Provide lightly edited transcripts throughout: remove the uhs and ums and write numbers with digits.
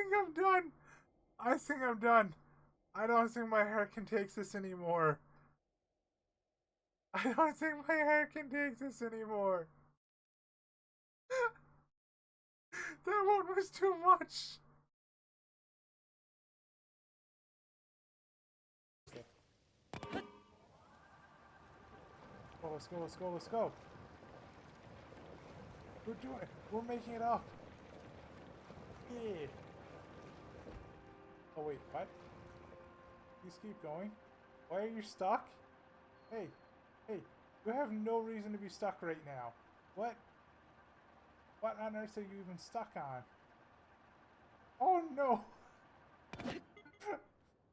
think I'm done. I think I'm done. I don't think my hair can take this anymore. I don't think my hair can take this anymore. That one was too much. Okay. Oh, let's go, let's go, let's go. We're doing it. We're making it up. Yeah. Oh, wait, what? Please keep going. Why are you stuck? Hey, hey, you have no reason to be stuck right now. What? What on earth are you even stuck on? Oh no!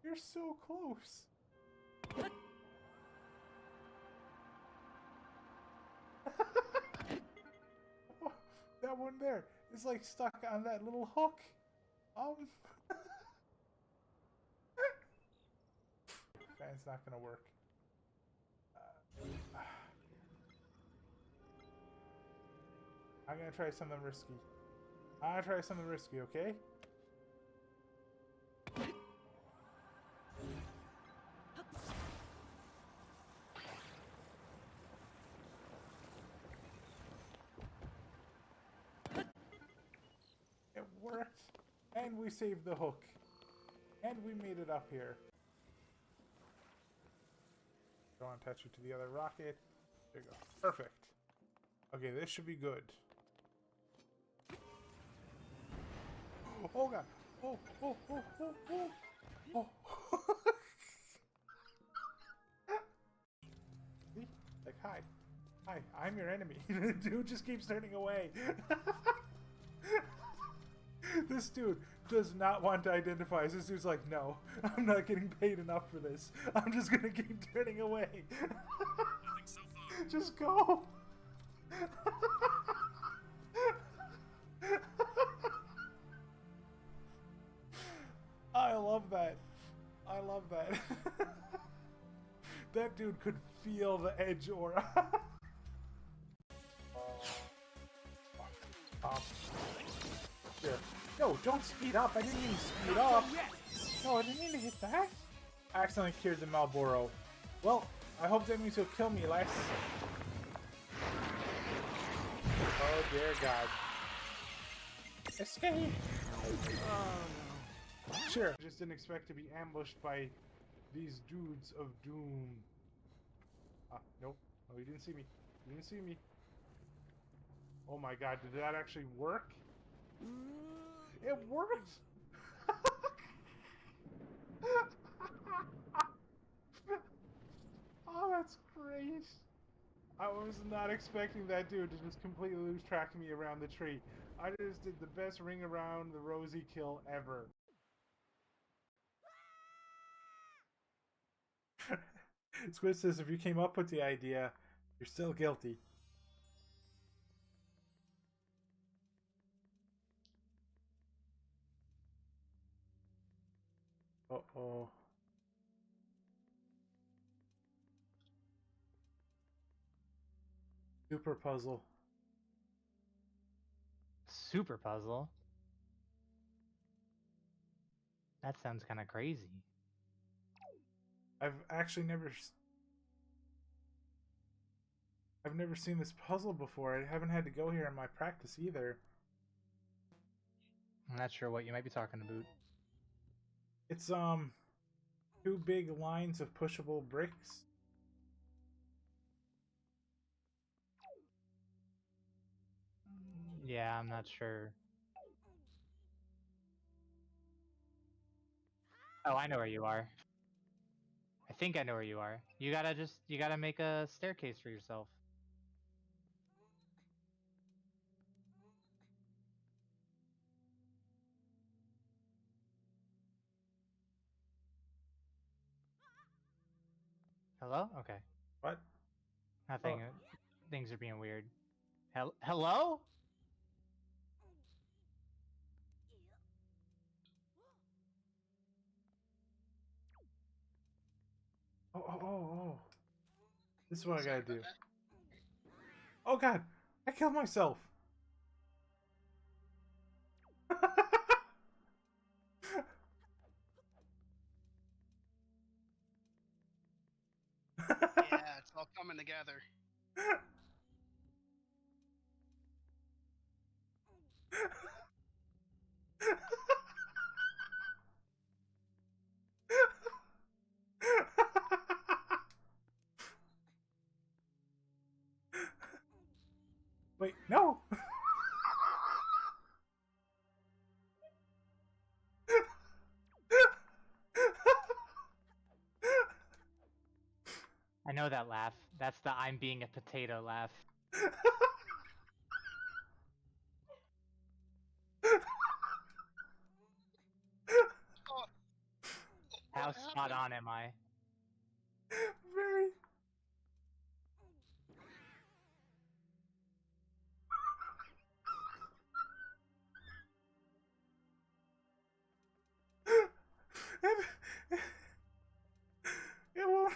You're so close. Oh, that one there is like stuck on that little hook. Fan's not gonna work. I'm gonna try something risky. Okay? It worked! And we saved the hook. And we made it up here. Don't attach it to the other rocket. There you go. Perfect. Okay, this should be good. Oh god! Oh, oh, oh, oh, oh! Oh! See? Like, hi. Hi, I'm your enemy. The dude just keeps turning away. This dude does not want to identify. This dude's like, no, I'm not getting paid enough for this. I'm just gonna keep turning away. Nothing so far. Just go. I love that. I love that. That dude could feel the edge aura. Here. No, don't speed up. I didn't mean to speed up. No, I didn't mean to hit that. I accidentally cured the Marlboro. Well, I hope that means he'll kill me less. Oh dear God. Escape! Sure. Just didn't expect to be ambushed by these dudes of doom. Nope. Oh, you didn't see me. You didn't see me. Oh my God, did that actually work? It worked! Oh, that's great. I was not expecting that dude to just completely lose track of me around the tree. I just did the best ring around the rosy kill ever. Squid says if you came up with the idea, you're still guilty. Uh-oh. Super puzzle. Super puzzle? That sounds kind of crazy. I've actually I've never seen this puzzle before. I haven't had to go here in my practice either. I'm not sure what you might be talking about. It's two big lines of pushable bricks. Yeah, I'm not sure. Oh, I know where you are. I think I know where you are. You gotta make a staircase for yourself. Hello? Okay. What? Nothing. Oh. Things are being weird. Hello? Oh. This is what I gotta do. Oh God! I killed myself! coming together. Wait, no. I know that laugh. That's the I'm being a potato laugh. Oh, How what spot happened? on am I? Very. It won't.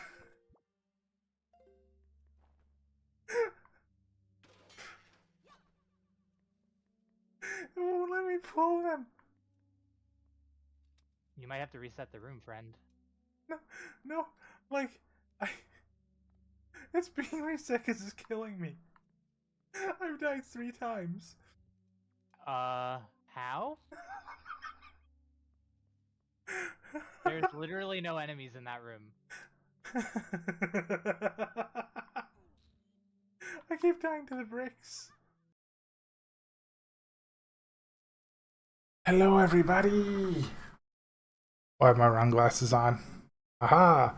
It won't let me pull them. You might have to reset the room, friend. No, no, like, I. It's being reset because it's killing me. I've died 3 times. How? There's literally no enemies in that room. I keep dying to the bricks. Hello, everybody. Oh, I have my round glasses on. Aha!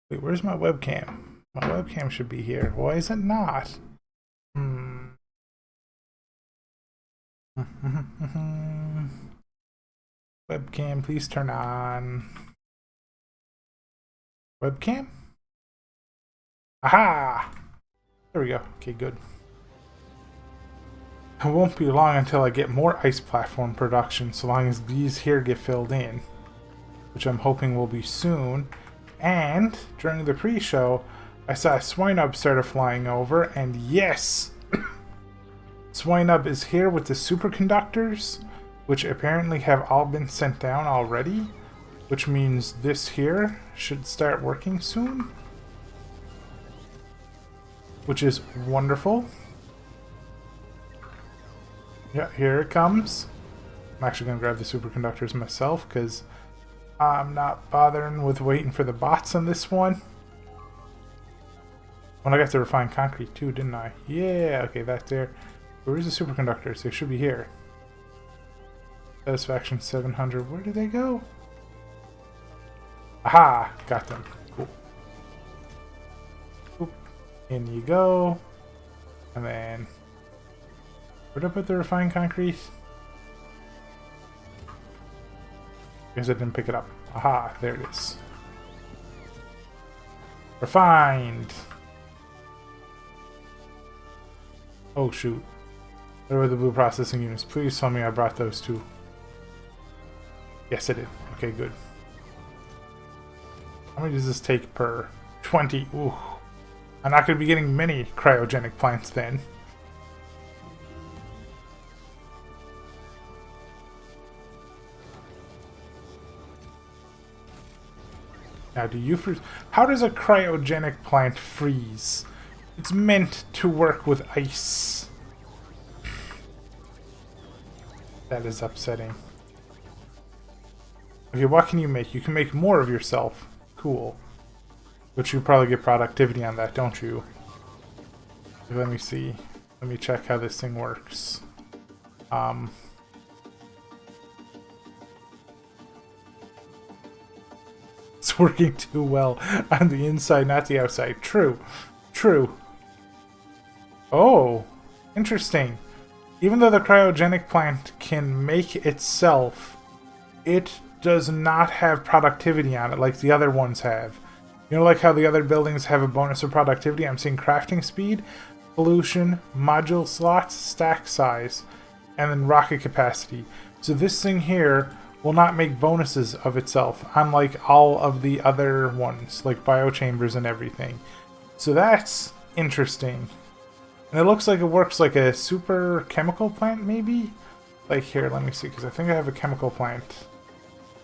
Wait, where's my webcam? My webcam should be here. Why is it not? Webcam, please turn on. Webcam? Aha! There we go. Okay, good. It won't be long until I get more ice platform production, so long as these here get filled in, which I'm hoping will be soon. And during the pre-show, I saw a Swinub started flying over, and yes! Swinub is here with the superconductors, which apparently have all been sent down already, which means this here should start working soon, which is wonderful. Yeah, here it comes. I'm actually going to grab the superconductors myself because I'm not bothering with waiting for the bots on this one. When I got to refined concrete too, didn't I? Yeah, okay, that's there. Where's the superconductors? They should be here. Satisfaction 700. Where did they go? Aha! Got them. Cool. Oop. In you go. And then... where'd I put the refined concrete? Guess I didn't pick it up. Aha! There it is. Refined! Oh shoot. Where were the blue processing units? Please tell me I brought those too. Yes, I did. Okay, good. How many does this take per? 20. Ooh. I'm not going to be getting many cryogenic plants then. Now, do you freeze? How does a cryogenic plant freeze? It's meant to work with ice. That is upsetting. Okay, what can you make? You can make more of yourself. Cool. But you probably get productivity on that, don't you? Let me see. Let me check how this thing works. It's working too well on the inside, not the outside. True. True. Oh, interesting. Even though the cryogenic plant can make itself, it does not have productivity on it like the other ones have. You know, like how the other buildings have a bonus of productivity? I'm seeing crafting speed, pollution, module slots, stack size, and then rocket capacity. So this thing here will not make bonuses of itself, unlike all of the other ones, like biochambers and everything. So that's interesting. And it looks like it works like a super chemical plant, maybe? Like here, let me see, because I think I have a chemical plant.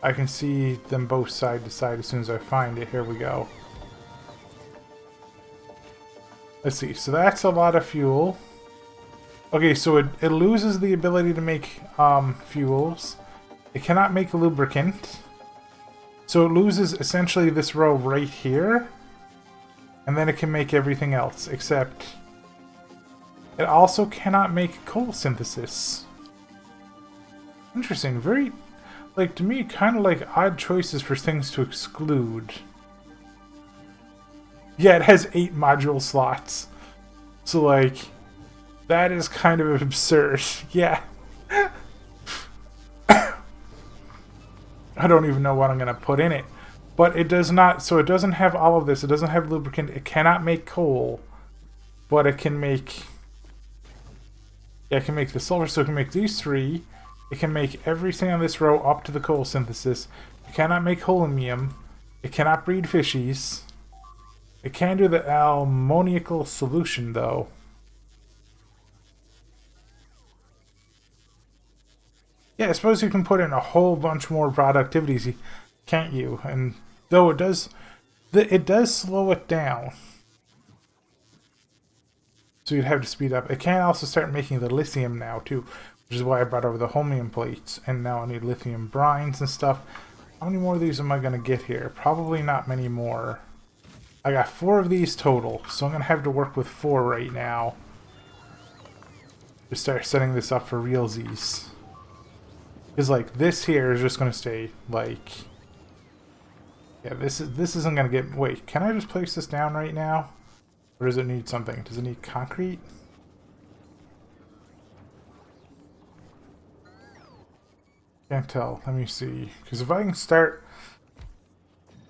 I can see them both side to side as soon as I find it. Here we go. Let's see. So that's a lot of fuel. Okay, so it loses the ability to make fuels. It cannot make lubricant. So it loses essentially this row right here. And then it can make everything else, except it also cannot make coal synthesis. Interesting. Very, like, to me, kind of like odd choices for things to exclude. Yeah, it has 8 module slots. So, like, that is kind of absurd. Yeah. I don't even know what I'm going to put in it. But it does not, so it doesn't have all of this. It doesn't have lubricant. It cannot make coal. But it can make, yeah, it can make the silver, so it can make these 3. It can make everything on this row up to the coal synthesis. It cannot make holmium. It cannot breed fishies. It can do the ammoniacal solution, though. Yeah, I suppose you can put in a whole bunch more productivities, can't you? And though it does slow it down. So you'd have to speed up. It can also start making the lithium now, too. Which is why I brought over the holmium plates. And now I need lithium brines and stuff. How many more of these am I going to get here? Probably not many more. I got 4 of these total. So I'm going to have to work with 4 right now. To start setting this up for realsies. Because, like, this here is just going to stay, like... Yeah, this isn't going to get... Wait, can I just place this down right now? Or does it need something? Does it need concrete? Can't tell. Let me see. Because if I can start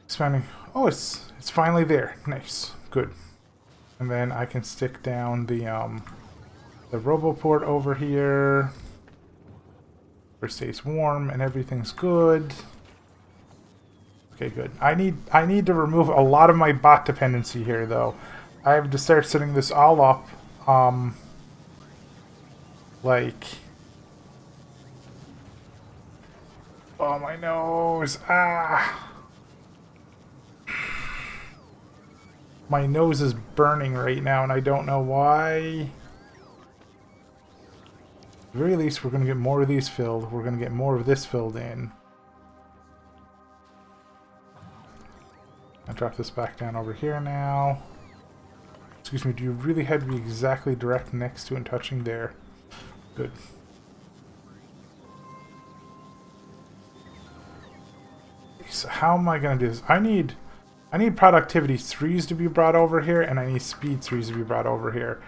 expanding... Oh, it's finally there. Nice. Good. And then I can stick down the RoboPort over here. Where it stays warm and everything's good. Okay, good. I need to remove a lot of my bot dependency here, though. I have to start setting this all up. Like... Oh, my nose. Ah! My nose is burning right now, and I don't know why. At the very least, we're going to get more of these filled. We're going to get more of this filled in. I'll drop this back down over here now. Excuse me, do you really have to be exactly direct next to and touching there? Good. So how am I going to do this? I need productivity 3s to be brought over here, and I need speed 3s to be brought over here.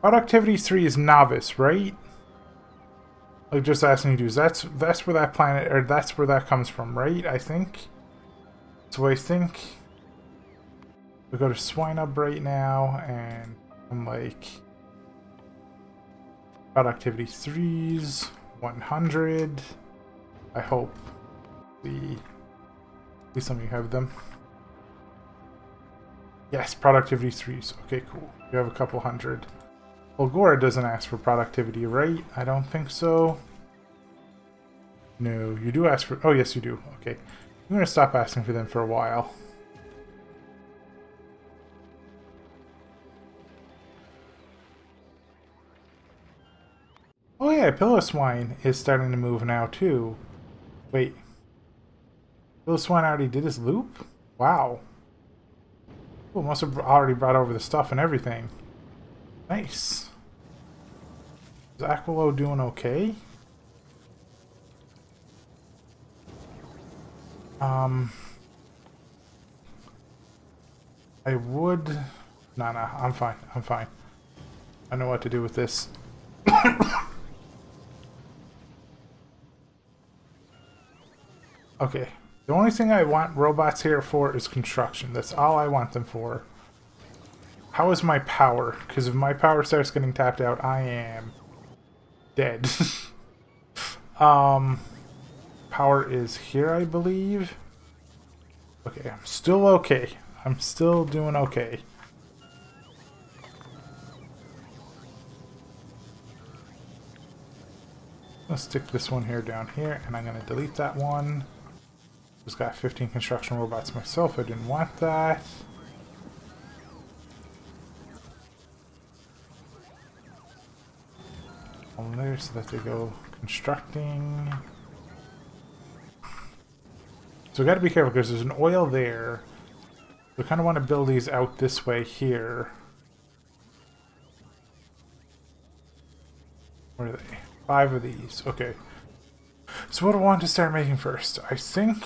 Productivity 3 is novice, right? Like, just asking you dudes. That's where that planet, or that's where that comes from, right? I think. So I think we go to Swine Up right now, and I'm like productivity 3s, 100. I hope at least some of you have them. Yes, productivity 3s. Okay, cool. You have a couple hundred. Well, Gora doesn't ask for productivity, right? I don't think so. No, you do ask for... Oh, yes, you do. Okay. I'm going to stop asking for them for a while. Oh, yeah, Pillow Swine is starting to move now, too. Wait. Pillow Swine already did his loop? Wow. Cool, must have already brought over the stuff and everything. Nice. Is Aquilo doing okay? I would... Nah, I'm fine. I'm fine. I know what to do with this. Okay. The only thing I want robots here for is construction. That's all I want them for. How is my power? Because if my power starts getting tapped out, I am dead. Power is here, I believe. Okay, I'm still okay. I'm still doing okay. Let's stick this one here down here, and I'm going to delete that one. Just got 15 construction robots myself. I didn't want that. on there so that they go constructing. So we got to be careful because there's an oil there. We kind of want to build these out this way here. Where are they? 5 of these. Okay. So what do I want to start making first? I think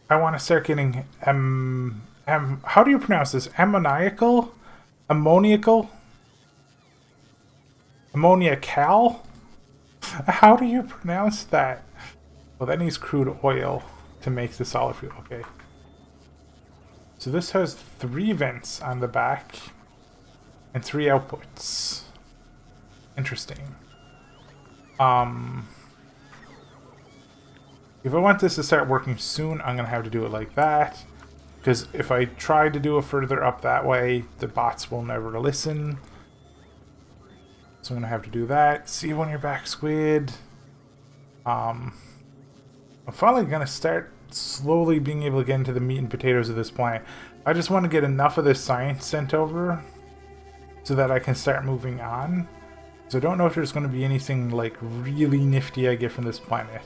I want to start getting how do you pronounce this? Ammoniacal? Ammoniacal? Ammoniacal? How do you pronounce that? Well, that needs crude oil to make the solid fuel. Okay. So this has 3 vents on the back and 3 outputs. Interesting. If I want this to start working soon, I'm going to have to do it like that. Because if I try to do it further up that way, the bots will never listen. So I'm going to have to do that. See you when you're back, Squid. I'm finally going to start slowly being able to get into the meat and potatoes of this planet. I just want to get enough of this science sent over so that I can start moving on. So I don't know if there's going to be anything like really nifty I get from this planet.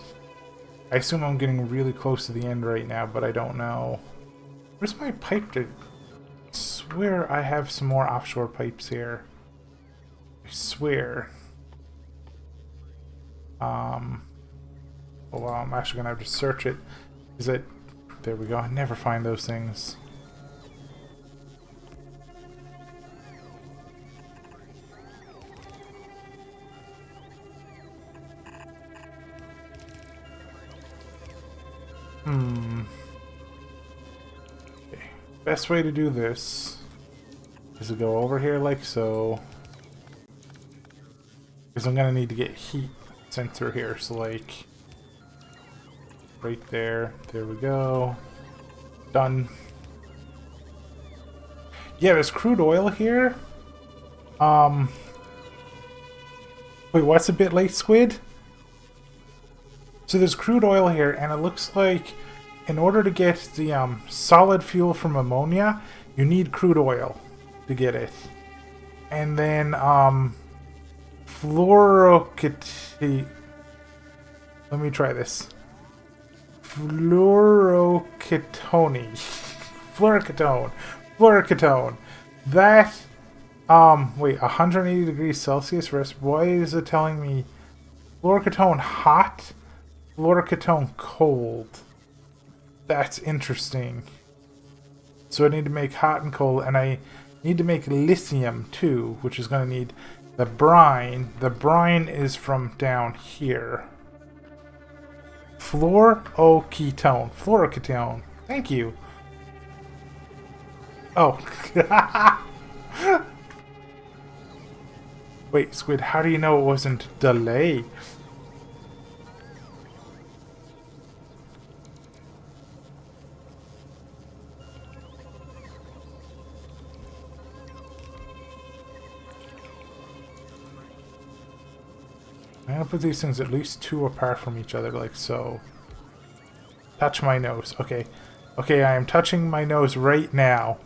I assume I'm getting really close to the end right now, but I don't know. Where's my pipe? I swear I have some more offshore pipes here. I swear. Oh well, I'm actually gonna have to search it. Is it? There we go. I never find those things. Okay. Best way to do this is to go over here like so. Because I'm gonna need to get heat sent through here. So like right there. There we go. Done. Yeah, there's crude oil here. Wait, what's a bit late, Squid? So there's crude oil here, and it looks like in order to get the solid fuel from ammonia, you need crude oil to get it. And then fluoroketone. Let me try this. Fluoroketone. Fluoroketone. That wait, 180 degrees Celsius. Why is it telling me fluoroketone hot? Fluoroketone cold. That's interesting. So I need to make hot and cold, and I need to make lithium too, which is going to need the brine. The brine is from down here. Fluoroketone. Fluoroketone. Thank you. Oh. Wait, Squid, how do you know it wasn't delay? I'm gonna put these things at least 2 apart from each other, like so. Touch my nose. Okay. Okay, I am touching my nose right now.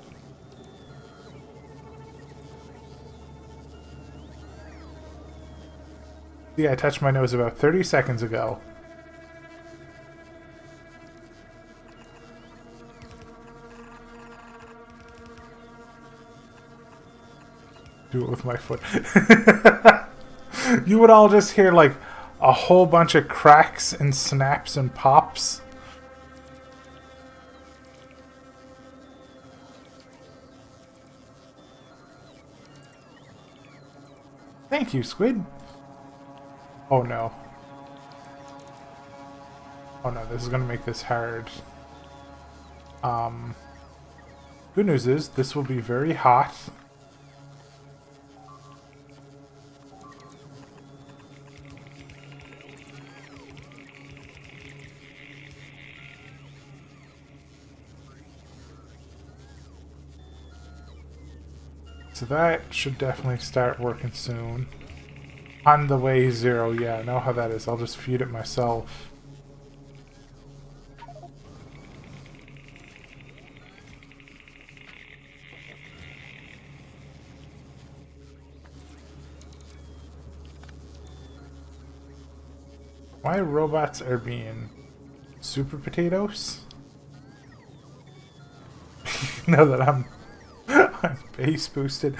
See, I touched my nose about 30 seconds ago. Do it with my foot. You would all just hear like a whole bunch of cracks and snaps and pops. Thank you, Squid. Oh no. Oh no, this is gonna make this hard. Good news is this will be very hot. So that should definitely start working soon. On the way 0, yeah, I know how that is. I'll just feed it myself. my robots are being super potatoes. Now that I'm base boosted.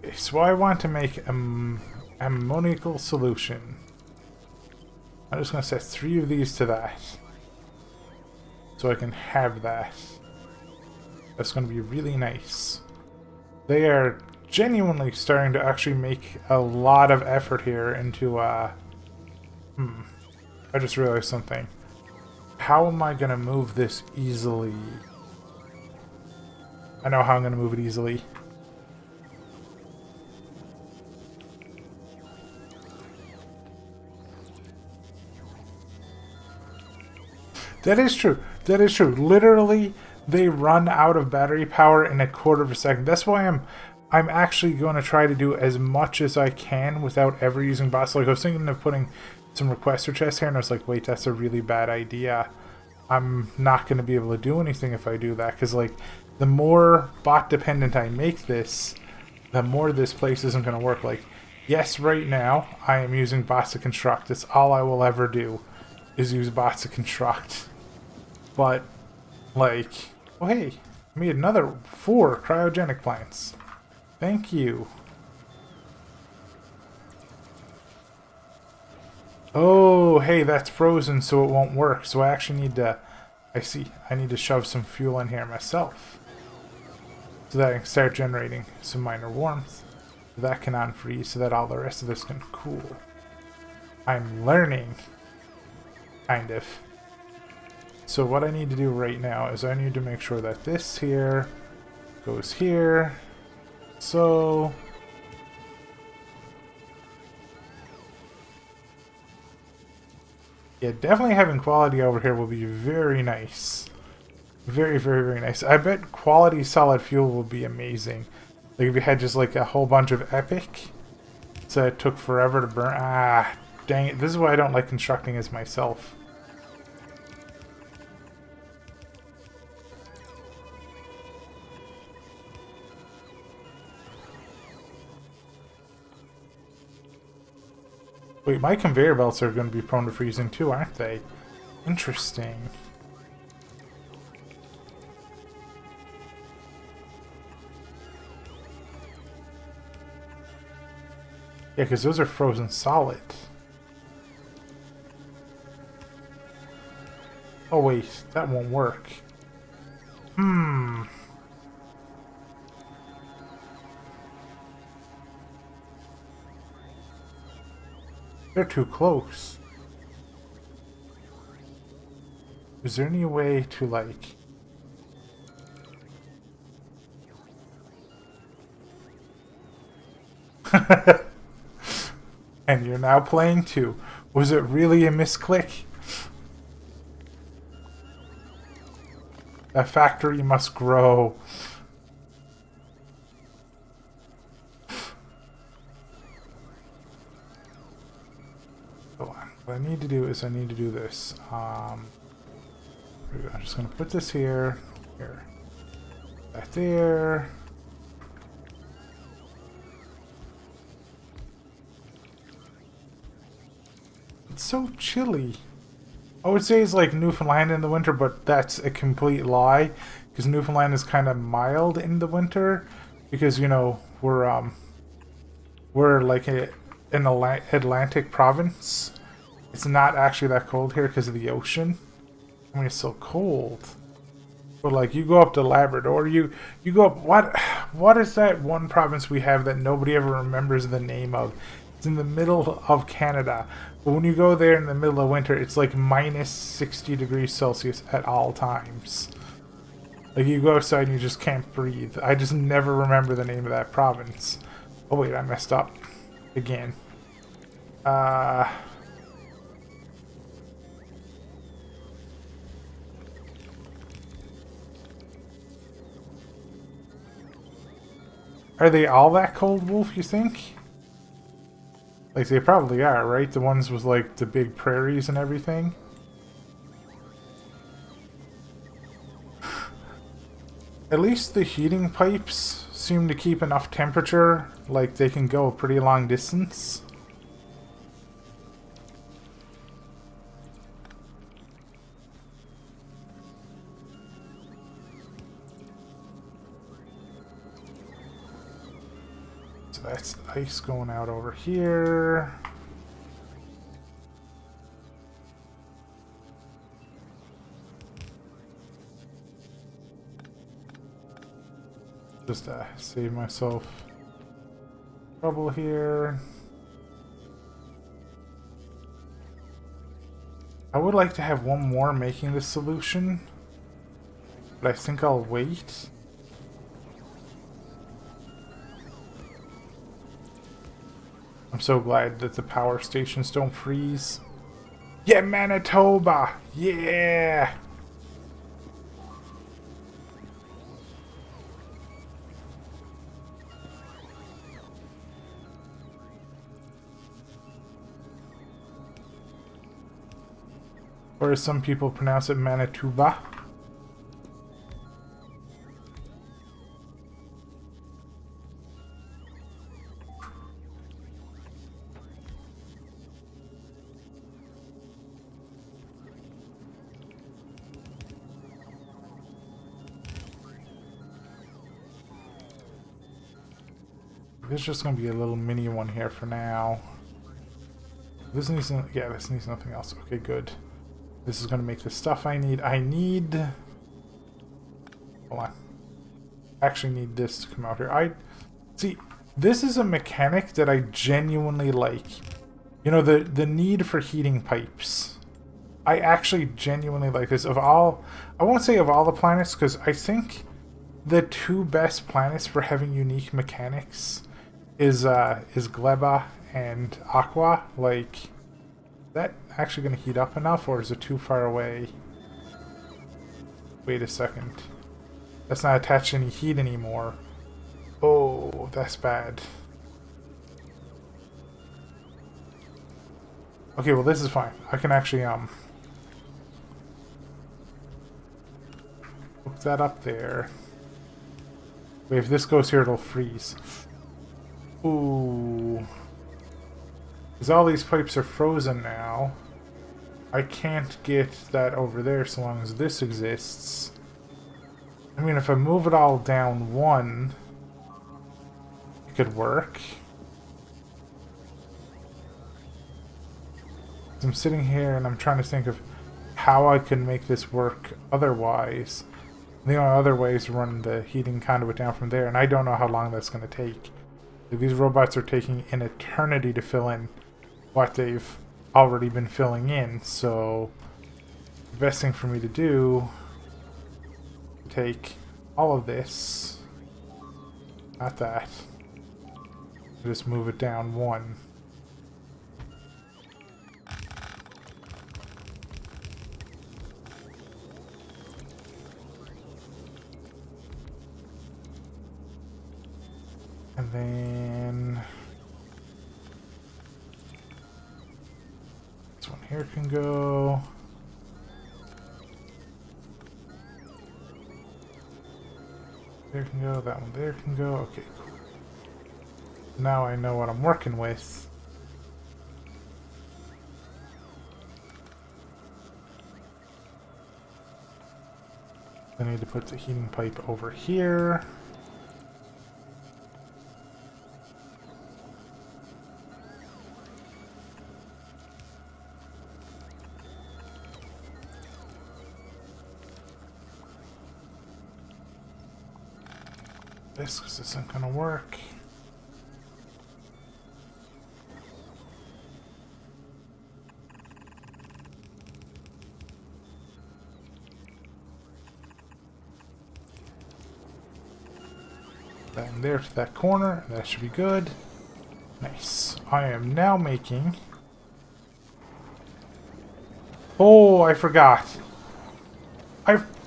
Okay, so I want to make a ammoniacal solution. I'm just going to set 3 of these to that. So I can have that. That's going to be really nice. They are genuinely starting to actually make a lot of effort here into, I just realized something. How am I going to move this easily? I know how I'm going to move it easily. That is true. That is true. Literally, they run out of battery power in a quarter of a second. That's why I'm actually going to try to do as much as I can without ever using bots. Like, I was thinking of putting some requester chests here, and I was like, wait, that's a really bad idea. I'm not going to be able to do anything if I do that, because, like, the more bot dependent I make this, the more this place isn't going to work. Like, yes, right now, I am using bots to construct. That's all I will ever do, is use bots to construct. But, like, oh hey, I made another 4 cryogenic plants. Thank you. Oh, hey, that's frozen, so it won't work. So I actually need to, I need to shove some fuel in here myself. So that I can start generating some minor warmth. So that can unfreeze, so that all the rest of this can cool. I'm learning. Kind of. So what I need to do right now is I need to make sure that this here goes here. So yeah, definitely having quality over here will be very nice. Very, very, very nice. I bet quality solid fuel will be amazing. Like if you had just like a whole bunch of epic, so it took forever to burn. Ah, dang it. This is why I don't like constructing as myself. Wait, my conveyor belts are going to be prone to freezing too, aren't they? Interesting. Yeah, because those are frozen solid. Oh wait, that won't work. They're too close. Is there any way to, like... And you're now playing too. Was it really a misclick? That factory must grow. What I need to do is I need to do this. I'm just going to put this here, that there. It's so chilly. I would say it's like Newfoundland in the winter, but that's a complete lie, because Newfoundland is kind of mild in the winter, because you know we're like an Atlantic province. It's not actually that cold here because of the ocean. I mean, it's so cold. But like, you go up to Labrador, you go up. What is that one province we have that nobody ever remembers the name of? It's in the middle of Canada. But when you go there in the middle of winter, it's like minus 60 degrees Celsius at all times. Like, you go outside and you just can't breathe. I just never remember the name of that province. Oh wait, I messed up again. Are they all that cold, Wolf, you think? Like, they probably are, right? The ones with, like, the big prairies and everything? At least the heating pipes seem to keep enough temperature, like they can go a pretty long distance. So that's the ice going out over here. Just save myself trouble here. I would like to have one more making this solution, but I think I'll wait. I'm so glad that the power stations don't freeze. Yeah, Manitoba! Yeah! Or as some people pronounce it, Manitoba. There's just going to be a little mini one here for now. This needs, yeah, this needs nothing else. Okay, good. This is going to make the stuff I need. Hold on. I actually need this to come out here. See, this is a mechanic that I genuinely like. You know, the need for heating pipes. I actually genuinely like this. Of all, I won't say of all the planets, because I think the two best planets for having unique mechanics is Gleba and Aqua. Like, that actually going to heat up enough, or is it too far away? Wait a second. That's not attached to any heat anymore. Oh, that's bad. Okay, well this is fine. I can actually hook that up there. Wait, if this goes here, it'll freeze. Ooh. Because all these pipes are frozen now. I can't get that over there so long as this exists. I mean, if I move it all down one, it could work. I'm sitting here and I'm trying to think of how I can make this work otherwise. The only other way is to run the heating conduit down from there, and I don't know how long that's going to take. These robots are taking an eternity to fill in what they've already been filling in, so the best thing for me to do is take all of this, not that, just move it down one. And then this one here can go. There can go, that one there can go. Okay, cool. Now I know what I'm working with. I need to put the heating pipe over here. This, because this isn't gonna work. That in there to that corner, and that should be good. Nice. I am now making. Oh, I forgot.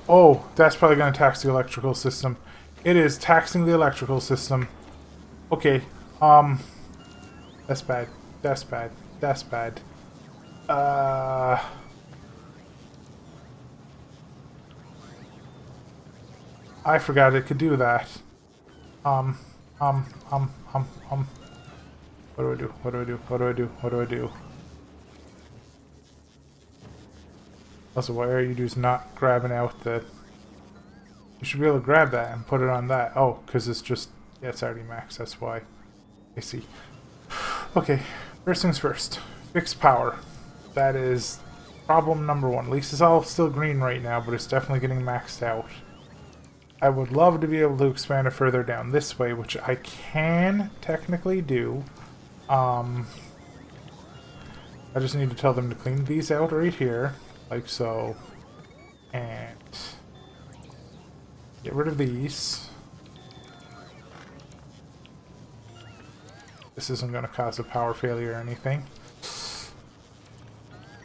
Oh, that's probably gonna tax the electrical system. It is taxing the electrical system. Okay, that's bad. That's bad. That's bad. I forgot it could do that. Um. What do I do? What do I do? What do I do? What do I do? Also, why are you dudes not grabbing out the... You should be able to grab that and put it on that. Oh, because it's just... Yeah, it's already max, that's why. I see. Okay, first things first. Fix power. That is problem number one. At least it's all still green right now, but it's definitely getting maxed out. I would love to be able to expand it further down this way, which I can technically do. I just need to tell them to clean these out right here, like so. And get rid of these. This isn't going to cause a power failure or anything.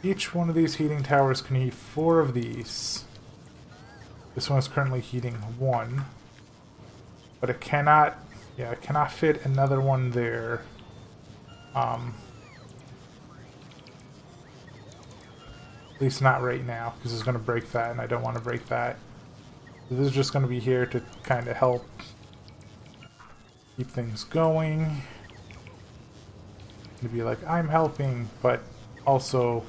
Each one of these heating towers can heat 4 of these. This one is currently heating 1. But it cannot... Yeah, it cannot fit another one there. At least not right now, because it's going to break that, and I don't want to break that. So this is just going to be here to kind of help keep things going. To be like, I'm helping, but also...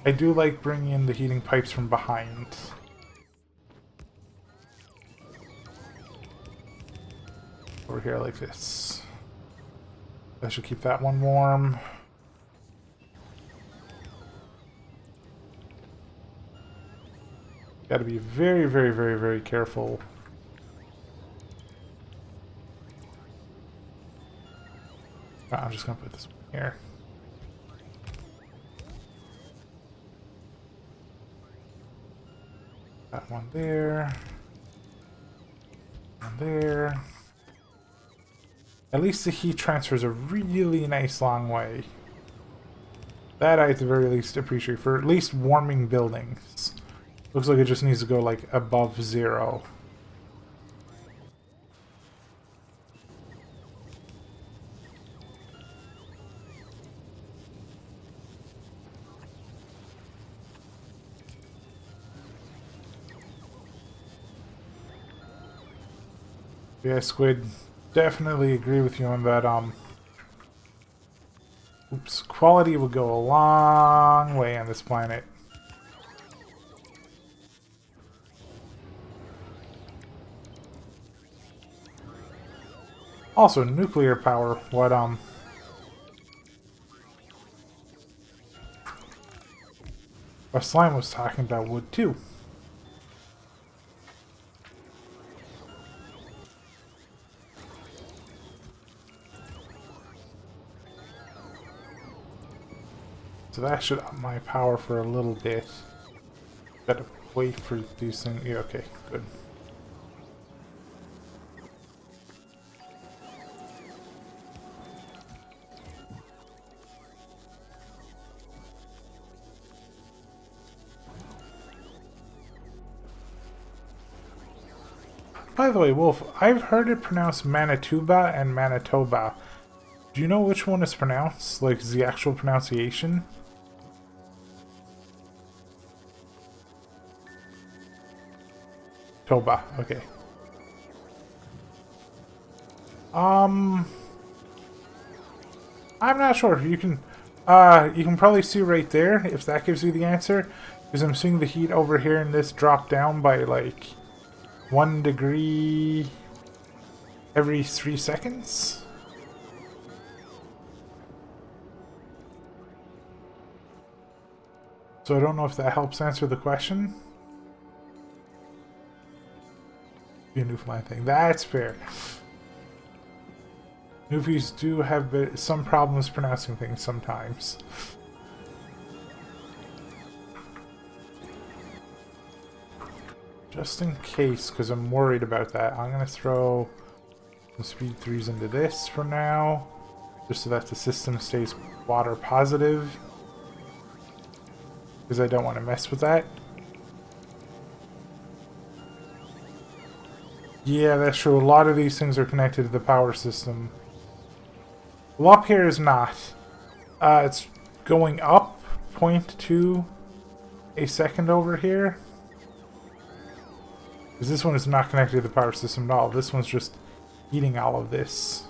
I do like bringing in the heating pipes from behind. Over here like this. That should keep that one warm. Gotta be very, very, very, very careful. I'm just gonna put this one here. That one there. One there. At least the heat transfers a really nice long way. That I at the very least appreciate for at least warming buildings. Looks like it just needs to go like above 0. Yeah, Squid, definitely agree with you on that, oops, quality will go a long way on this planet. Also, nuclear power, what Slime was talking about would too. So that should up my power for a little bit. Gotta wait for these things. Yeah, okay, good. By the way, Wolf, I've heard it pronounced Manitoba and Manitoba. Do you know which one is pronounced? Like, is the actual pronunciation? Toba, okay. I'm not sure. You can probably see right there if that gives you the answer. Because I'm seeing the heat over here in this drop down by like 1 degree every 3 seconds. So I don't know if that helps answer the question. Be a Newfoundland thing. That's fair. Newfies do have some problems pronouncing things sometimes. Just in case, because I'm worried about that, I'm going to throw some speed 3s into this for now, just so that the system stays water positive, because I don't want to mess with that. Yeah, that's true. A lot of these things are connected to the power system. Well, up here is not. It's going up 0.2 a second over here. Because this one is not connected to the power system at all. This one's just heating all of this.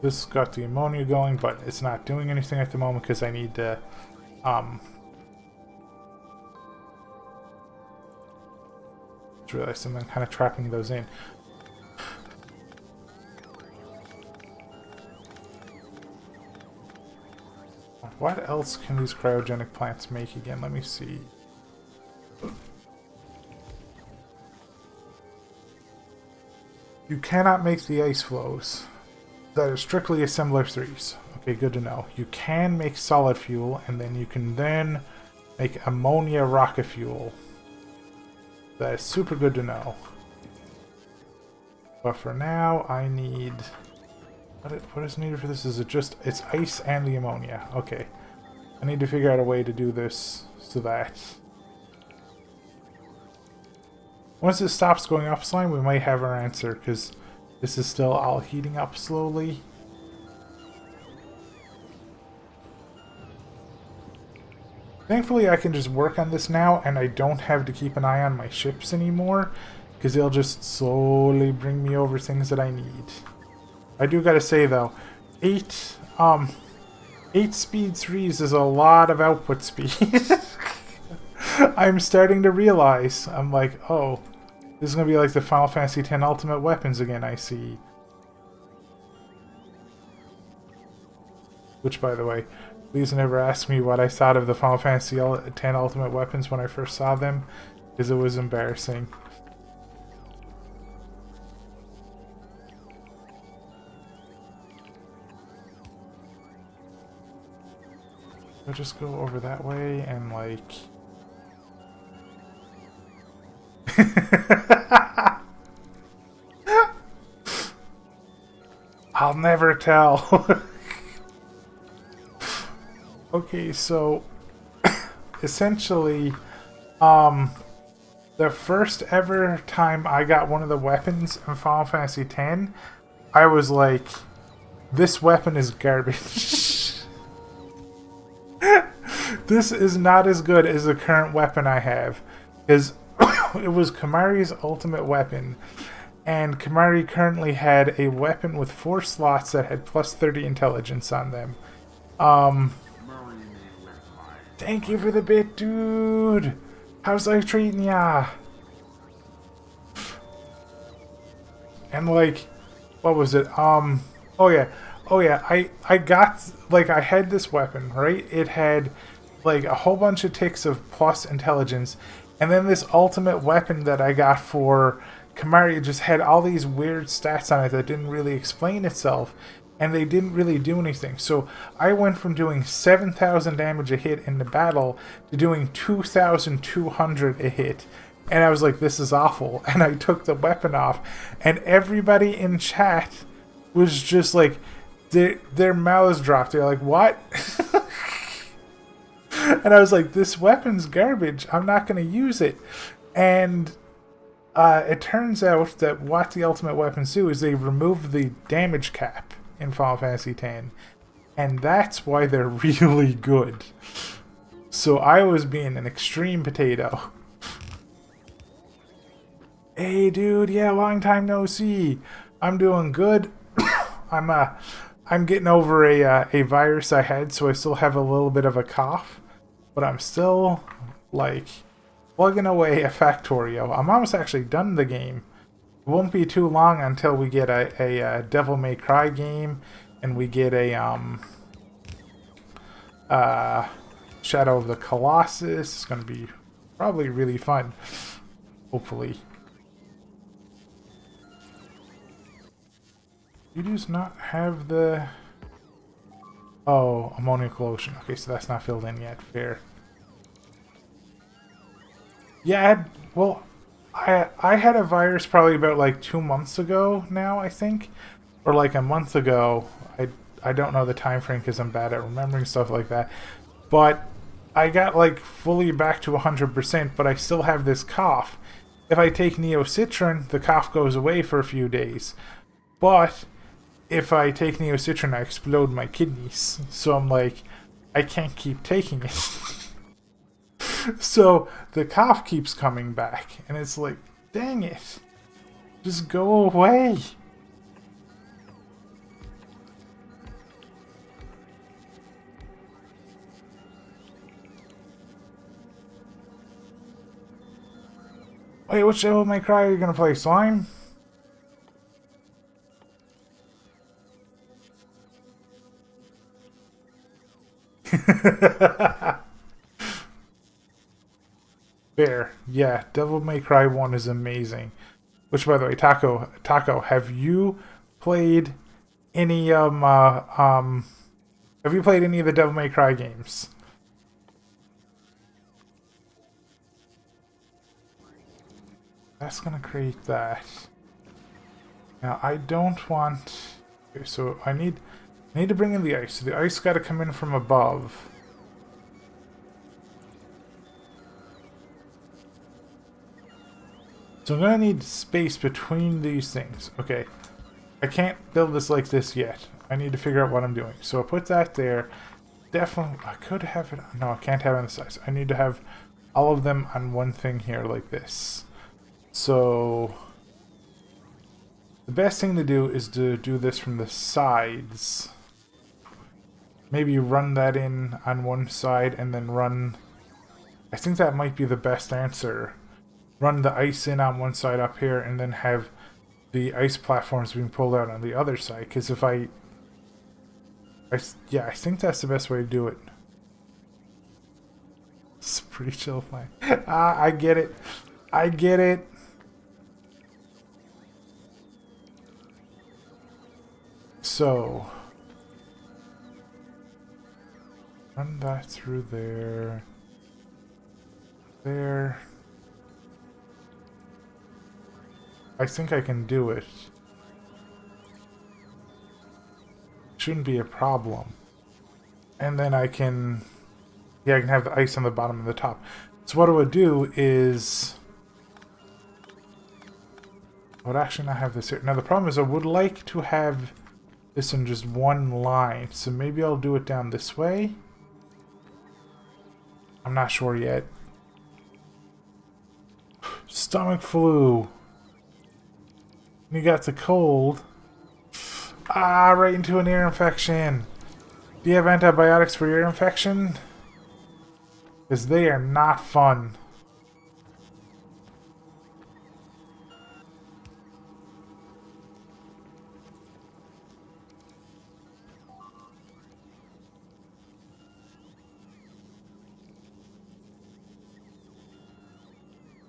This got the ammonia going, but it's not doing anything at the moment because I need to just realized I'm kind of trapping those in. What else can these cryogenic plants make again? Let me see. You cannot make the ice flows. That are strictly assembler 3s. Okay, good to know. You can make solid fuel, and then you can then make ammonia rocket fuel. That is super good to know. But for now, I need... What is needed for this? Is it just... It's ice and the ammonia. Okay. I need to figure out a way to do this so that... Once it stops going up slime, we might have our answer, because this is still all heating up slowly. Thankfully, I can just work on this now, and I don't have to keep an eye on my ships anymore, because they'll just slowly bring me over things that I need. I do gotta say, though, 8 speed 3s is a lot of output speed. I'm starting to realize, I'm like, oh, this is going to be like the Final Fantasy X Ultimate Weapons again, I see. Which, by the way, please never ask me what I thought of the Final Fantasy X Ultimate Weapons when I first saw them, because it was embarrassing. I'll just go over that way and, like... I'll never tell. Okay, so essentially the first ever time I got one of the weapons in Final Fantasy X, I was like, this weapon is garbage. This is not as good as the current weapon I have, because it was Kimahri's ultimate weapon, and Kimahri currently had a weapon with 4 slots that had plus 30 intelligence on them. Thank you for the bit, dude! How's life treating ya? And like, what was it? Oh yeah, I got, like, I had this weapon, right? It had like a whole bunch of ticks of plus intelligence, and then this ultimate weapon that I got for Kimahri just had all these weird stats on it that didn't really explain itself, and they didn't really do anything. So I went from doing 7,000 damage a hit in the battle to doing 2,200 a hit. And I was like, this is awful. And I took the weapon off, and everybody in chat was just like, their mouths dropped. They're like, what? And I was like, this weapon's garbage. I'm not going to use it. And it turns out that what the ultimate weapons do is they remove the damage cap in Final Fantasy X. And that's why they're really good. So I was being an extreme potato. Hey dude, yeah, long time no see. I'm doing good. I'm getting over a virus I had, so I still have a little bit of a cough. But I'm still, like, plugging away at Factorio. I'm almost actually done the game. It won't be too long until we get a Devil May Cry game, and we get a Shadow of the Colossus. It's going to be probably really fun, hopefully. You do not have the... Oh, ammoniac lotion. Okay, so that's not filled in yet. Fair. Yeah, I had a virus probably about like 2 months ago now, I think. Or like a month ago. I don't know the time frame because I'm bad at remembering stuff like that. But I got like fully back to 100%, but I still have this cough. If I take Neocitrin, the cough goes away for a few days. But if I take Neocitrin, I explode my kidneys. So I'm like, I can't keep taking it. So the cough keeps coming back, and it's like, dang it. Just go away. Wait, which Devil May Cry are you gonna play? Slime? Fair. Yeah, Devil May Cry 1 is amazing. Which, by the way, Taco, have you played any have you played any of the Devil May Cry games? That's gonna create that. Now I don't want. Okay, so I need to bring in the ice. So the ice got to come in from above. So I'm gonna need space between these things. Okay, I can't build this like this yet. I need to figure out what I'm doing. So I put that there. Definitely, I could have it. No, I can't have it on the sides. I need to have all of them on one thing here like this. So the best thing to do is to do this from the sides. Maybe run that in on one side and then run. I think that might be the best answer. Run the ice in on one side up here and then have the ice platforms being pulled out on the other side. Because if yeah, I think that's the best way to do it. It's pretty chill fine. I get it. I get it. So run that through there. There. I think I can do it. Shouldn't be a problem. And then I can... yeah, I can have the ice on the bottom and the top. So what I would do is... I would actually not have this here. Now the problem is I would like to have this in just one line. So maybe I'll do it down this way. I'm not sure yet. Stomach flu. You got the cold. Ah, right into an ear infection. Do you have antibiotics for ear infection? Because they are not fun.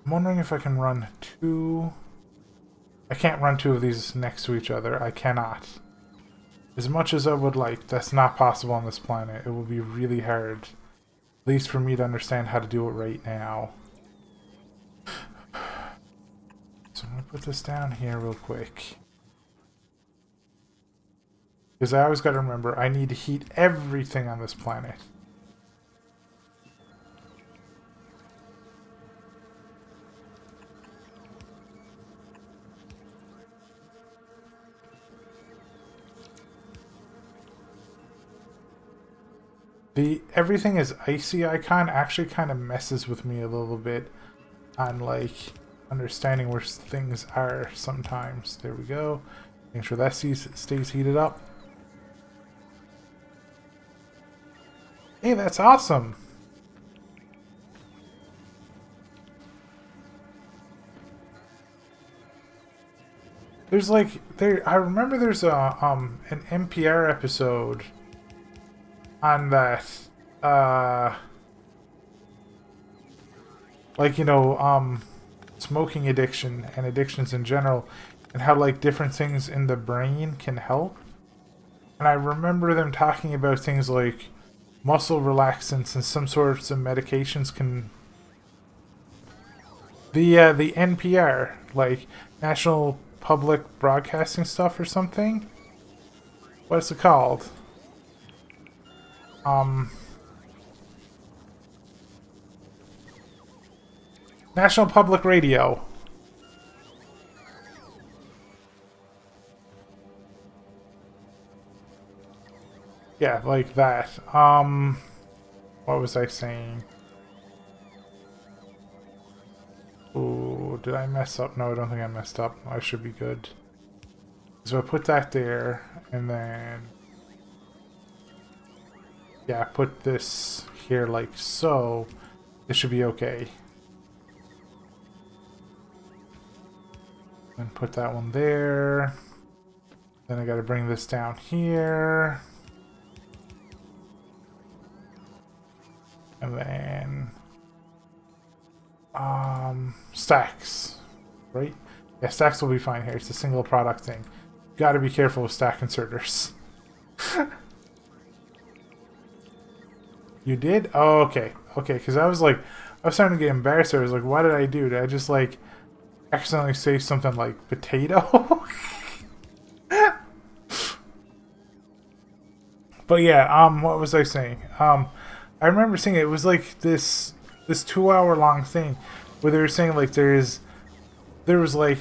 I'm wondering if I can run two... I can't run two of these next to each other. I cannot. As much as I would like, that's not possible on this planet. It will be really hard. At least for me to understand how to do it right now. So I'm going to put this down here real quick. Because I always got to remember, I need to heat everything on this planet. The everything is icy icon actually kind of messes with me a little bit on like understanding where things are sometimes. There we go. Make sure that stays heated up. Hey, that's awesome. There's like I remember there's a an NPR episode on that, like, you know, smoking addiction and addictions in general, and how, like, different things in the brain can help. And I remember them talking about things like muscle relaxants and some sorts of medications can... The NPR, like, National Public Broadcasting stuff or something? What's it called? National Public Radio. Yeah, like that. What was I saying? Ooh, did I mess up? No, I don't think I messed up. I should be good. So I put that there, and then... yeah, put this here like so. This should be okay. And put that one there. Then I gotta bring this down here. And then... stacks. Right? Yeah, stacks will be fine here. It's a single product thing. Gotta be careful with stack inserters. You did? Oh, okay. Okay, because I was like... I was starting to get embarrassed. I was like, what did I do? Did I just, like, accidentally say something like potato? But yeah, what was I saying? I remember seeing it was like this 2-hour long thing where they were saying like there was like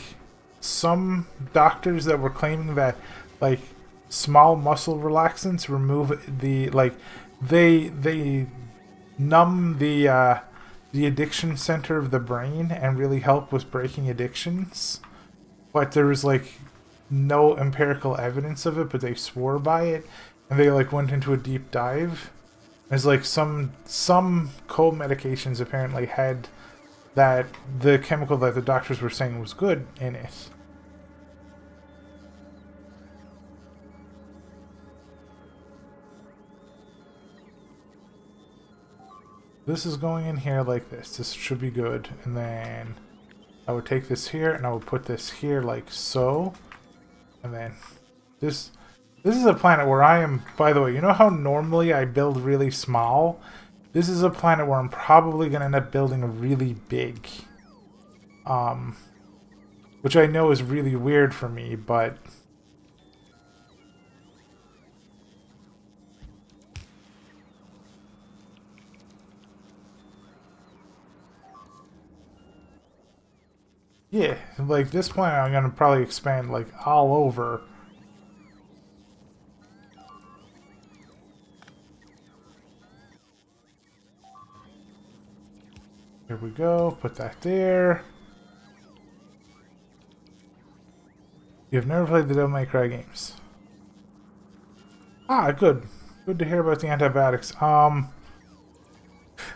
some doctors that were claiming that like small muscle relaxants remove the like they numb the addiction center of the brain and really help with breaking addictions. But there was like no empirical evidence of it, but they swore by it, and they like went into a deep dive. There's like some cold medications apparently had that the chemical that the doctors were saying was good in it. This is going in here like this. This should be good. And then I would take this here and I would put this here like so. And then this is a planet where I am, by the way, you know how normally I build really small? This is a planet where I'm probably going to end up building really big. Which I know is really weird for me, but... yeah, like this planet I'm going to probably expand like all over. Here we go, put that there. You've never played the Devil May Cry games. Ah, good. Good to hear about the antibiotics. The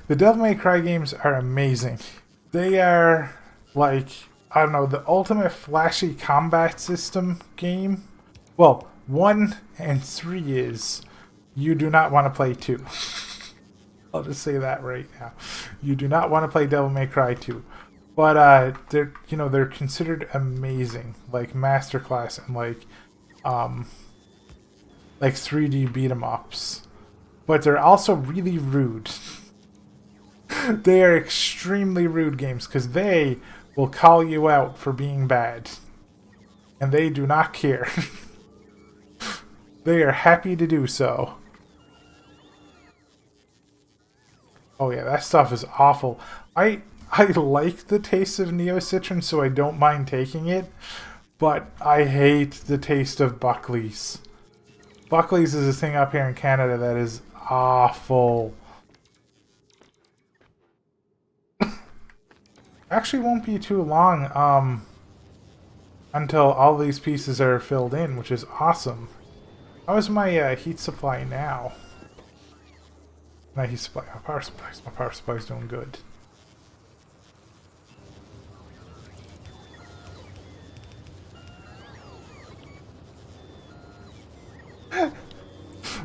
Devil May Cry games are amazing. They are like, I don't know, the ultimate flashy combat system game. Well, 1 and 3 is. You do not want to play 2. I'll just say that right now. You do not want to play Devil May Cry 2. But they're considered amazing, like masterclass and like 3D beat 'em ups. But they're also really rude. They are extremely rude games because they will call you out for being bad. And they do not care. They are happy to do so. Oh yeah, that stuff is awful. I like the taste of Neocitrin, so I don't mind taking it, but I hate the taste of Buckley's. Buckley's is a thing up here in Canada that is awful. Actually won't be too long until all these pieces are filled in, which is awesome. How is my heat supply now? My heat supply, my power supply is doing good.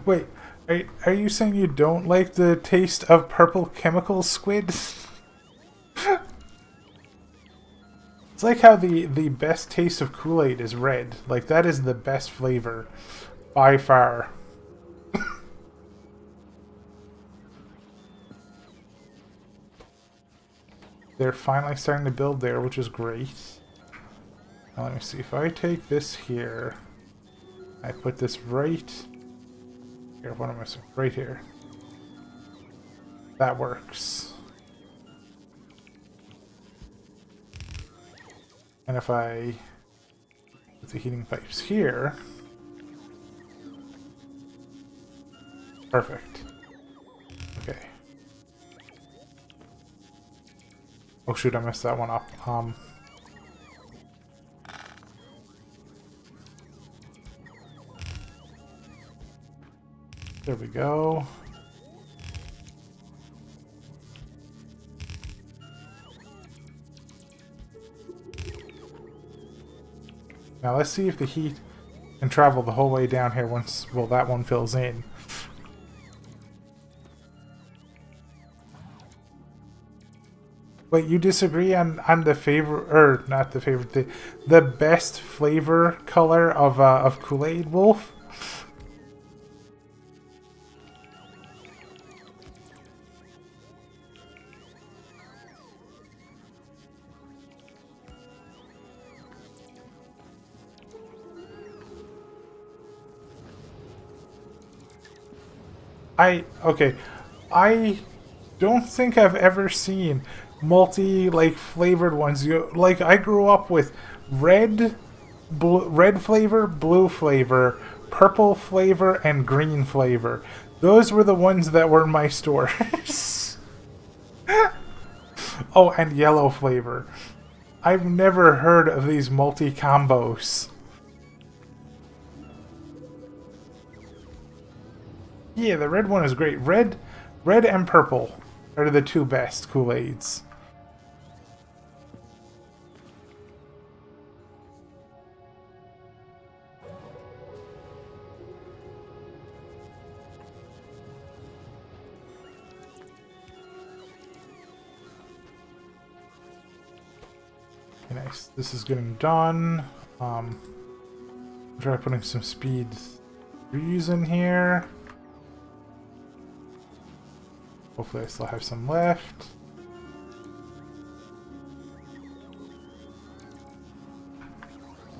Wait, are you saying you don't like the taste of purple chemical squid? It's like how the best taste of Kool-Aid is red. Like, that is the best flavor by far. They're finally starting to build there, which is great. Now let me see. If I take this here, I put this right here. What am I saying? Right here. That works. And if I put the heating pipes here, perfect. Okay. Oh shoot, I messed that one up. There we go. Now let's see if the heat can travel the whole way down here once, well, that one fills in. Wait, you disagree on the favorite, or not the favorite, the best flavor color of Kool-Aid, Wolf? Okay, I don't think I've ever seen multi flavored ones. Like I grew up with red flavor, blue flavor, purple flavor, and green flavor. Those were the ones that were in my stores. Oh, and yellow flavor. I've never heard of these multi combos. Yeah, the red one is great. Red and purple are the two best Kool-Aids. Okay, nice. This is getting done. Try putting some speed 3s in here. Hopefully I still have some left.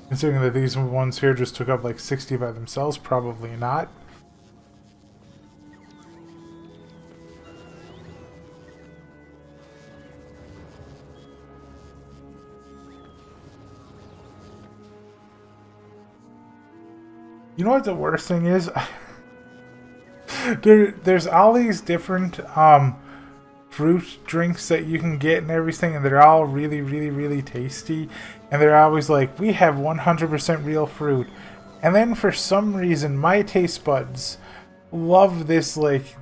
Considering that these ones here just took up like 60 by themselves, probably not. You know what the worst thing is? There's all these different fruit drinks that you can get and everything, and they're all really, really, really tasty. And they're always like, we have 100% real fruit. And then for some reason, my taste buds love this, like,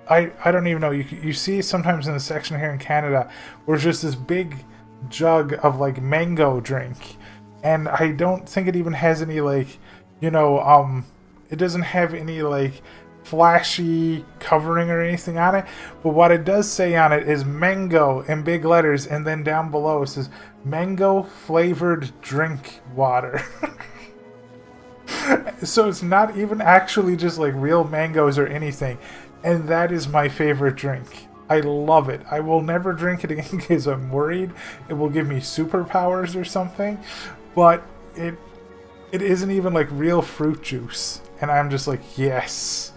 I don't even know. You see sometimes in the section here in Canada, where it's just this big jug of, like, mango drink. And I don't think it even has any, like, you know, it doesn't have any, like, flashy covering or anything on it, but what it does say on it is mango in big letters, and then down below it says mango flavored drink water. So it's not even actually just like real mangoes or anything, and that is my favorite drink. I love it. I will never drink it again because I'm worried it will give me superpowers or something, but it isn't even like real fruit juice, and I'm just like, yes.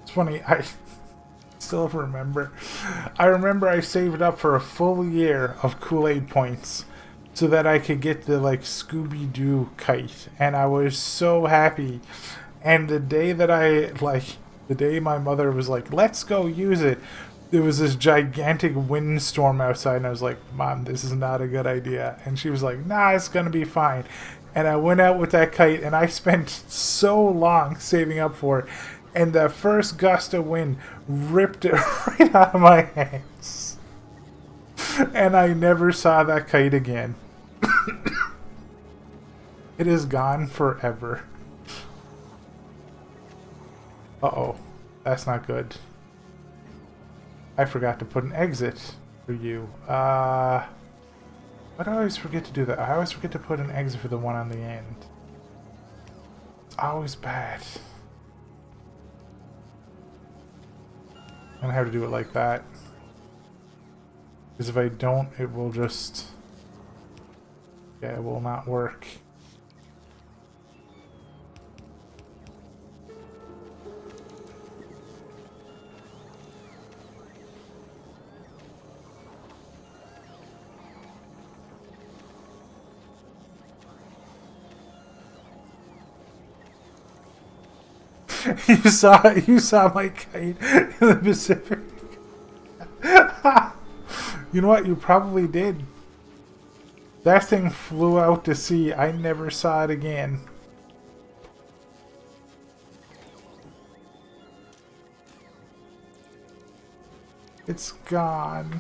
It's funny, I still remember. I remember I saved up for a full year of Kool-Aid points so that I could get the like Scooby-Doo kite, and I was so happy. And the day that the day my mother was like, let's go use it, there was this gigantic windstorm outside, and I was like, Mom, this is not a good idea. And she was like, nah, it's gonna be fine. And I went out with that kite, and I spent so long saving up for it. And the first gust of wind ripped it right out of my hands. And I never saw that kite again. It is gone forever. Uh-oh. That's not good. I forgot to put an exit for you. Why do I always forget to do that? I always forget to put an exit for the one on the end. It's always bad. I'm gonna have to do it like that. Because if I don't, it will just... yeah, it will not work. You saw my kite in the Pacific. You know what? You probably did. That thing flew out to sea. I never saw it again. It's gone.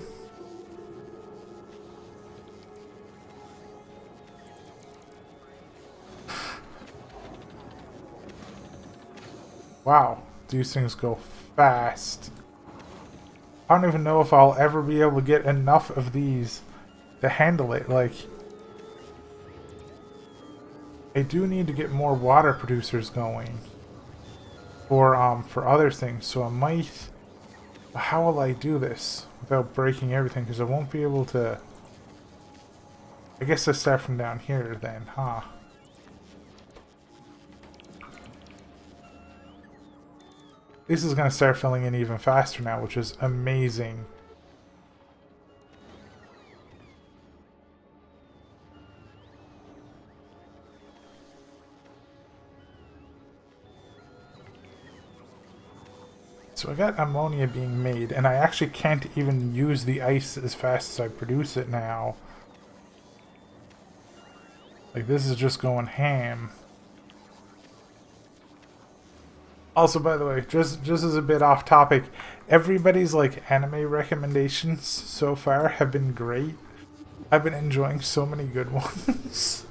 Wow, these things go fast. I don't even know if I'll ever be able to get enough of these to handle it. Like, I do need to get more water producers going for other things. So I might. How will I do this without breaking everything? Because I won't be able to. I guess I start from down here then, huh? This is going to start filling in even faster now, which is amazing. So I got ammonia being made, and I actually can't even use the ice as fast as I produce it now. Like, this is just going ham. Also, by the way, just as a bit off topic, everybody's like anime recommendations so far have been great. I've been enjoying so many good ones.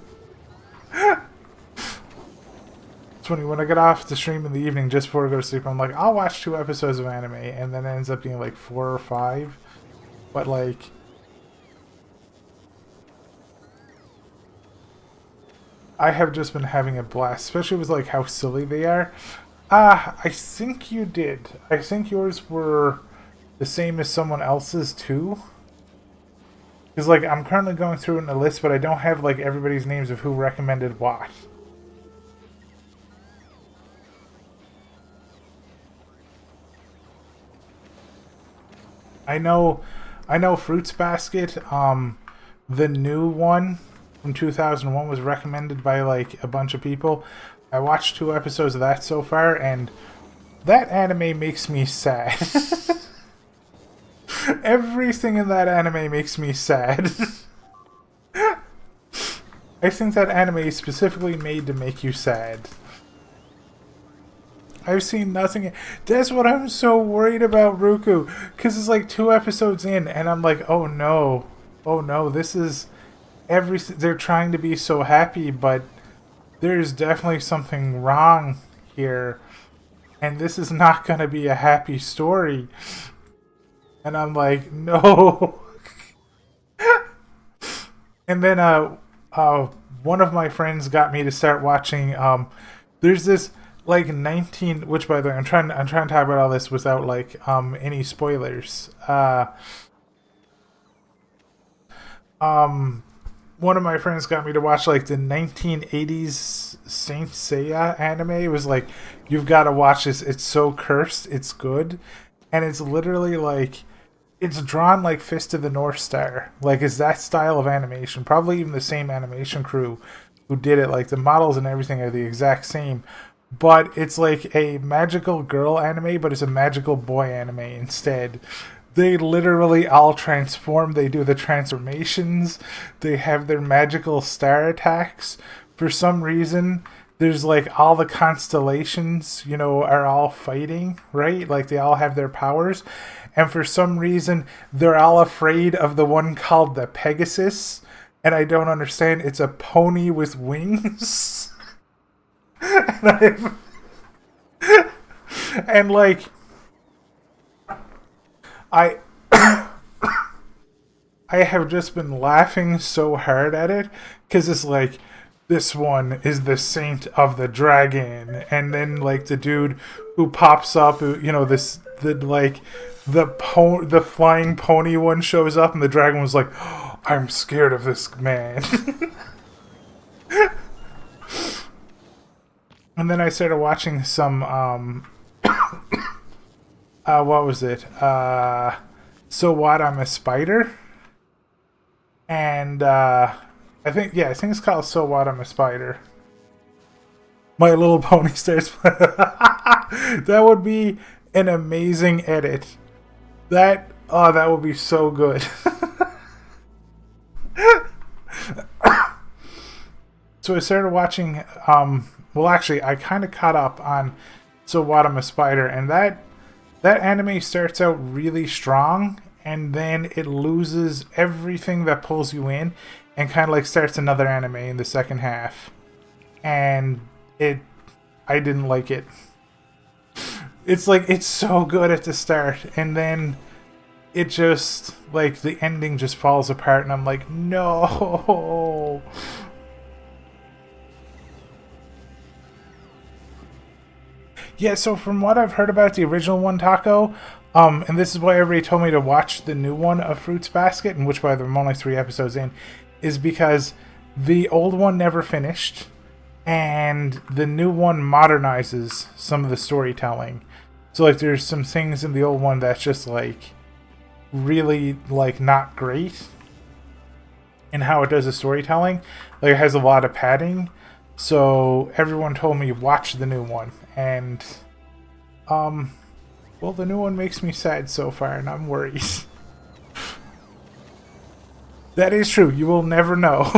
It's funny, when I get off the stream in the evening just before I go to sleep, I'm like, I'll watch 2 episodes of anime, and then it ends up being like 4 or 5. But like, I have just been having a blast, especially with like how silly they are. I think you did. I think yours were the same as someone else's too. Because like, I'm currently going through in a list, but I don't have like everybody's names of who recommended what. I know Fruits Basket, the new one from 2001 was recommended by like a bunch of people. I watched 2 episodes of that so far, and that anime makes me sad. Everything in that anime makes me sad. I think that anime is specifically made to make you sad. I've seen nothing. That's what I'm so worried about, Ruku. Because it's like 2 episodes in, and I'm like, oh no. Oh no, this is... They're trying to be so happy, but... There's definitely something wrong here, and this is not going to be a happy story. And I'm like, no. And then one of my friends got me to start watching. There's this like 19, which by the way, I'm trying to talk about all this without like any spoilers. One of my friends got me to watch like the 1980s Saint Seiya anime. It was like, you've got to watch this. It's so cursed. It's good. And it's literally like, it's drawn like Fist of the North Star. Like, it's that style of animation. Probably even the same animation crew who did it. Like, the models and everything are the exact same. But it's like a magical girl anime, but it's a magical boy anime instead. They literally all transform. They do the transformations. They have their magical star attacks. For some reason, there's like all the constellations, you know, are all fighting, right? Like they all have their powers. And for some reason, they're all afraid of the one called the Pegasus. And I don't understand. It's a pony with wings. And like... I have just been laughing so hard at it because it's like, this one is the saint of the dragon, and then like the dude who pops up, you know, the flying pony one shows up, and the dragon was like, oh, I'm scared of this man. And then I started watching some what was it? So What, I'm a Spider? And, I think it's called So What, I'm a Spider. My Little Pony starts That would be an amazing edit. That would be so good. So I started watching. Well, actually, I kind of caught up on So What I'm a Spider, and that anime starts out really strong, and then it loses everything that pulls you in, and kind of like starts another anime in the second half, and I didn't like it. It's like it's so good at the start, and then it just like the ending just falls apart, and I'm like, no. Yeah, so from what I've heard about the original one, Taco, and this is why everybody told me to watch the new one of Fruits Basket, and which by the way, I'm only 3 episodes in, is because the old one never finished, and the new one modernizes some of the storytelling. So like there's some things in the old one that's just like really like not great in how it does the storytelling. Like it has a lot of padding. So everyone told me watch the new one, and well, the new one makes me sad so far, and I'm worried. That is true. You will never know.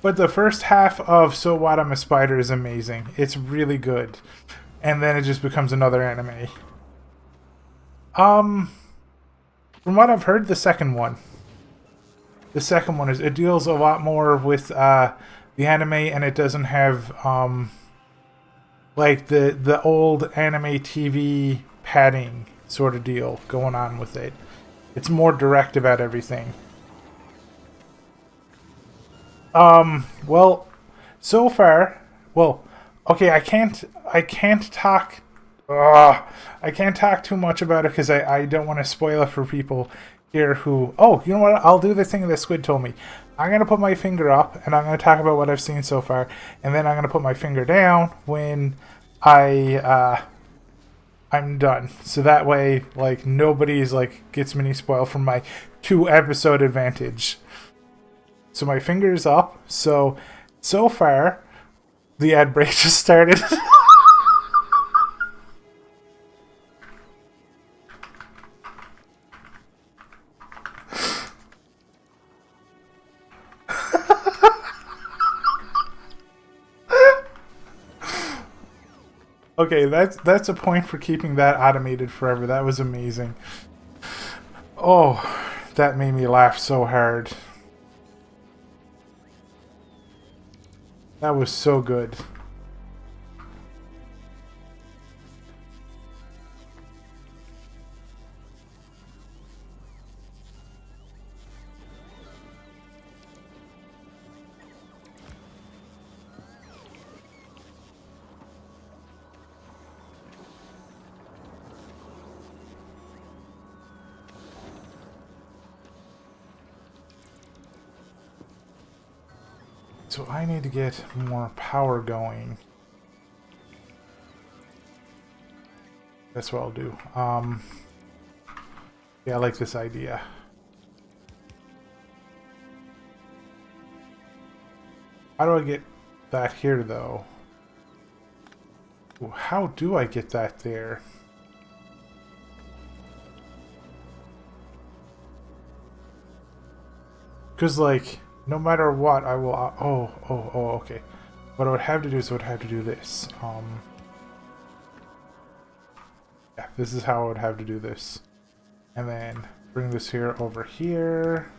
But the first half of So What I'm a Spider is amazing. It's really good. And then it just becomes another anime. From what I've heard, the second one is, it deals a lot more with the anime, and it doesn't have like the old anime TV padding sort of deal going on with it. It's more direct about everything. Well, so far, well, okay, I can't talk. I can't talk too much about it because I don't want to spoil it for people here who... Oh, you know what? I'll do the thing that Squid told me. I'm going to put my finger up, and I'm going to talk about what I've seen so far, and then I'm going to put my finger down when I'm done. So that way, like, nobody's, like, gets mini spoil from my 2-episode advantage. So my finger's up. So far, the ad break just started. Okay, that's a point for keeping that automated forever. That was amazing. Oh, that made me laugh so hard. That was so good. So I need to get more power going. That's what I'll do. Yeah, I like this idea. How do I get that here, though? Ooh, how do I get that there? Because, like... No matter what, I will... okay. What I would have to do is I would have to do this. Yeah, this is how I would have to do this. And then bring this here over here.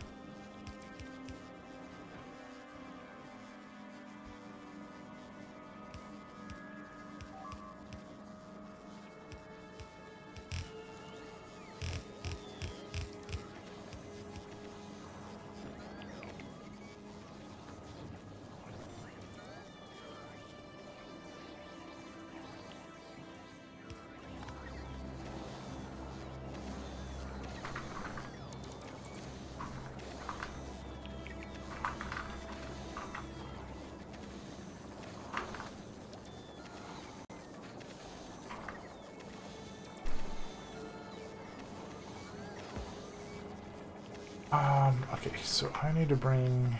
Okay, so I need to bring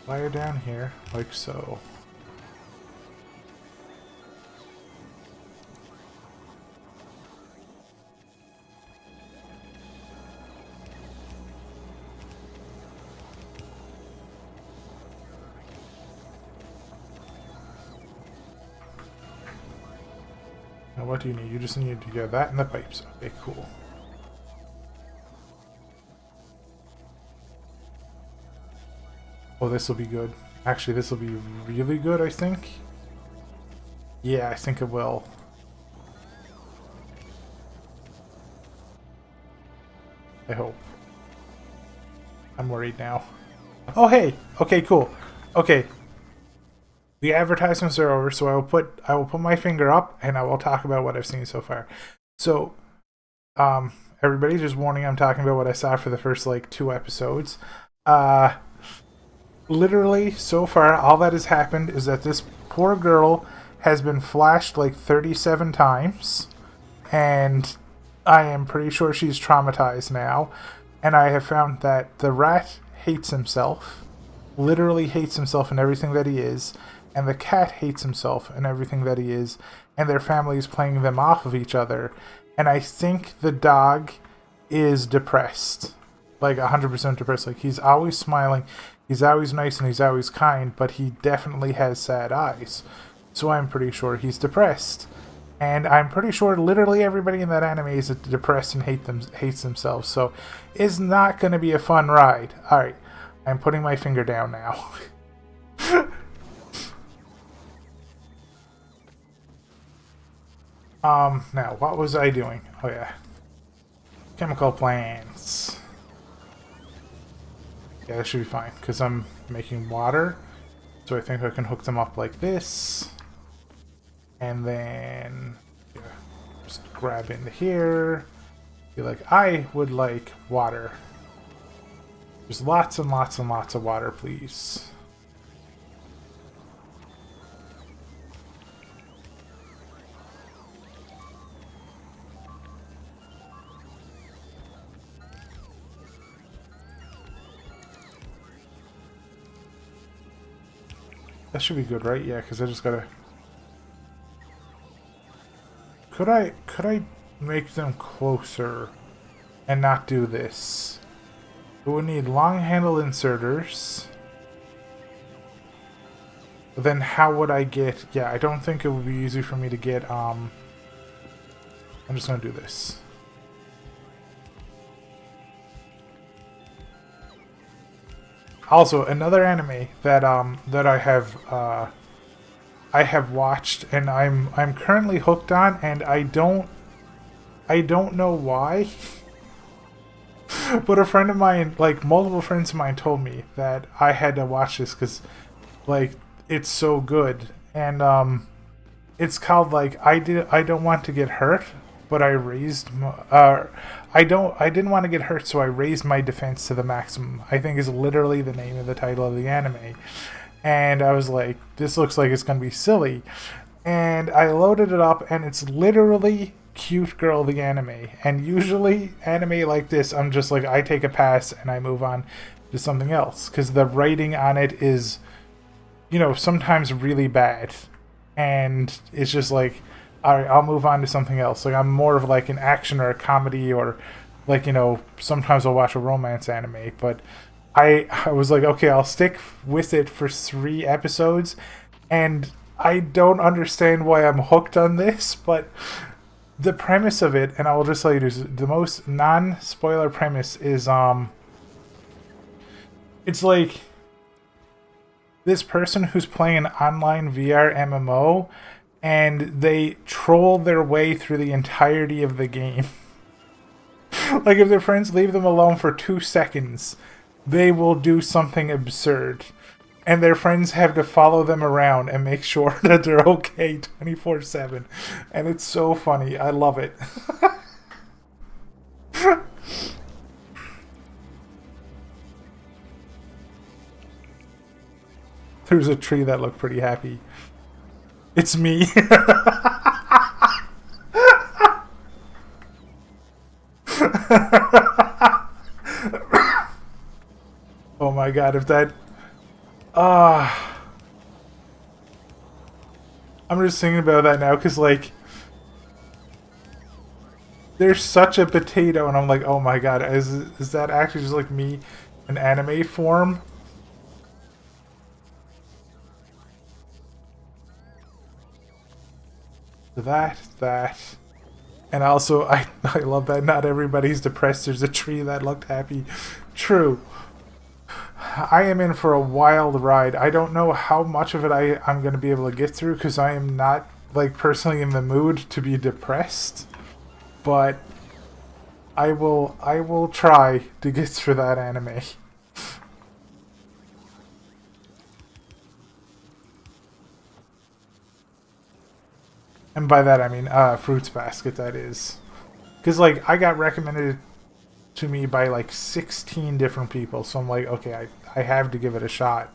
wire down here, like so. Now what do you need? You just need to get that and the pipes. Okay, cool. Oh, this will be good. Actually, this will be really good, I think. Yeah, I think it will. I hope. I'm worried now. Oh, hey! Okay, cool. Okay. The advertisements are over, so I will put my finger up and I will talk about what I've seen so far. So, everybody, just warning, I'm talking about what I saw for the first, like, 2 episodes. Literally, so far, all that has happened is that this poor girl has been flashed, like, 37 times. And I am pretty sure she's traumatized now. And I have found that the rat hates himself. Literally hates himself and everything that he is. And the cat hates himself and everything that he is. And their family is playing them off of each other. And I think the dog is depressed. Like 100% depressed. Like, he's always smiling. He's always nice and he's always kind. But he definitely has sad eyes. So I'm pretty sure he's depressed. And I'm pretty sure literally everybody in that anime is depressed and hates themselves. So it's not going to be a fun ride. Alright. I'm putting my finger down now. Now, what was I doing? Oh, yeah. Chemical plants. Yeah, that should be fine, because I'm making water. So I think I can hook them up like this. And then, yeah, just grab into here. Be like, I would like water. Just lots and lots and lots of water, please. That should be good, right? Yeah, because I just gotta... Could I make them closer and not do this? It would need long handle inserters. But then how would I get... Yeah, I don't think it would be easy for me to get... I'm just gonna do this. Also, another anime that that I have watched and I'm currently hooked on, and I don't know why. But a friend of mine, like multiple friends of mine, told me that I had to watch this because, like, it's so good. And it's called, like, I don't want to get hurt, but I raised I didn't want to get hurt, so I raised my defense to the maximum, I think is literally the name of the title of the anime. And I was like, this looks like it's going to be silly. And I loaded it up, and it's literally Cute Girl the anime. And usually, anime like this, I'm just like, I take a pass and I move on to something else. Because the writing on it is, you know, sometimes really bad. And it's just like, alright, I'll move on to something else. Like, I'm more of like an action or a comedy, or like, you know, sometimes I'll watch a romance anime. But I was like, okay, I'll stick with it for 3 episodes. And I don't understand why I'm hooked on this, but the premise of it, and I will just tell you this, the most non-spoiler premise is, it's like this person who's playing an online VR MMO, and they troll their way through the entirety of the game. Like, if their friends leave them alone for 2 seconds, they will do something absurd. And their friends have to follow them around and make sure that they're okay 24/7. And it's so funny. I love it. There's a tree that looked pretty happy. It's me. Oh my god, if that... I'm just thinking about that now, because, like, there's such a potato, and I'm like, oh my god, is that actually just like me in anime form? That. And also, I love that not everybody's depressed. There's a tree that looked happy. True. I am in for a wild ride. I don't know how much of it I'm going to be able to get through, because I am not, like, personally in the mood to be depressed. But I will try to get through that anime. And by that I mean Fruits Basket, that is. Because, like, I got recommended to me by, like, 16 different people. So I'm like, okay, I have to give it a shot.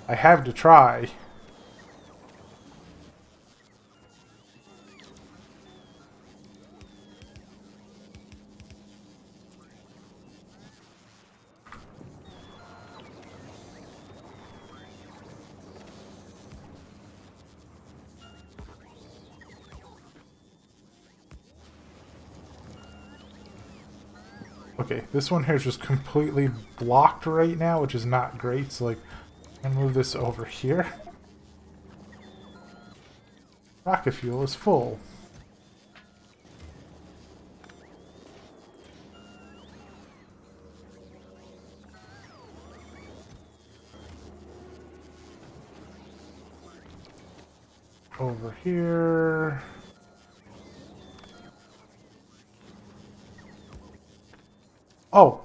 I have to try. Okay, this one here is just completely blocked right now, which is not great. So, like, I'm gonna move this over here. Rocket fuel is full. Over here.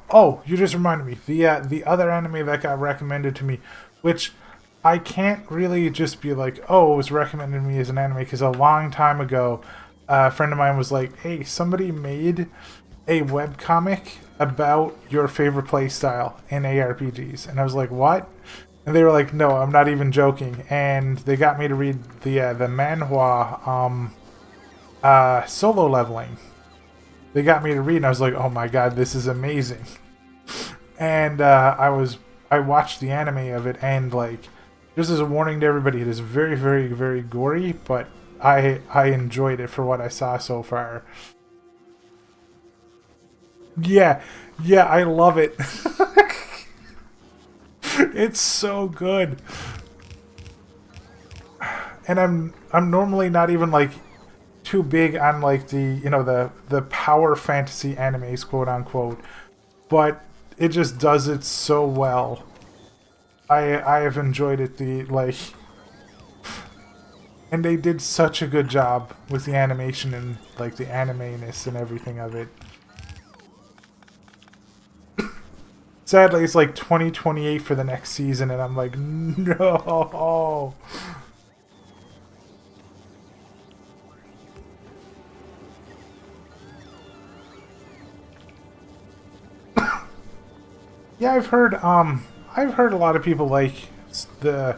Oh, you just reminded me. The other anime that got recommended to me, which I can't really just be like, oh, it was recommended to me as an anime, because a long time ago, a friend of mine was like, hey, somebody made a webcomic about your favorite playstyle in ARPGs. And I was like, what? And they were like, no, I'm not even joking. And they got me to read the manhwa Solo Leveling. They got me to read, and I was like, oh my god, this is amazing. And I watched the anime of it, and, like, just as a warning to everybody, it is very, very, very gory, but I enjoyed it for what I saw so far. Yeah, I love it. It's so good. And I'm normally not even, like, too big on, like, the power fantasy animes, quote unquote, but it just does it so well. I have enjoyed it, and they did such a good job with the animation and, like, the anime-ness and everything of it. Sadly, it's like 2028 for the next season, and I'm like, no. Yeah, I've heard a lot of people like the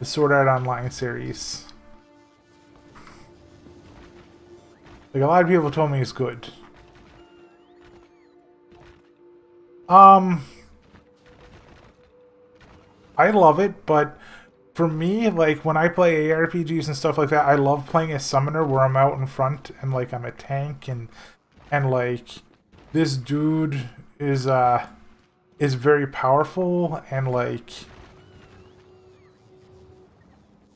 Sword Art Online series. Like, a lot of people told me it's good. I love it, but for me, like, when I play ARPGs and stuff like that, I love playing a summoner where I'm out in front and, like, I'm a tank, and like, this dude is very powerful, and like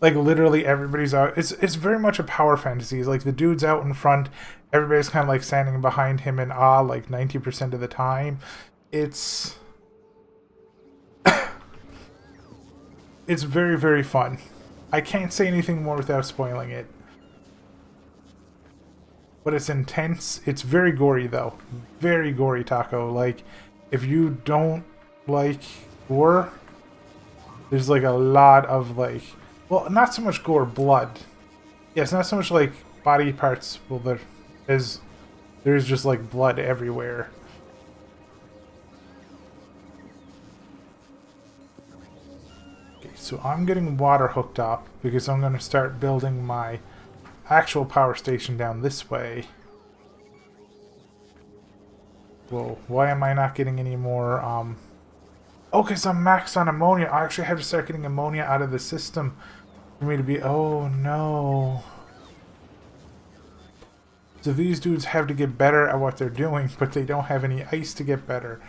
literally everybody's out. It's very much a power fantasy. It's like the dude's out in front, everybody's kind of like standing behind him in awe, like 90% of the time. It's it's very, very fun. I can't say anything more without spoiling it. But it's intense. It's very gory, though. Very gory, Taco. Like, if you don't like gore, there's, like, a lot of, like... Well, not so much gore, blood. Yeah, it's not so much, like, body parts. Well, there's just, like, blood everywhere. Okay, so I'm getting water hooked up because I'm going to start building my actual power station down this way. Whoa, why am I not getting any more Oh, because I'm maxed on ammonia. I actually have to start getting ammonia out of the system for me to be... Oh, no. So these dudes have to get better at what they're doing, but they don't have any ice to get better.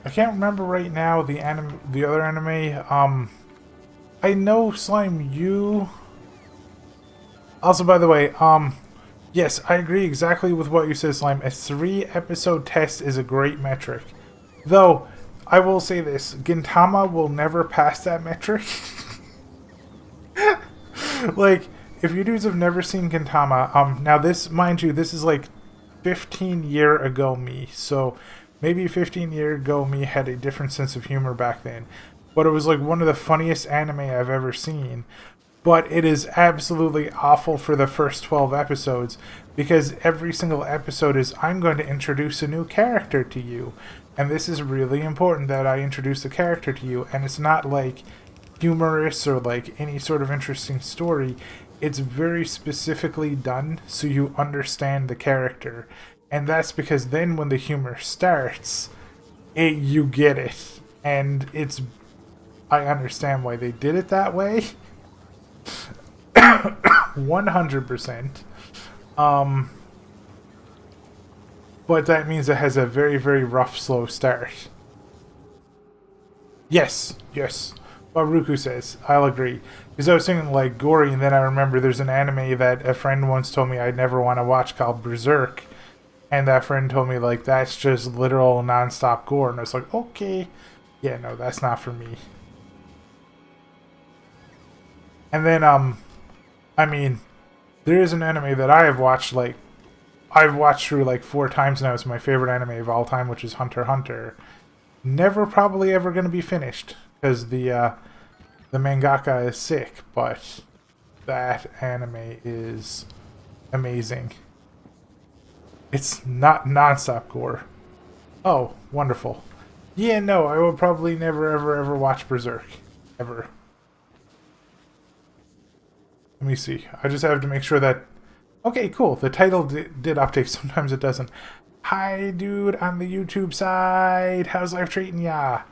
I can't remember right now the other anime. I know Slime you. Also, by the way, yes, I agree exactly with what you said, Slime. A 3-episode test is a great metric. Though, I will say this, Gintama will never pass that metric. Like, if you dudes have never seen Gintama, now this, mind you, this is like 15-year ago me, so maybe 15-year ago me had a different sense of humor back then. But it was like one of the funniest anime I've ever seen. But it is absolutely awful for the first 12 episodes, because every single episode is, I'm going to introduce a new character to you. And this is really important that I introduce a character to you. And it's not like humorous or like any sort of interesting story. It's very specifically done so you understand the character. And that's because then when the humor starts, you get it. And I understand why they did it that way. 100%. But that means it has a very, very rough, slow start. Yes. What Ruku says, I'll agree. Because I was thinking like gory, and then I remember there's an anime that a friend once told me I'd never want to watch called Berserk. And that friend told me like that's just literal non-stop gore. And I was like, okay. Yeah, no, that's not for me. And then, I mean, there is an anime that I have watched, like, I've watched through like 4 times now. It's my favorite anime of all time, which is Hunter x Hunter. Never probably ever going to be finished, because the mangaka is sick, but that anime is amazing. It's not non-stop gore. Oh, wonderful. Yeah, no, I will probably never, ever, ever watch Berserk. Ever. Let me see. I just have to make sure that... Okay, cool. The title did update. Sometimes it doesn't. Hi, dude, on the YouTube side. How's life treating ya?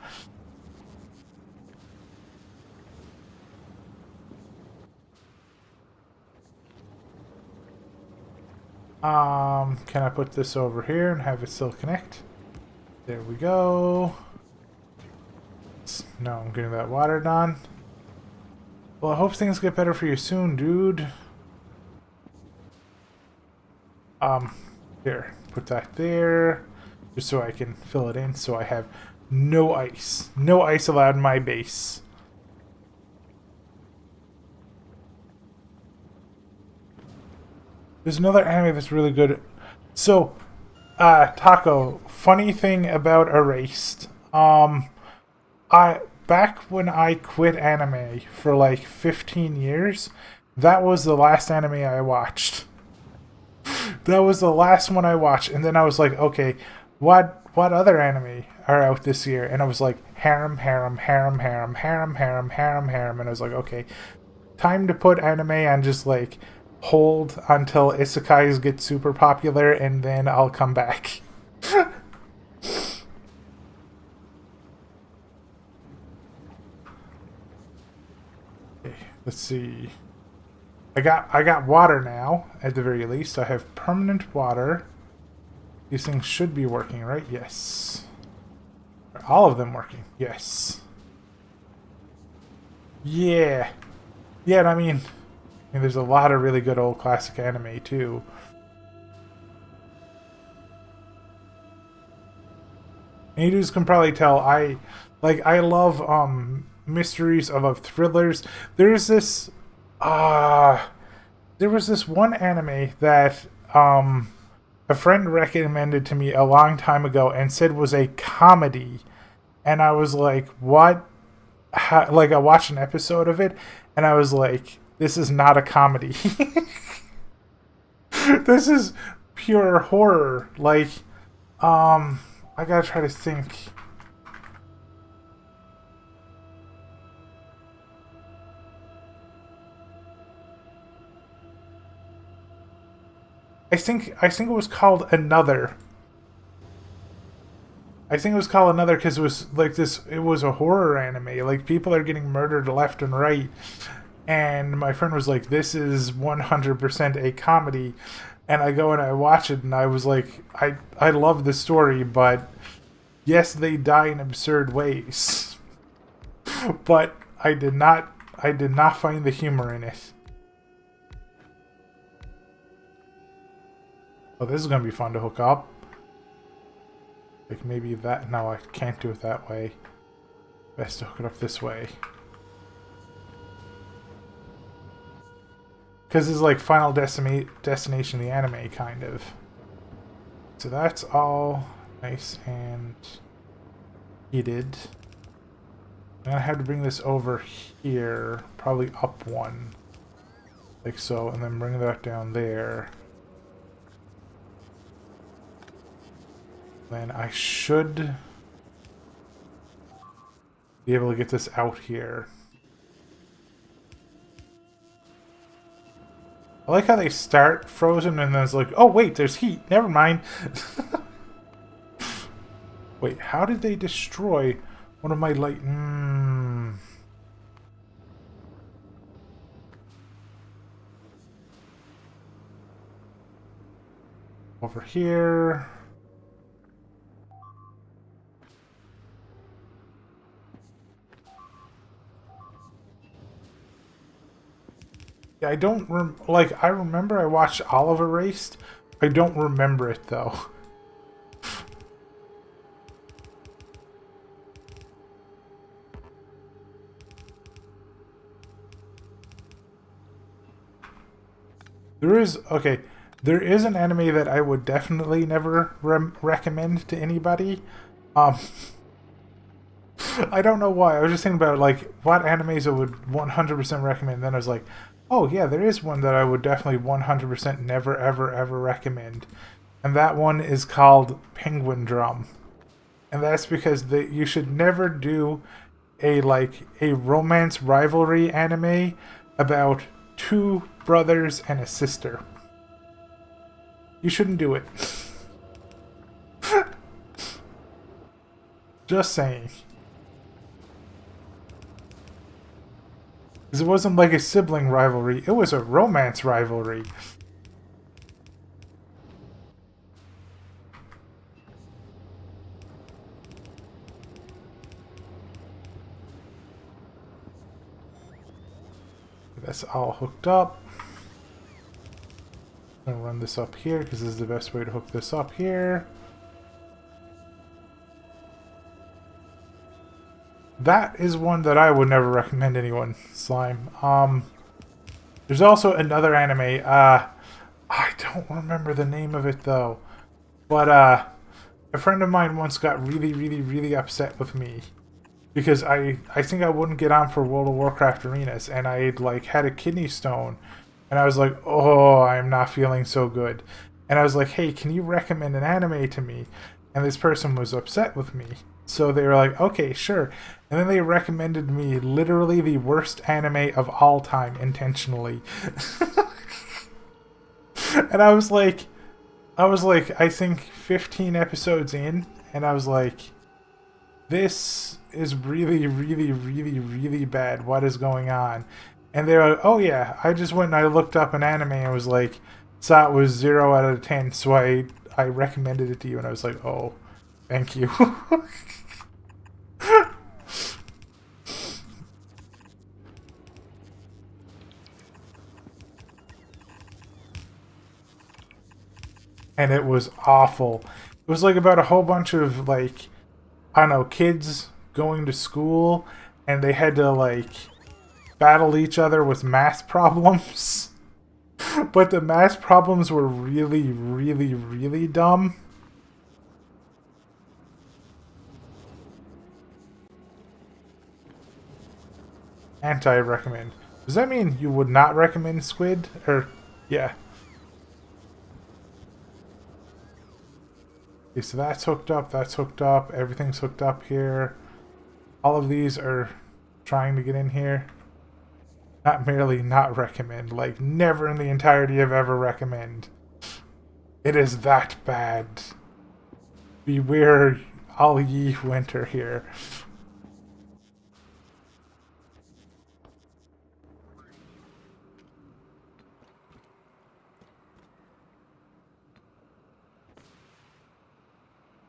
Can I put this over here and have it still connect? There we go. No, I'm getting that water done. Well, I hope things get better for you soon, dude. Here, put that there, just so I can fill it in, so I have no ice. No ice allowed in my base. There's another anime that's really good. So, Taco, funny thing about Erased. Back when I quit anime for like 15 years, that was the last anime I watched. That was the last one I watched, and then I was like, okay, what other anime are out this year? And I was like, harem, and I was like, okay, time to put anime on just like hold until isekais get super popular, and then I'll come back. Okay, let's see. I got water now, at the very least. I have permanent water. These things should be working, right? Yes. Are all of them working? Yes. Yeah. Yeah, I mean, there's a lot of really good old classic anime, too. And you dudes can probably tell, I love, mysteries, I love thrillers. There was this one anime that a friend recommended to me a long time ago and said was a comedy, and I was like, what like I watched an episode of it, and I was like, this is not a comedy. This is pure horror. Like, I gotta try to think. I think it was called Another. I think it was called Another because it was like this. It was a horror anime. Like people are getting murdered left and right, and my friend was like, "This is 100% a comedy," and I go and I watch it, and I was like, "I love the story, but yes, they die in absurd ways, but I did not find the humor in it." Oh, this is gonna be fun to hook up. Like maybe that. No, I can't do it that way. Best to hook it up this way. Because it's like Final Destination, the anime, kind of. So that's all nice and heated. I'm gonna have to bring this over here, probably up one. Like so, and then bring that down there. Then I should be able to get this out here. I like how they start frozen and then it's like, oh wait, there's heat. Never mind. Wait, how did they destroy one of my light? Over here. Yeah, I don't I remember I watched Olive Erased. I don't remember it though. There is an anime that I would definitely never recommend to anybody. I don't know why. I was just thinking about like what animes I would 100% recommend. Then I was like, oh yeah, there is one that I would definitely 100% never ever ever recommend. And that one is called Penguin Drum. And that's because you should never do a romance rivalry anime about two brothers and a sister. You shouldn't do it. Just saying. Because it wasn't like a sibling rivalry, it was a romance rivalry. That's all hooked up. I'm gonna run this up here because this is the best way to hook this up here. That is one that I would never recommend anyone, Slime. There's also another anime, I don't remember the name of it though. But a friend of mine once got really, really, really upset with me. Because I think I wouldn't get on for World of Warcraft arenas, and I had a kidney stone, and I was like, oh, I'm not feeling so good. And I was like, hey, can you recommend an anime to me? And this person was upset with me. So they were like, okay, sure. And then they recommended me literally the worst anime of all time intentionally. And I was like, I think 15 episodes in, and I was like, this is really, really, really, really bad. What is going on? And they're like, oh yeah, I just went and I looked up an anime and was like, saw it was 0 out of 10, so I recommended it to you, and I was like, oh, thank you. And it was awful. It was like about a whole bunch of I don't know, kids going to school, and they had to battle each other with math problems. But the math problems were really, really, really dumb. Anti-recommend. Does that mean you would not recommend squid? Or, yeah. Okay, so that's hooked up, everything's hooked up here. All of these are trying to get in here. Not merely not recommend, like never in the entirety of ever recommend. It is that bad. Beware all ye who enter here.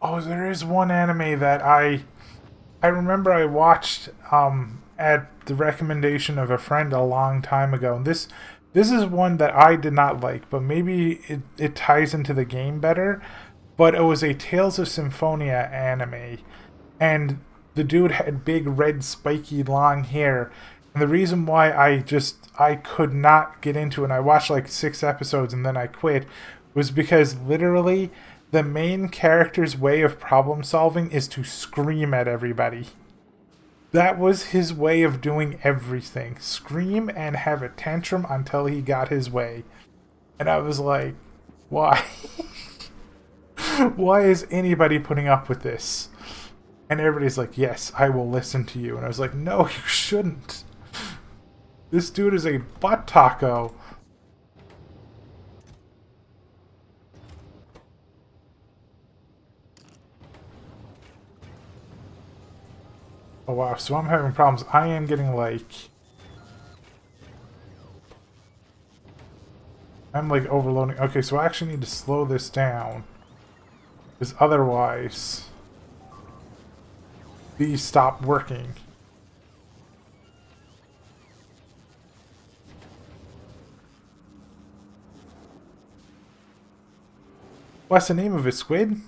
Oh, there is one anime that I remember I watched at the recommendation of a friend a long time ago. And this is one that I did not like, but maybe it ties into the game better. But it was a Tales of Symphonia anime, and the dude had big red spiky long hair. And the reason why I could not get into it, and I watched like 6 episodes and then I quit, was because literally the main character's way of problem solving is to scream at everybody. That was his way of doing everything. Scream and have a tantrum until he got his way. And I was like, why? Why is anybody putting up with this? And everybody's like, yes, I will listen to you. And I was like, no, you shouldn't. This dude is a butt taco. Oh wow, so I'm having problems. I am getting like... I'm like overloading. Okay, so I actually need to slow this down. Because otherwise... these stop working. What's the name of it, Squid?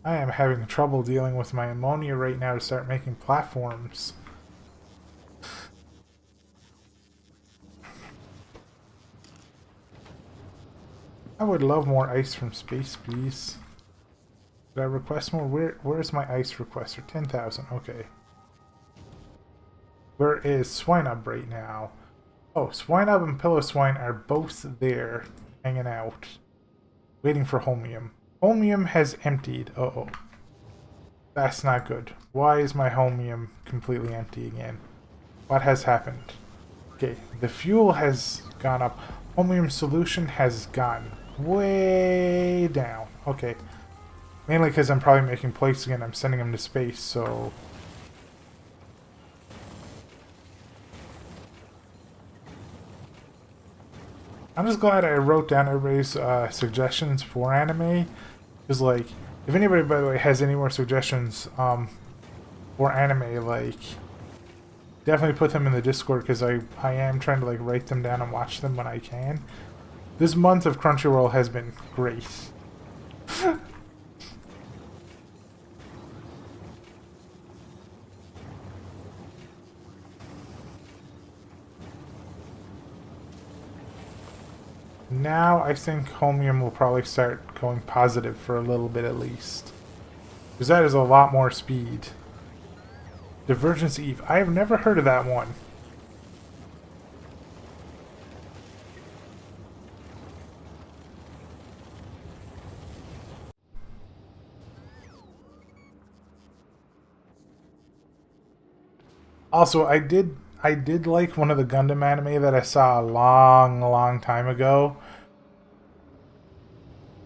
I am having trouble dealing with my ammonia right now to start making platforms. I would love more ice from space, please. Did I request more? Where's my ice requester? 10,000, okay. Where is Swinub right now? Oh, Swinub and Pillow Swine are both there, hanging out. Waiting for Holmium. Holmium has emptied. Uh-oh. That's not good. Why is my Holmium completely empty again? What has happened? Okay, the fuel has gone up. Holmium solution has gone way down. Okay. Mainly because I'm probably making plates again. I'm sending them to space, so... I'm just glad I wrote down everybody's suggestions for anime. Because, like, if anybody, by the way, has any more suggestions for anime, like, definitely put them in the Discord, because I am trying to, like, write them down and watch them when I can. This month of Crunchyroll has been great. Now I think Holmium will probably start going positive for a little bit at least. Because that is a lot more speed. Divergence Eve. I have never heard of that one. Also, I did like one of the Gundam anime that I saw a long time ago.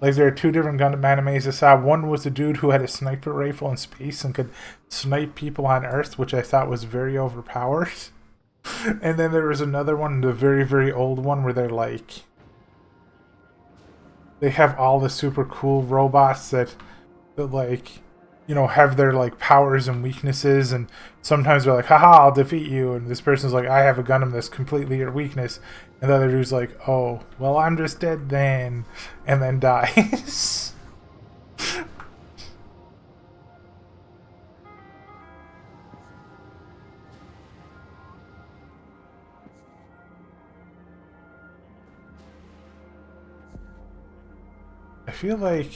Like, there are 2 different Gundam animes I saw. One was the dude who had a sniper rifle in space and could snipe people on Earth, which I thought was very overpowered. And then there was another one, the very old one, where they're like... they have all the super cool robots that like... you know, have their, like, powers and weaknesses, and sometimes they're like, haha, I'll defeat you, and this person's like, I have a Gundam that's completely your weakness, and the other dude's like, oh, well, I'm just dead then, and then dies. feel like...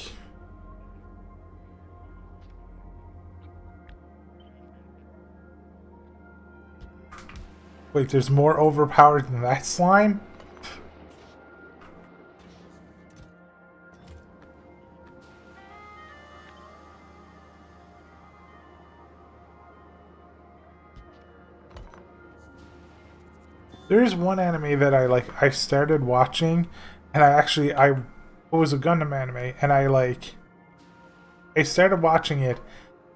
Wait, there's more overpowered than that slime? There's one anime that I started watching, and it was a Gundam anime, and I started watching it,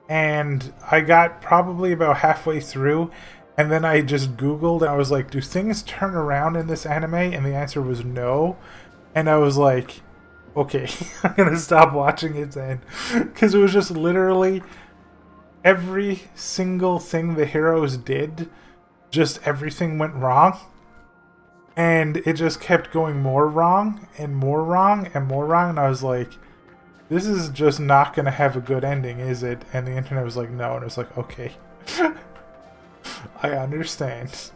and I got probably about halfway through, and then I just Googled, and I was like, do things turn around in this anime? And the answer was no. And I was like, okay, I'm gonna stop watching it then. Because it was just literally every single thing the heroes did, just everything went wrong. And it just kept going more wrong, and more wrong, and more wrong. And I was like, this is just not gonna have a good ending, is it? And the internet was like, no. And it was like, okay. I understand.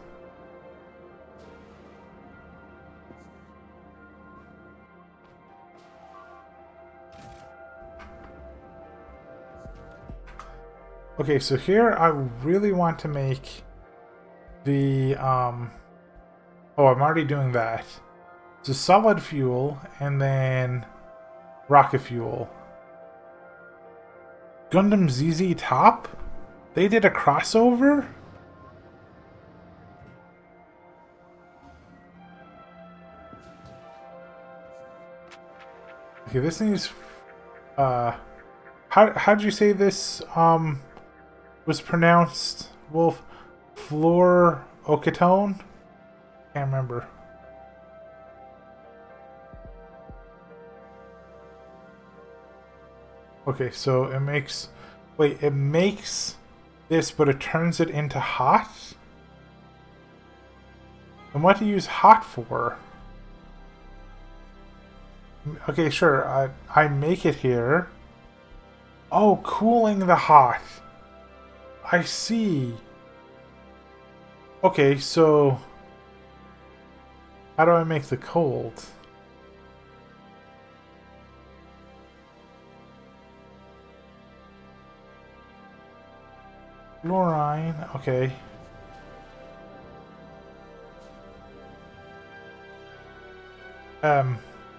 Okay, so here I really want to make the, oh, I'm already doing that. So solid fuel, and then rocket fuel. Gundam ZZ Top? They did a crossover? Okay, this needs, how'd you say this, was pronounced? Wolf? Floor Okatone? Can't remember. Okay, so it makes... Wait, it makes this, but it turns it into hot? And what do you use hot for? Okay, sure. I make it here. Oh, cooling the hot. I see. Okay, so... How do I make the cold? Fluorine, okay.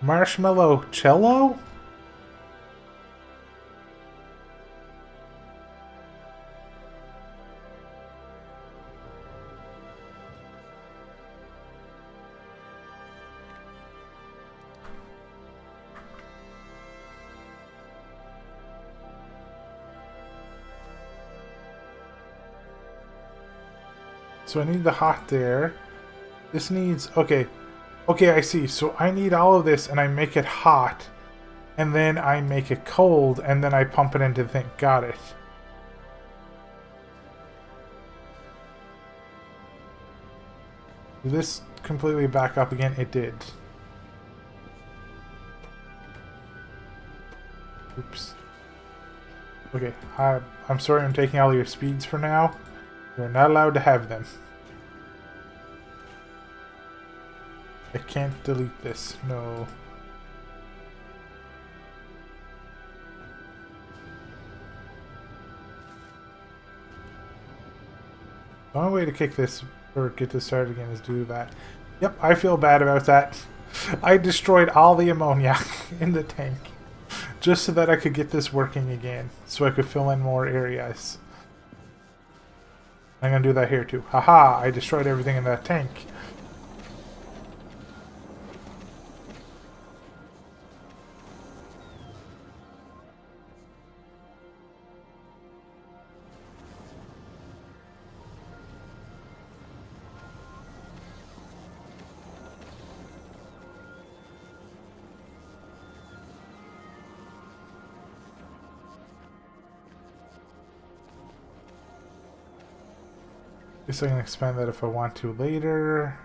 Marshmallow cello? So I need the hot there. This needs... Okay. Okay, I see. So I need all of this, and I make it hot. And then I make it cold, and then I pump it into the thing. Got it. Did this completely back up again? It did. Oops. Okay, I'm sorry I'm taking all your speeds for now. You're not allowed to have them. I can't delete this. No. The only way to kick this or get this started again is do that. Yep, I feel bad about that. I destroyed all the ammonia in the tank just so that I could get this working again, so I could fill in more areas. I'm gonna do that here too. Haha, I destroyed everything in that tank. Guess I can expand that if I want to later.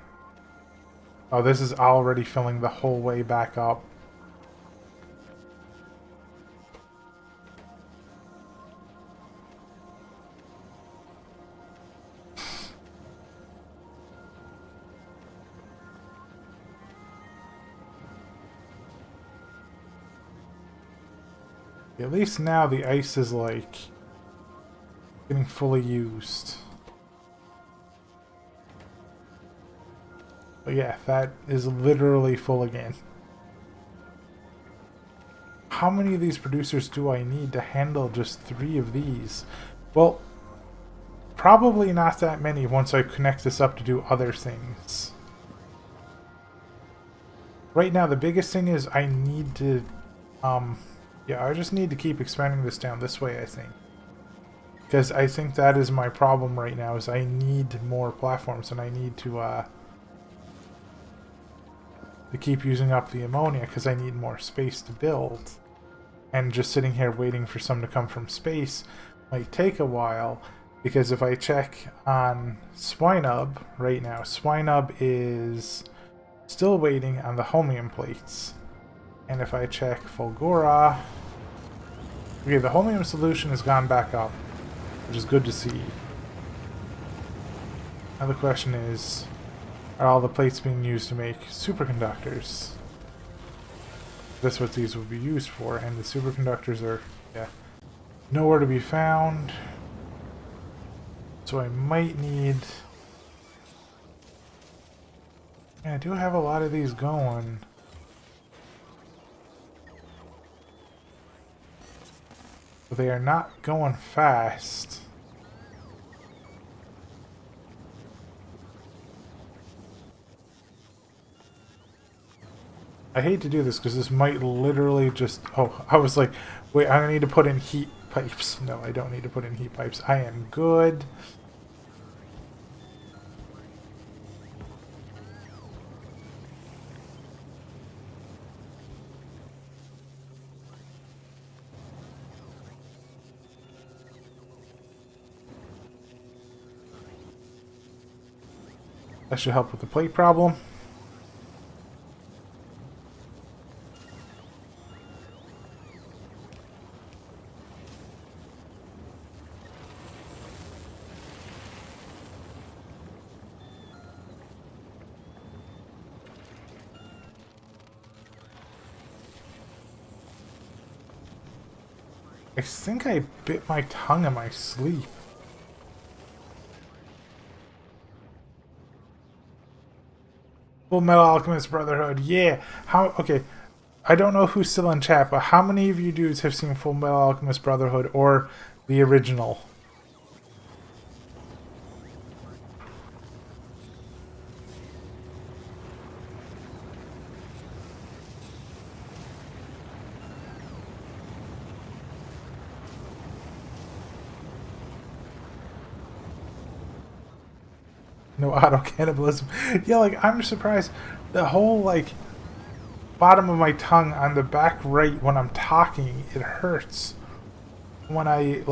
Oh, this is already filling the whole way back up. At least now the ice is like getting fully used. But yeah, that is literally full again. How many of these producers do I need to handle just 3 of these? Well, probably not that many once I connect this up to do other things. Right now, the biggest thing is I need to, yeah, I just need to keep expanding this down this way, I think. Because I think that is my problem right now, is I need more platforms, and I need to keep using up the ammonia, because I need more space to build. And just sitting here waiting for some to come from space might take a while, because if I check on Swinub right now, Swinub is still waiting on the Holmium plates. And if I check Fulgora, okay, the Holmium solution has gone back up, which is good to see. Now the question is, are all the plates being used to make superconductors? That's what these would be used for, and the superconductors are, yeah, nowhere to be found. So I might need... Yeah, I do have a lot of these going. But they are not going fast. I hate to do this because this might literally just... Oh, I was like, wait, I need to put in heat pipes. No, I don't need to put in heat pipes. I am good. That should help with the plate problem. I think I bit my tongue in my sleep. Full Metal Alchemist Brotherhood, yeah. How? Okay, I don't know who's still in chat, but how many of you dudes have seen Full Metal Alchemist Brotherhood or the original? No auto cannibalism. Yeah, like, I'm surprised. The whole, like, bottom of my tongue on the back right when I'm talking, it hurts. When I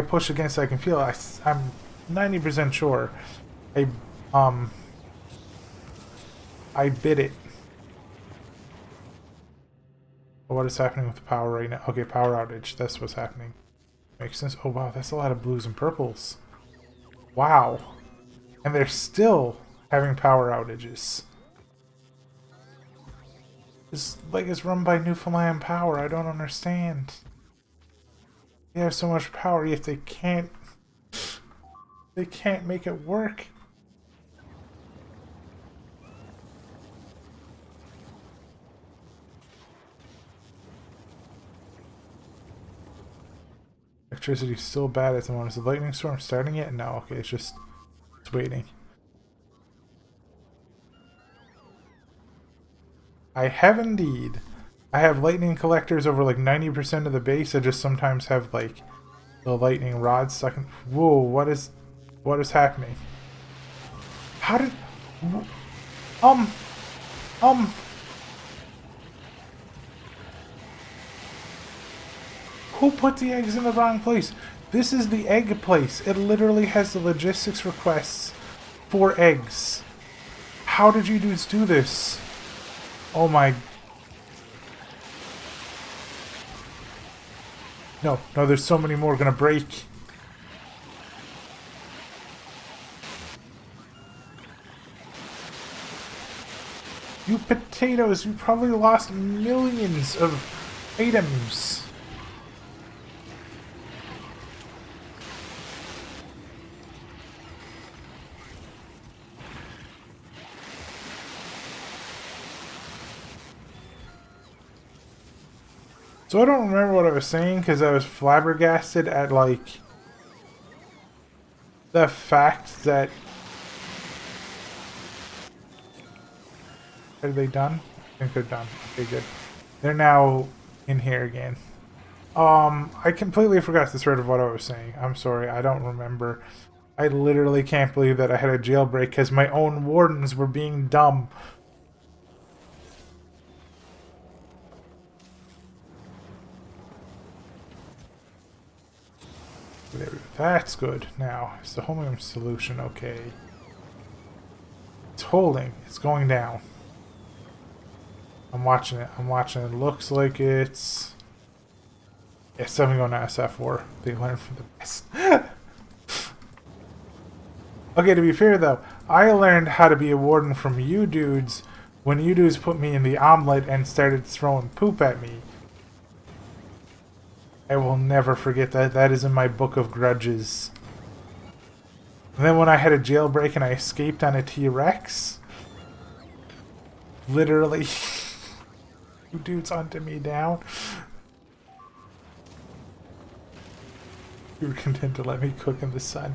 push against it, I can feel it. I'm 90% sure I bit it. What is happening with the power right now? Okay, power outage. That's what's happening. Makes sense. Oh, wow, that's a lot of blues and purples. Wow. And they're still having power outages. It's like it's run by Newfoundland Power. I don't understand. They have so much power, yet they can't make it work. Electricity's still bad at the moment. Is the lightning storm starting yet? No, okay, it's waiting. I have indeed. I have lightning collectors over like 90% of the base. I just sometimes have like the lightning rods stuck in. Whoa, what is happening? How did who put the eggs in the wrong place? This is the egg place. It literally has the logistics requests for eggs. How did you dudes do this? Oh my... No, there's so many more gonna break. You potatoes, you probably lost millions of items. So I don't remember what I was saying because I was flabbergasted at like the fact that are they done? I think they're done. Okay, good. They're now in here again. I completely forgot the thread of what I was saying. I'm sorry, I don't remember. I literally can't believe that I had a jailbreak because my own wardens were being dumb. There we go. That's good. Now, is the homeroom solution okay? It's holding. It's going down. I'm watching it. I'm watching it. Looks like it's... Yeah, 7 going to SF4. They learn from the best. Okay, to be fair though, I learned how to be a warden from you dudes when you dudes put me in the omelet and started throwing poop at me. I will never forget that. That is in my book of grudges. And then when I had a jailbreak and I escaped on a T-Rex, literally, you dudes hunted me down. You were content to let me cook in the sun.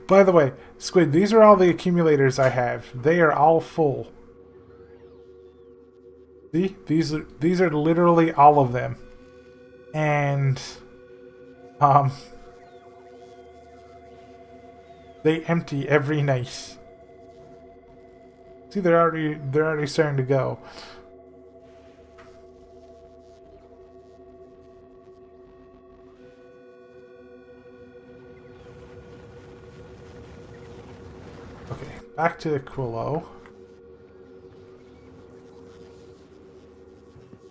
By the way, Squid, these are all the accumulators I have. They are all full. See? These are literally all of them. And they empty every night. See, they're already starting to go. Okay, back to Quillo.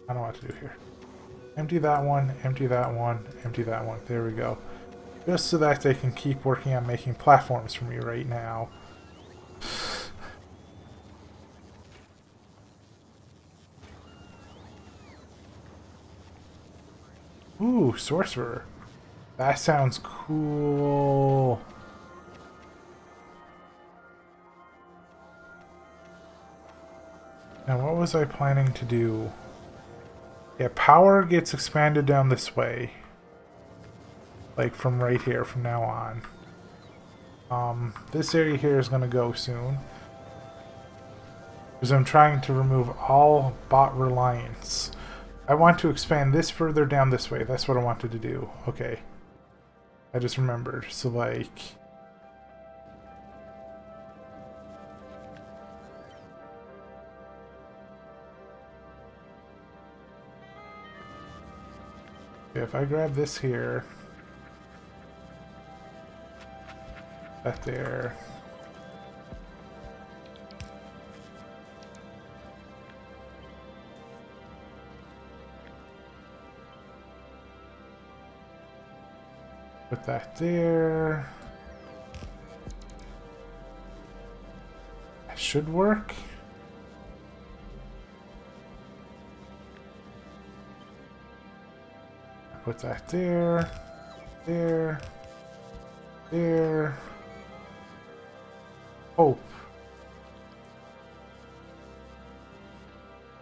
I don't know what to do here. Empty that one, empty that one, empty that one. There we go. Just so that they can keep working on making platforms for me right now. Ooh, sorcerer. That sounds cool. Now, what was I planning to do? Yeah, power gets expanded down this way. Like from right here, from now on. This area here is going to go soon. Because I'm trying to remove all bot reliance. I want to expand this further down this way. That's what I wanted to do. Okay. I just remembered. So, like... if I grab this here... that there... put that there. That should work. Put that there. There. There. Hope.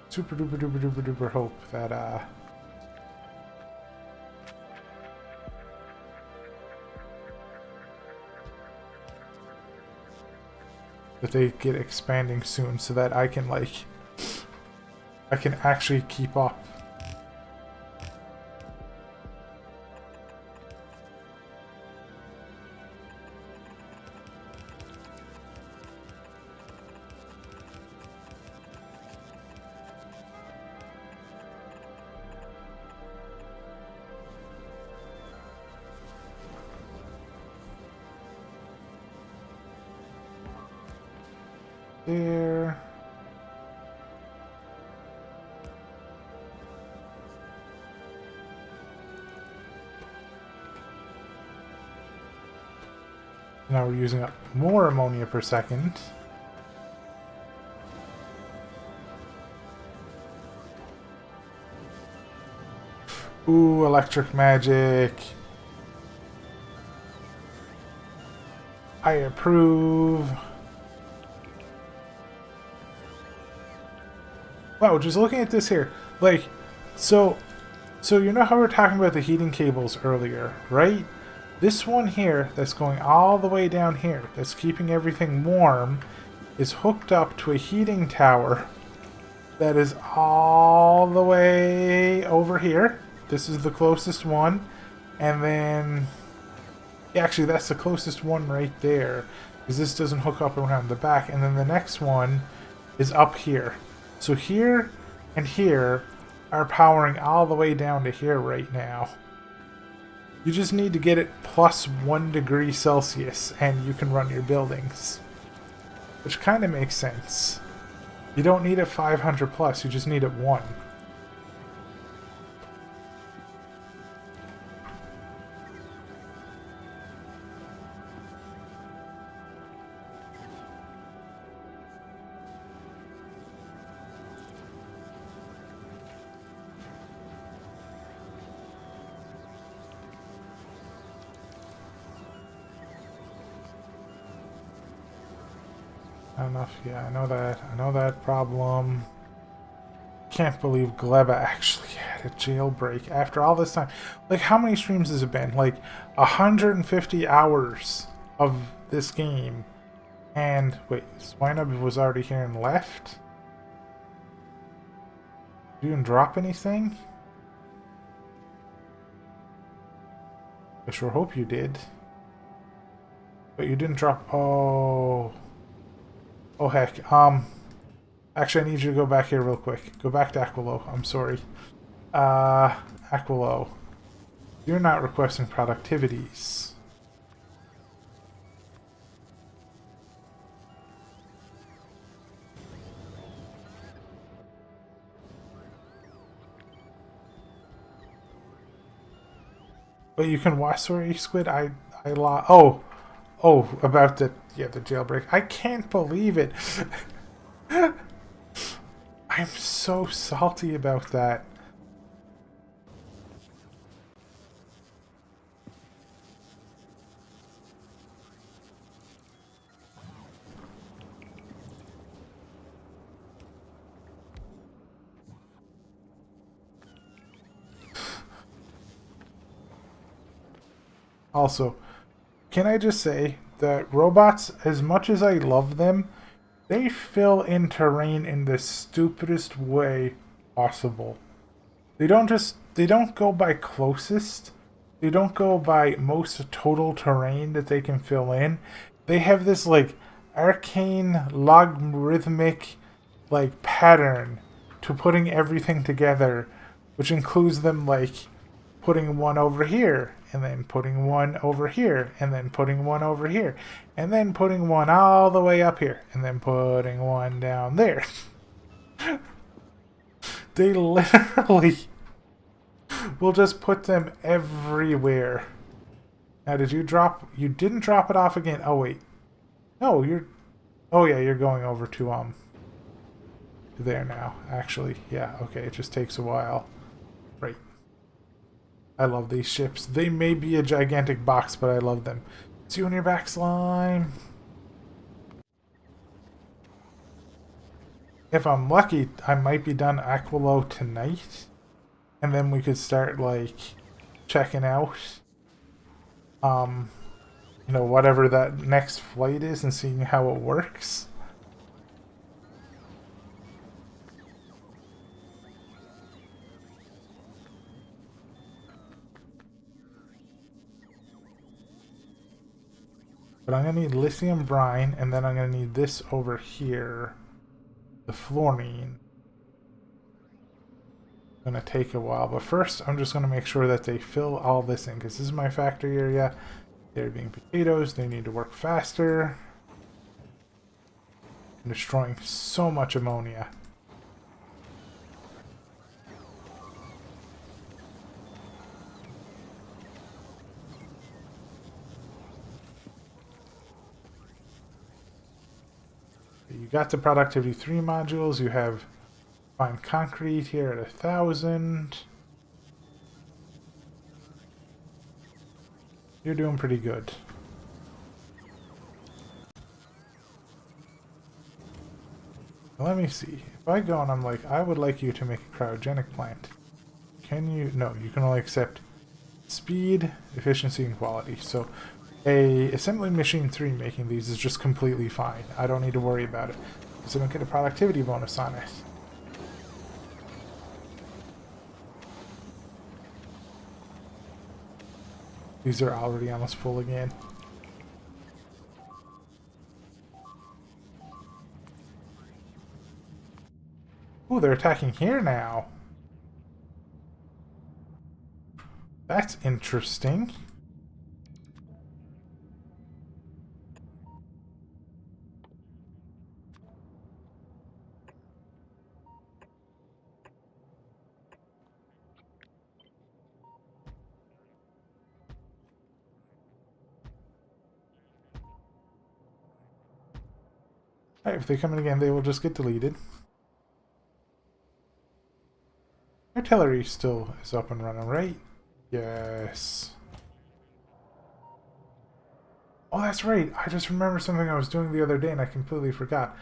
Super duper duper duper duper hope that that they get expanding soon so that I can actually keep up. There. Now we're using up more ammonia per second. Ooh, electric magic. I approve. Wow, just looking at this here, like, so you know how we were talking about the heating cables earlier, right? This one here, that's going all the way down here, that's keeping everything warm, is hooked up to a heating tower that is all the way over here. This is the closest one. And then, yeah, actually that's the closest one right there, because this doesn't hook up around the back. And then the next one is up here. So here and here are powering all the way down to here right now. You just need to get it plus 1 degree Celsius and you can run your buildings. Which kind of makes sense. You don't need it 500 plus, you just need it 1. Enough, yeah, I know that problem. Can't believe Gleba actually had a jailbreak after all this time. Like, how many streams has it been? Like, 150 hours of this game. And, wait, Swinub was already here and left? You didn't drop anything? I sure hope you did. But you didn't drop... Oh... Oh, heck. Actually, I need you to go back here real quick. Go back to Aquilo. I'm sorry. Aquilo. You're not requesting productivities. But you can watch Sorry Squid. Oh, about the jailbreak. I can't believe it. I'm so salty about that. Also, can I just say that robots, as much as I love them, they fill in terrain in the stupidest way possible. They don't go by closest. They don't go by most total terrain that they can fill in. They have this like arcane logarithmic like pattern to putting everything together, which includes them like putting one over here, and then putting one over here, and then putting one over here, and then putting one all the way up here, and then putting one down there. They literally will just put them everywhere. Now, did you drop... You didn't drop it off again. Oh, wait. No, you're... Oh, yeah, you're going over to, there now, actually. Yeah, okay, it just takes a while. Right. I love these ships. They may be a gigantic box, but I love them. See you on your back, slime. If I'm lucky, I might be done Aquilo tonight. And then we could start, like, checking out, you know, whatever that next flight is and seeing how it works. But I'm going to need lithium brine, and then I'm going to need this over here. The fluorine. Going to take a while, but first I'm just going to make sure that they fill all this in, because this is my factory area. They're being potatoes. They need to work faster. I'm destroying so much ammonia. You got the productivity 3 modules. You have fine concrete here at 1,000. You're doing pretty good. Let me see. If I go and I'm like, I would like you to make a cryogenic plant. Can you? No, you can only accept speed, efficiency, and quality. So a assembly machine 3 making these is just completely fine. I don't need to worry about it. Because I don't get a productivity bonus on it. These are already almost full again. Ooh, they're attacking here now. That's interesting. Alright, if they come in again, they will just get deleted. Artillery still is up and running, right? Yes. Oh, that's right. I just remember something I was doing the other day and I completely forgot.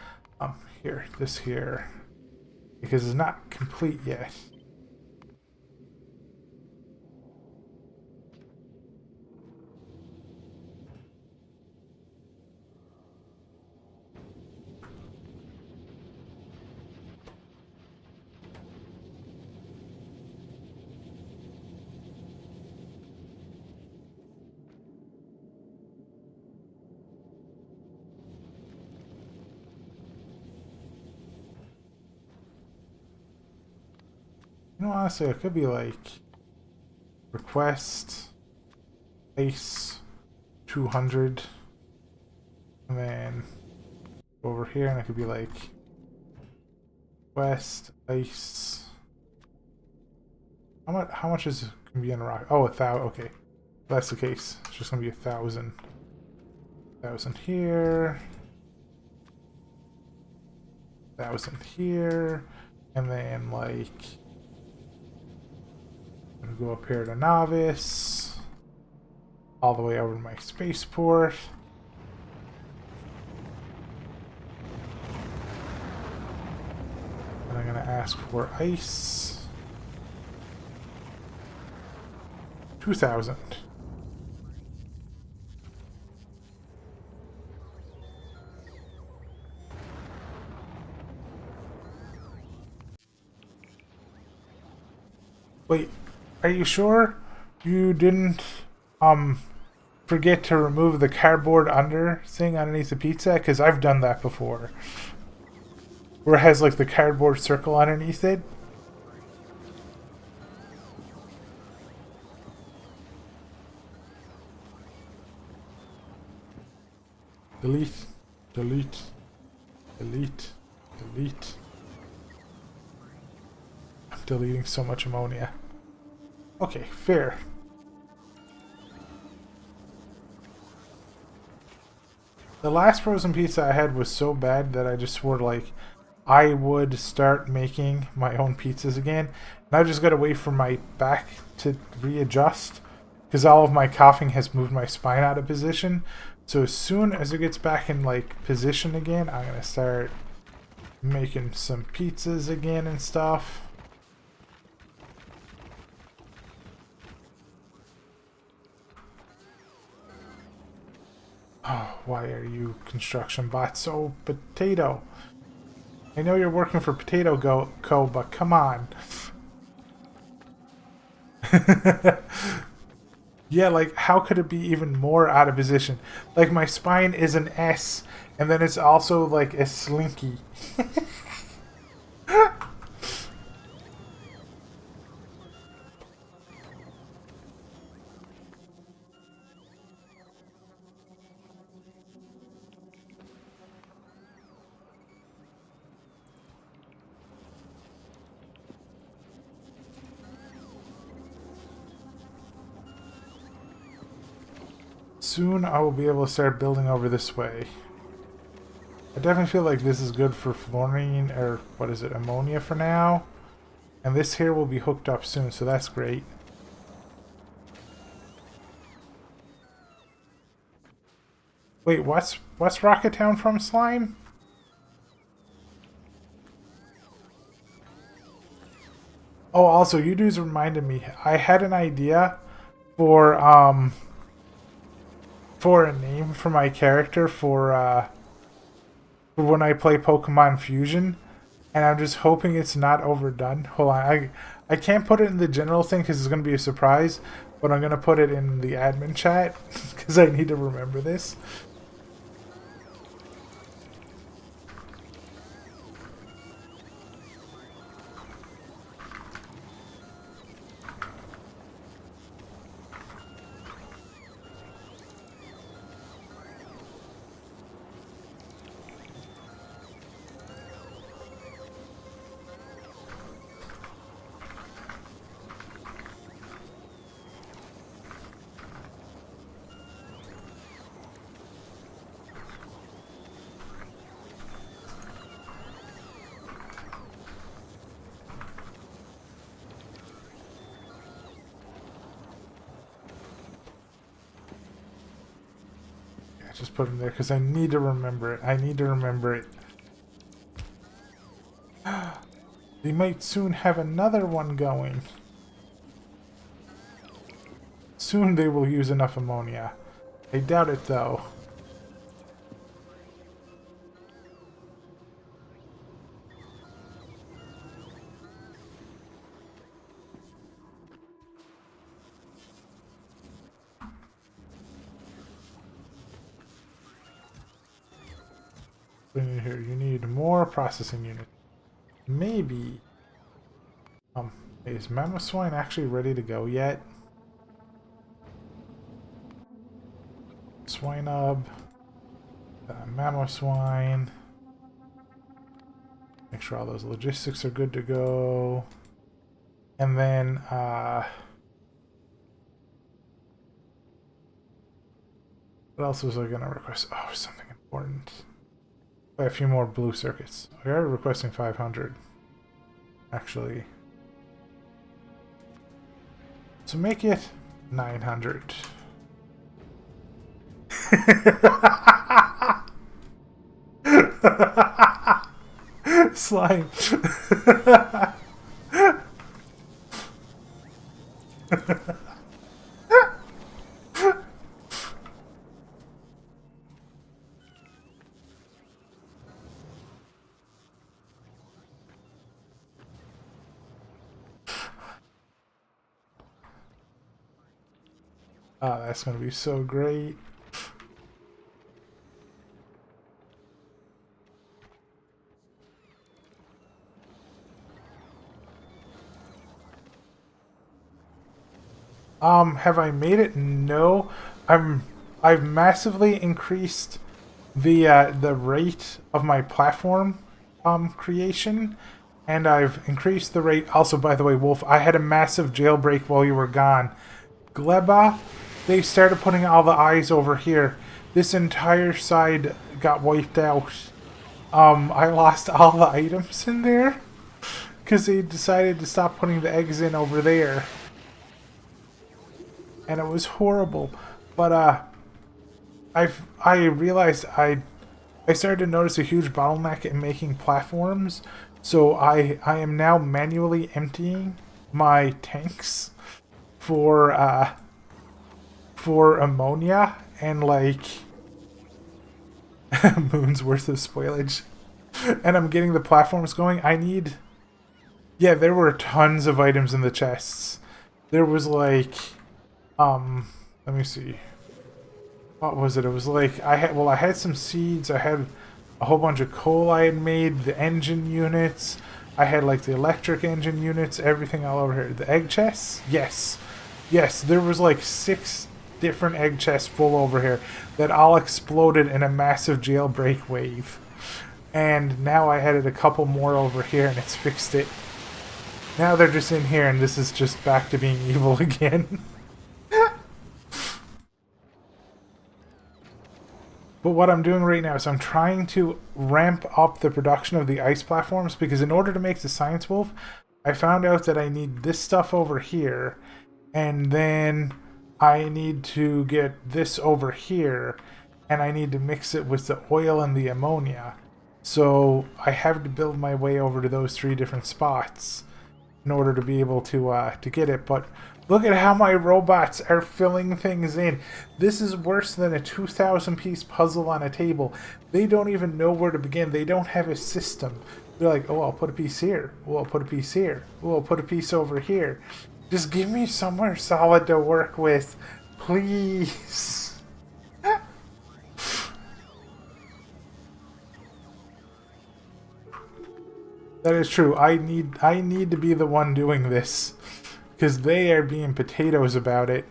Here, this here. Because it's not complete yet. You know, honestly, it could be like request base 200 and then over here, and it could be like request ice. How much is gonna be in a rock? Oh, 1,000. Okay, if that's the case. It's just gonna be 1,000. 1,000 here. 1,000 here, and then like. I'm gonna go up here to Novice, all the way over to my spaceport. And I'm gonna ask for ice. 2,000. Wait. Are you sure you didn't forget to remove the cardboard under thing underneath the pizza? Because I've done that before. Where it has like the cardboard circle underneath it. Delete, delete, delete, delete. I'm deleting so much ammonia. Okay, fair. The last frozen pizza I had was so bad that I just swore like I would start making my own pizzas again. And I just gotta wait for my back to readjust because all of my coughing has moved my spine out of position. So as soon as it gets back in like position again, I'm gonna start making some pizzas again and stuff. Oh, why are you construction bots so potato? I know you're working for Potato Co, but come on. Yeah, like, how could it be even more out of position? Like, my spine is an S, and then it's also, like, a slinky. Soon I will be able to start building over this way. I definitely feel like this is good for fluorine, or what is it, ammonia for now. And this here will be hooked up soon, so that's great. Wait, what's Rocket Town from, Slime? Oh, also, you dudes reminded me. I had an idea for a name for my character for when I play Pokemon Fusion, and I'm just hoping it's not overdone. Hold on, I can't put it in the general thing because it's going to be a surprise, but I'm going to put it in the admin chat because I need to remember this. Just put them there because I need to remember it. I need to remember it. They might soon have another one going. Soon they will use enough ammonia. I doubt it though. Here, you need more processing units. Maybe. Is Mammoth Swine actually ready to go yet? Swine Ub. Mammoth Swine. Make sure all those logistics are good to go. And then, what else was I going to request? Oh, something important. A few more blue circuits. We are requesting 500. Actually. So make it 900. Slime. Oh, that's going to be so great. Have I made it? No. I've massively increased the rate of my platform creation, and I've increased the rate. Also, by the way, Wolf, I had a massive jailbreak while you were gone. Gleba, they started putting all the eyes over here. This entire side got wiped out. I lost all the items in there because they decided to stop putting the eggs in over there. And it was horrible. But I realized I started to notice a huge bottleneck in making platforms. So I am now manually emptying my tanks for ammonia and like moon's worth of spoilage. And I'm getting the platforms going. Yeah, there were tons of items in the chests. There was like let me see. What was it? It was like I had some seeds, I had a whole bunch of coal I had made, the engine units, I had like the electric engine units, everything all over here. The egg chests? Yes. Yes, there was like 6 different egg chests full over here that all exploded in a massive jailbreak wave. And now I added a couple more over here and it's fixed it. Now they're just in here and this is just back to being evil again. But what I'm doing right now is I'm trying to ramp up the production of the ice platforms because in order to make the Science Wolf, I found out that I need this stuff over here and then I need to get this over here and I need to mix it with the oil and the ammonia. So I have to build my way over to those 3 different spots. in order to be able to get it. But look at how my robots are filling things in. This is worse than a 2,000-piece puzzle on a table. They don't even know where to begin. They don't have a system. They're like, oh, I'll put a piece here. Oh, I'll put a piece here. Oh, I'll put a piece over here. Just give me somewhere solid to work with, please. That is true. I need to be the one doing this, because they are being potatoes about it.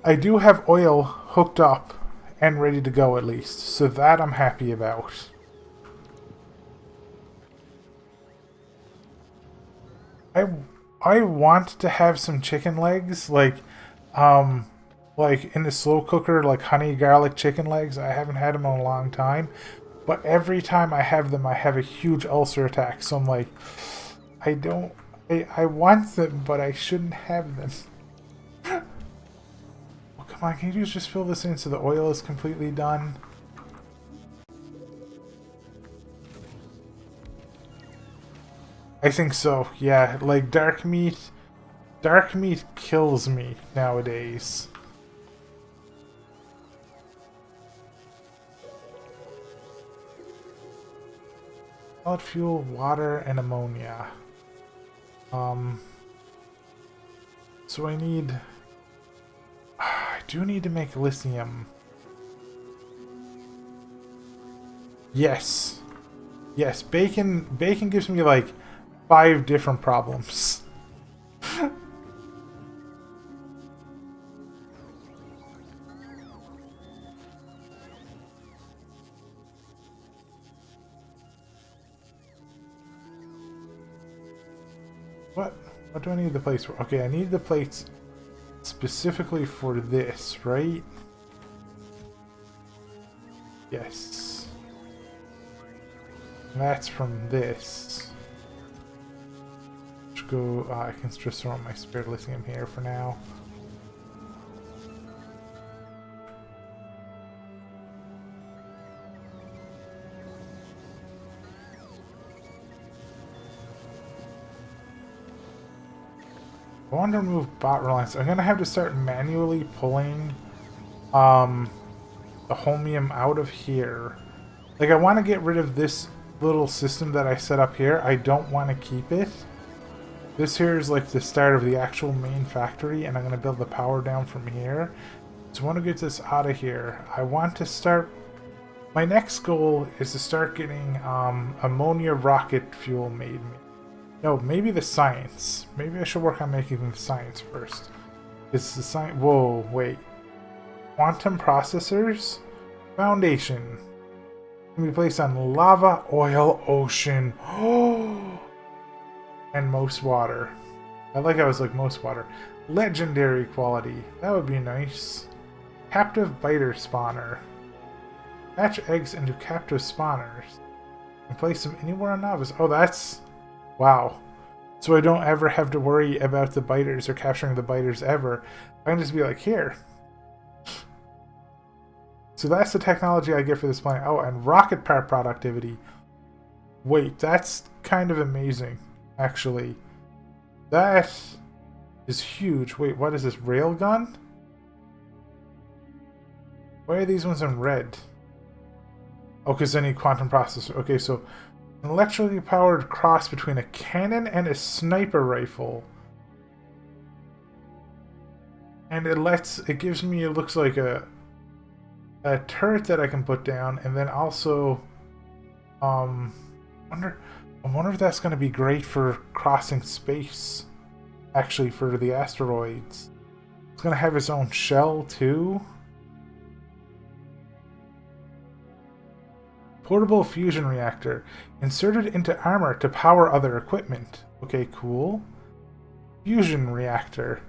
I do have oil hooked up and ready to go at least, so that I'm happy about. I want to have some chicken legs, like in the slow cooker, like honey garlic chicken legs. I haven't had them in a long time, but every time I have them, I have a huge ulcer attack. So I'm like, I want them, but I shouldn't have them. Oh, come on, can you just fill this in so the oil is completely done? I think so, yeah. Like, dark meat kills me nowadays. Solid fuel, water, and ammonia. So I need... I do need to make lithium. Yes. Yes, bacon gives me like 5 different problems. What do I need the plates for? Okay, I need the plates specifically for this, right? Yes. That's from this. Let's go, I can just throw my spare lithium here for now. I want to remove bot reliance. I'm gonna have to start manually pulling the holmium out of here. Like, I want to get rid of this little system that I set up here. I don't want to keep it. This here is like the start of the actual main factory, and I'm gonna build the power down from here. So I want to get this out of here. I want to start... My next goal is to start getting ammonia rocket fuel made. No, maybe the science. Maybe I should work on making the science first. It's the science... Whoa, wait. Quantum processors? Foundation. Can be placed on lava, oil, ocean. Oh! And most water. I like how it's like most water. Legendary quality. That would be nice. Captive biter spawner. Hatch eggs into captive spawners. And place them anywhere on novice. Oh, that's... Wow. So I don't ever have to worry about the biters or capturing the biters ever. I can just be like, here. So that's the technology I get for this planet. Oh, and rocket part productivity. Wait, that's kind of amazing, actually. That is huge. Wait, what is this? Railgun? Why are these ones in red? Oh, because I need quantum processor. Okay, so an electrically powered cross between a cannon and a sniper rifle. And it gives me, it looks like a turret that I can put down, and then also, I wonder if that's going to be great for crossing space, actually, for the asteroids. It's going to have its own shell, too. Portable fusion reactor. Inserted into armor to power other equipment. Okay, cool. Fusion reactor.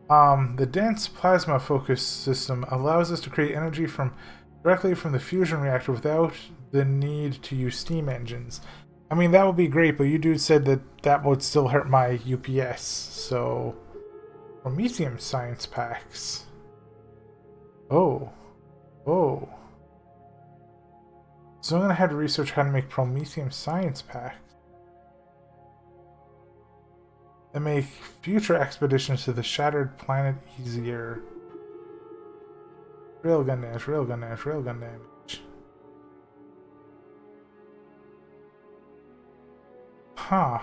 The dense plasma focus system allows us to create energy directly from the fusion reactor without the need to use steam engines. I mean, that would be great, but you dude said that would still hurt my UPS, so... Promethium science packs. Oh. Oh. So I'm going to have to research how to make Prometheum science packs. And make future expeditions to the shattered planet easier. Railgun damage, railgun damage, railgun damage. Huh.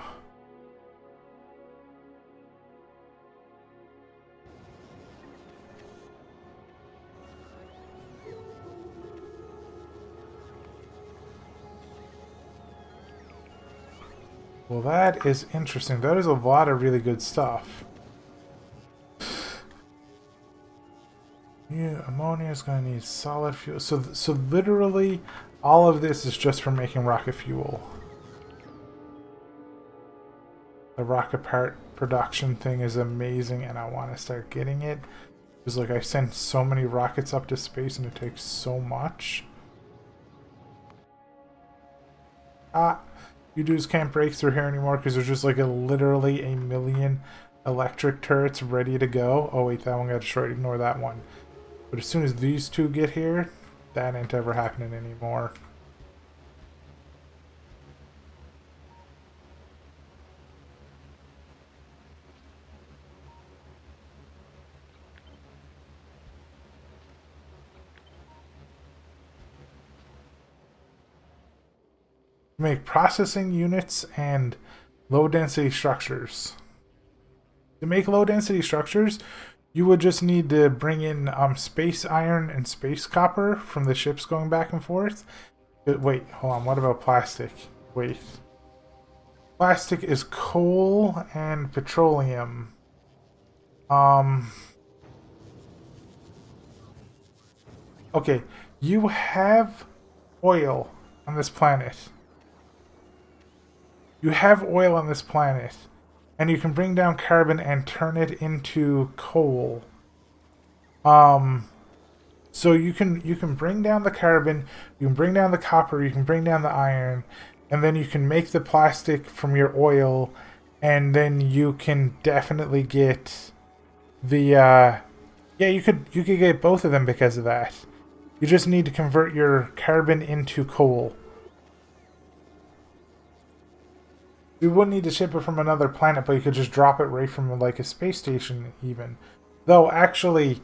Well, that is interesting. That is a lot of really good stuff. Yeah, ammonia is going to need solid fuel. So literally, all of this is just for making rocket fuel. The rocket part production thing is amazing, and I want to start getting it. Because, like, I sent so many rockets up to space, and it takes so much. You dudes can't break through here anymore because there's just like literally a million electric turrets ready to go. Oh wait, that one got destroyed. Ignore that one. But as soon as these two get here, that ain't ever happening anymore. Make processing units and low density structures. To make low density structures, you would just need to bring in space iron and space copper from the ships going back and forth. But wait, hold on, what about plastic? Wait. Plastic is coal and petroleum. Okay, you have oil on this planet. You have oil on this planet, and you can bring down carbon and turn it into coal. So you can bring down the carbon, you can bring down the copper, you can bring down the iron, and then you can make the plastic from your oil, and then you can definitely get the yeah, you could get both of them because of that. You just need to convert your carbon into coal. You wouldn't need to ship it from another planet, but you could just drop it right from like a space station even. Though actually,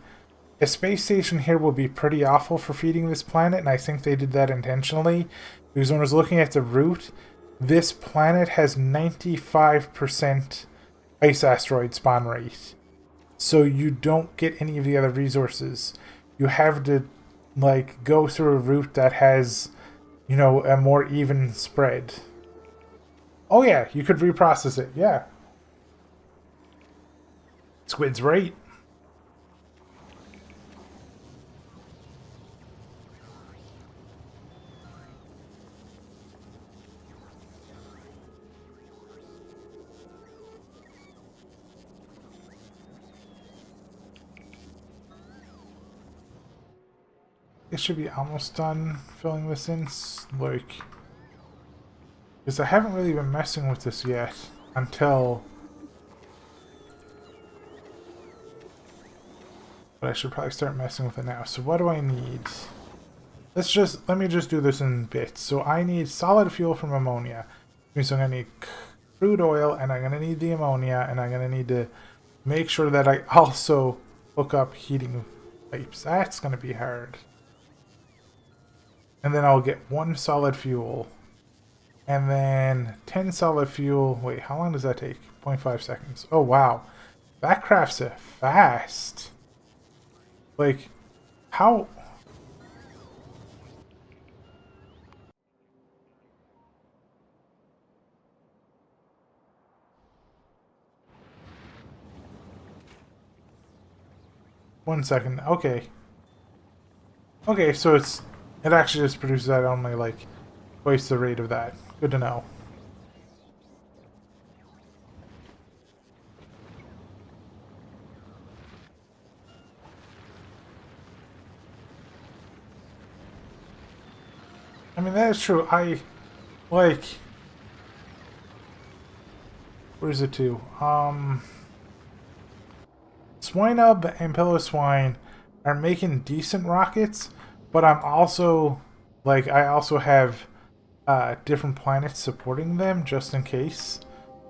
a space station here will be pretty awful for feeding this planet, and I think they did that intentionally. Because when I was looking at the route, this planet has 95% ice asteroid spawn rate. So you don't get any of the other resources. You have to like go through a route that has, you know, a more even spread. Oh yeah, you could reprocess it, yeah. Squid's right. It should be almost done filling this in, like... Because I haven't really been messing with this yet until... But I should probably start messing with it now. So what do I need? Let me just do this in bits. So I need solid fuel from ammonia. Which means I'm going to need crude oil, and I'm going to need the ammonia, and I'm going to need to make sure that I also hook up heating pipes. That's going to be hard. And then I'll get 1 solid fuel. And then 10 solid fuel. Wait, how long does that take? 0.5 seconds. Oh, wow. That crafts it fast. Like, how... One second. Okay. Okay, so it actually just produces that only, like, twice the rate of that. Good to know. I mean, that is true. I, like... Where is it to? Swinub and Pillow Swine are making decent rockets, but I'm also like I also have different planets supporting them just in case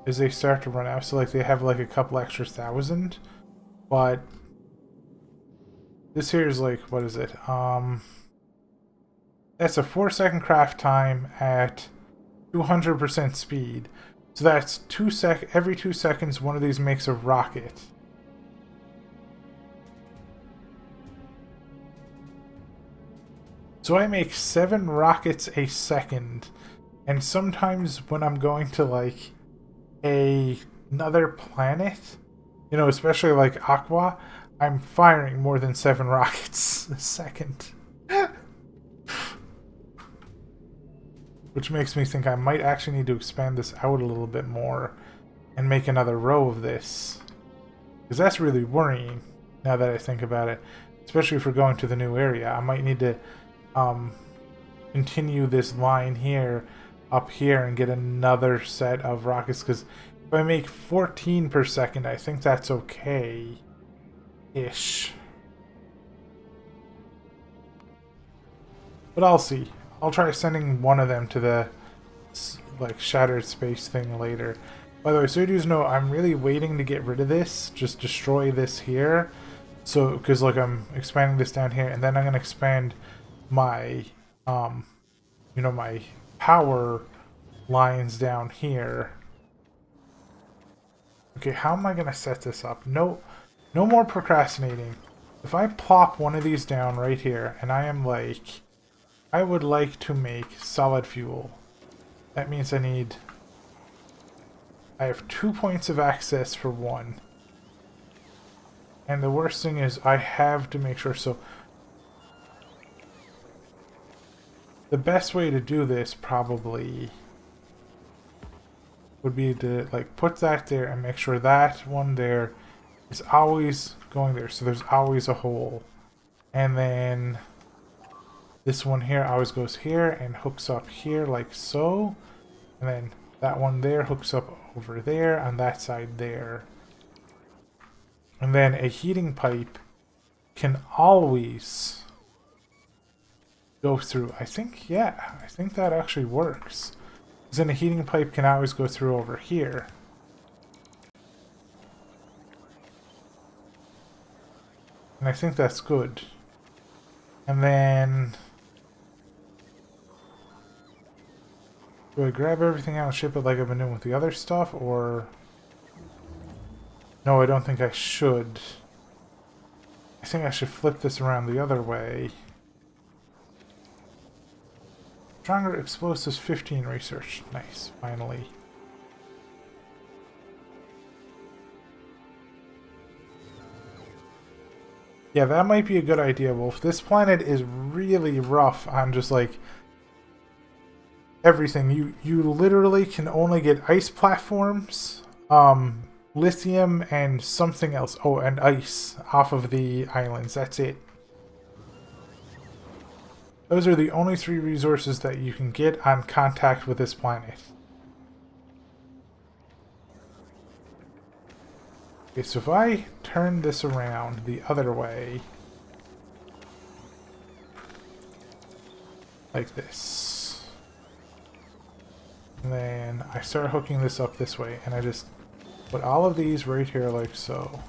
as they start to run out. So like they have like a couple extra thousand, but this here is like, what is it? That's a 4-second craft time at 200% speed. So that's every 2 seconds one of these makes a rocket. So I make 7 rockets a second. And sometimes when I'm going to like another planet, you know, especially like Aqua, I'm firing more than 7 rockets a second. Which makes me think I might actually need to expand this out a little bit more and make another row of this. Because that's really worrying now that I think about it. Especially if we're going to the new area. I might need to continue this line here up here and get another set of rockets. Because if I make 14 per second, I think that's okay-ish. But I'll see. I'll try sending one of them to the like shattered space thing later. By the way, so you do know I'm really waiting to get rid of this. Just destroy this here. So, because like I'm expanding this down here, and then I'm gonna expand my, you know, my power lines down here. Okay, how am I gonna set this up? No more procrastinating. If I plop one of these down right here, and I am like, I would like to make solid fuel. That means I have 2 points of access for one. And the worst thing is I have to make sure, so the best way to do this probably would be to like put that there and make sure that one there is always going there. So there's always a hole. And then this one here always goes here and hooks up here like so. And then that one there hooks up over there on that side there. And then a heating pipe can always go through. I think that actually works. Because then a heating pipe can always go through over here. And I think that's good. And then do I grab everything out and ship it like I've been doing with the other stuff, or no, I don't think I should. I think I should flip this around the other way. Stronger explosives 15 research. Nice, finally. Yeah, that might be a good idea, Wolf. This planet is really rough on just like everything. You literally can only get ice platforms, lithium, and something else. Oh, and ice off of the islands. That's it. Those are the only 3 resources that you can get on contact with this planet. Okay, so if I turn this around the other way, like this, and then I start hooking this up this way, and I just put all of these right here like so.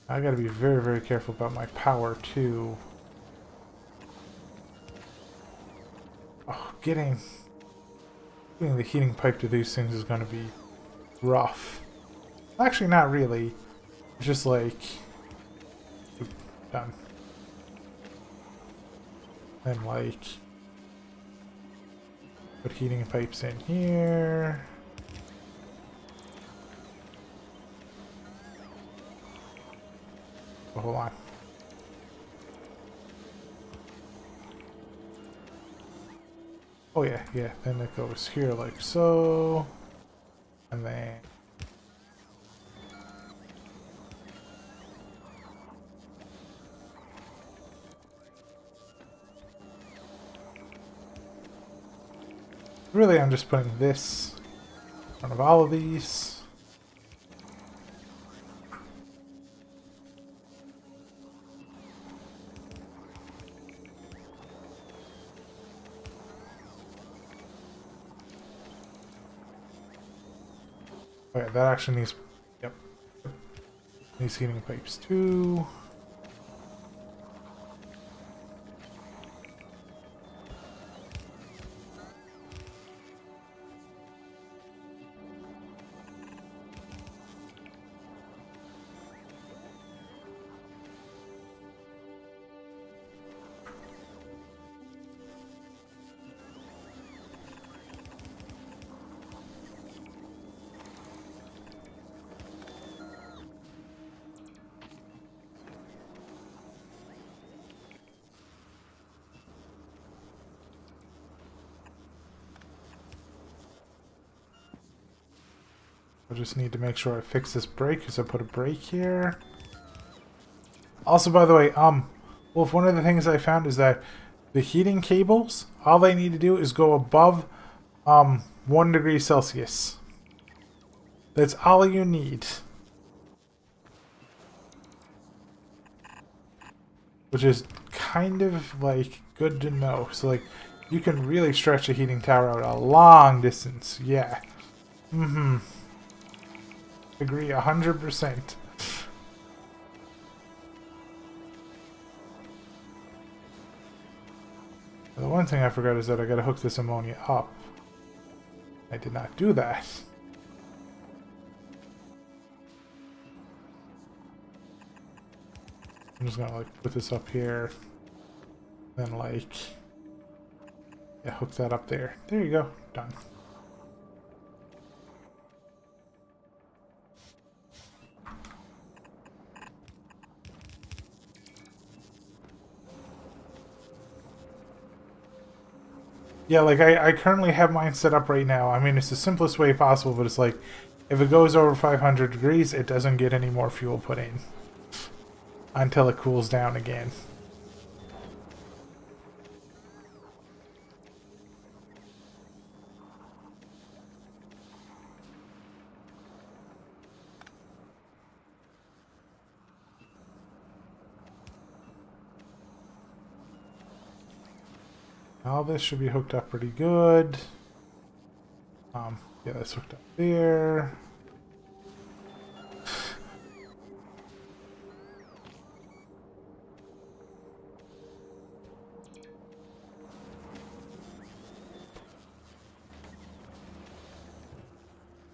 I gotta be very, very careful about my power too. Oh, getting the heating pipe to these things is gonna be rough. Actually, not really. It's just like done. Then like put heating pipes in here. Oh, hold on. Oh yeah, yeah. Then it goes here like so, and then really I'm just putting this in front of all of these. Okay, that actually needs... Yep. Needs heating pipes too. I just need to make sure I fix this brake because I put a brake here. Also, by the way, Wolf, one of the things I found is that the heating cables, all they need to do is go above 1 degree Celsius. That's all you need. Which is kind of like good to know. So like you can really stretch a heating tower out a long distance. Yeah. Mm-hmm. Agree 100%. The one thing I forgot is that I gotta hook this ammonia up. I did not do that. I'm just gonna like put this up here. Then like, yeah, hook that up there. There you go. Done. Yeah, like I currently have mine set up right now. I mean, it's the simplest way possible, but it's like, if it goes over 500 degrees, it doesn't get any more fuel put in until it cools down again. All this should be hooked up pretty good. Yeah, that's hooked up there.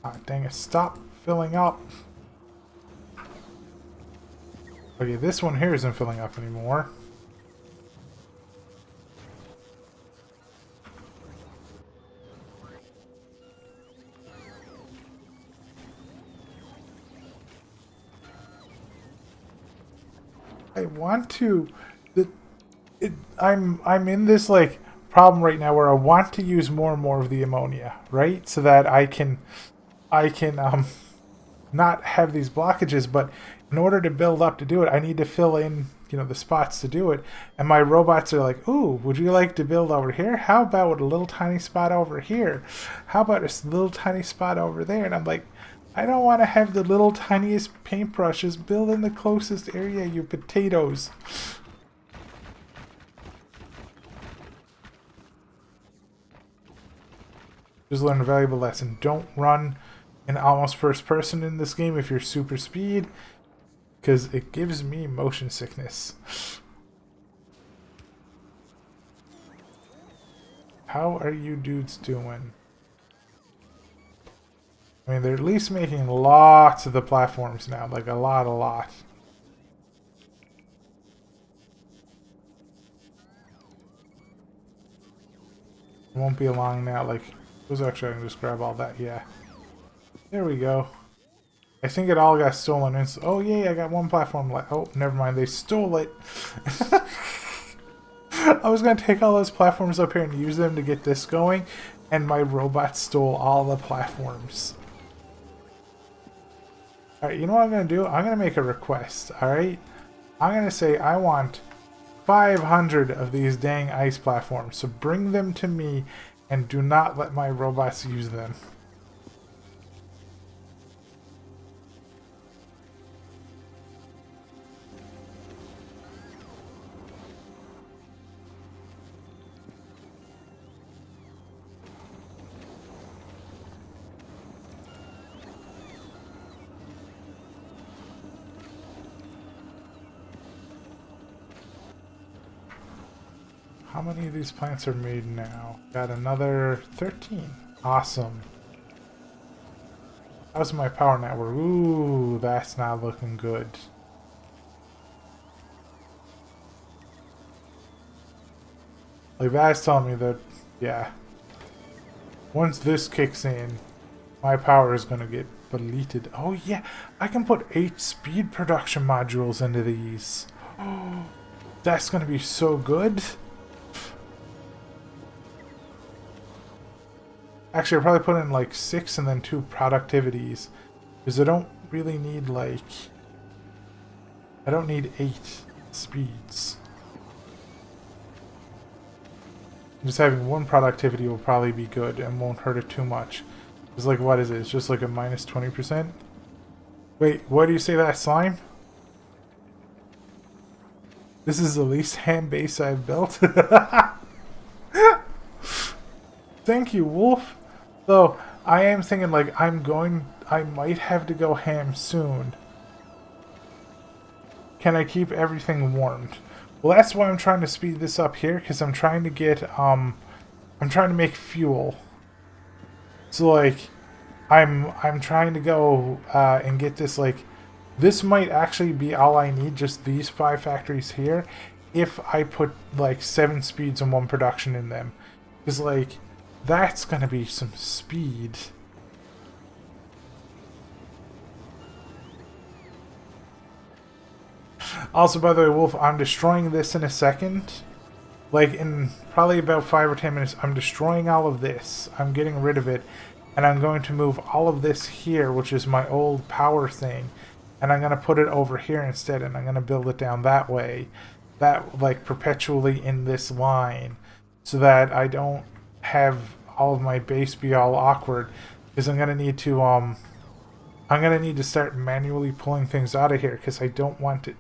Ah, dang it, stop filling up. Okay, this one here isn't filling up anymore. I want to. I'm in this like problem right now where I want to use more and more of the ammonia, right? So that I can not have these blockages, but in order to build up to do it, I need to fill in, you know, the spots to do it. And my robots are like, ooh, would you like to build over here? How about a little tiny spot over here? How about a little tiny spot over there? And I'm like, I don't want to have the little tiniest paintbrushes. Build in the closest area, you potatoes. Just learn a valuable lesson. Don't run in almost first person in this game if you're super speed, because it gives me motion sickness. How are you dudes doing? I mean, they're at least making lots of the platforms now, like a lot. It won't be long now, like, actually I can just grab all that, yeah. There we go. I think it all got stolen. Oh, yay, I got one platform left. Oh, never mind, they stole it. I was going to take all those platforms up here and use them to get this going, and my robot stole all the platforms. Alright, you know what I'm going to do? I'm going to make a request, alright? I'm going to say I want 500 of these dang ice platforms, so bring them to me and do not let my robots use them. How many of these plants are made now? Got another 13. Awesome. How's my power network? Ooh, that's not looking good. Like, that's telling me that, yeah. Once this kicks in, my power is going to get deleted. Oh, yeah. I can put 8 speed production modules into these. Oh, that's going to be so good. Actually, I'll probably put in like 6 and then 2 productivities. Because I don't really need like... I don't need 8 speeds. Just having 1 productivity will probably be good and won't hurt it too much. It's like, what is it? It's just like a minus 20%? Wait, why do you say that, slime? This is the least ham base I've built? Thank you, Wolf. So, I am thinking like I might have to go ham soon. Can I keep everything warmed? Well, that's why I'm trying to speed this up here, because I'm trying to get, I'm trying to make fuel. So, like, I'm trying to go, and get this, like, this might actually be all I need, just these 5 factories here, if I put, like, 7 speeds and 1 production in them. Because, like, that's gonna be some speed. Also, by the way, Wolf, I'm destroying this in a second. Like, in probably about 5 or 10 minutes, I'm destroying all of this. I'm getting rid of it. And I'm going to move all of this here, which is my old power thing. And I'm going to put it over here instead. And I'm going to build it down that way. That, like, perpetually in this line. So that I don't have all of my base be all awkward. Because I'm going to need to, I'm going to need to start manually pulling things out of here. Because I don't want it.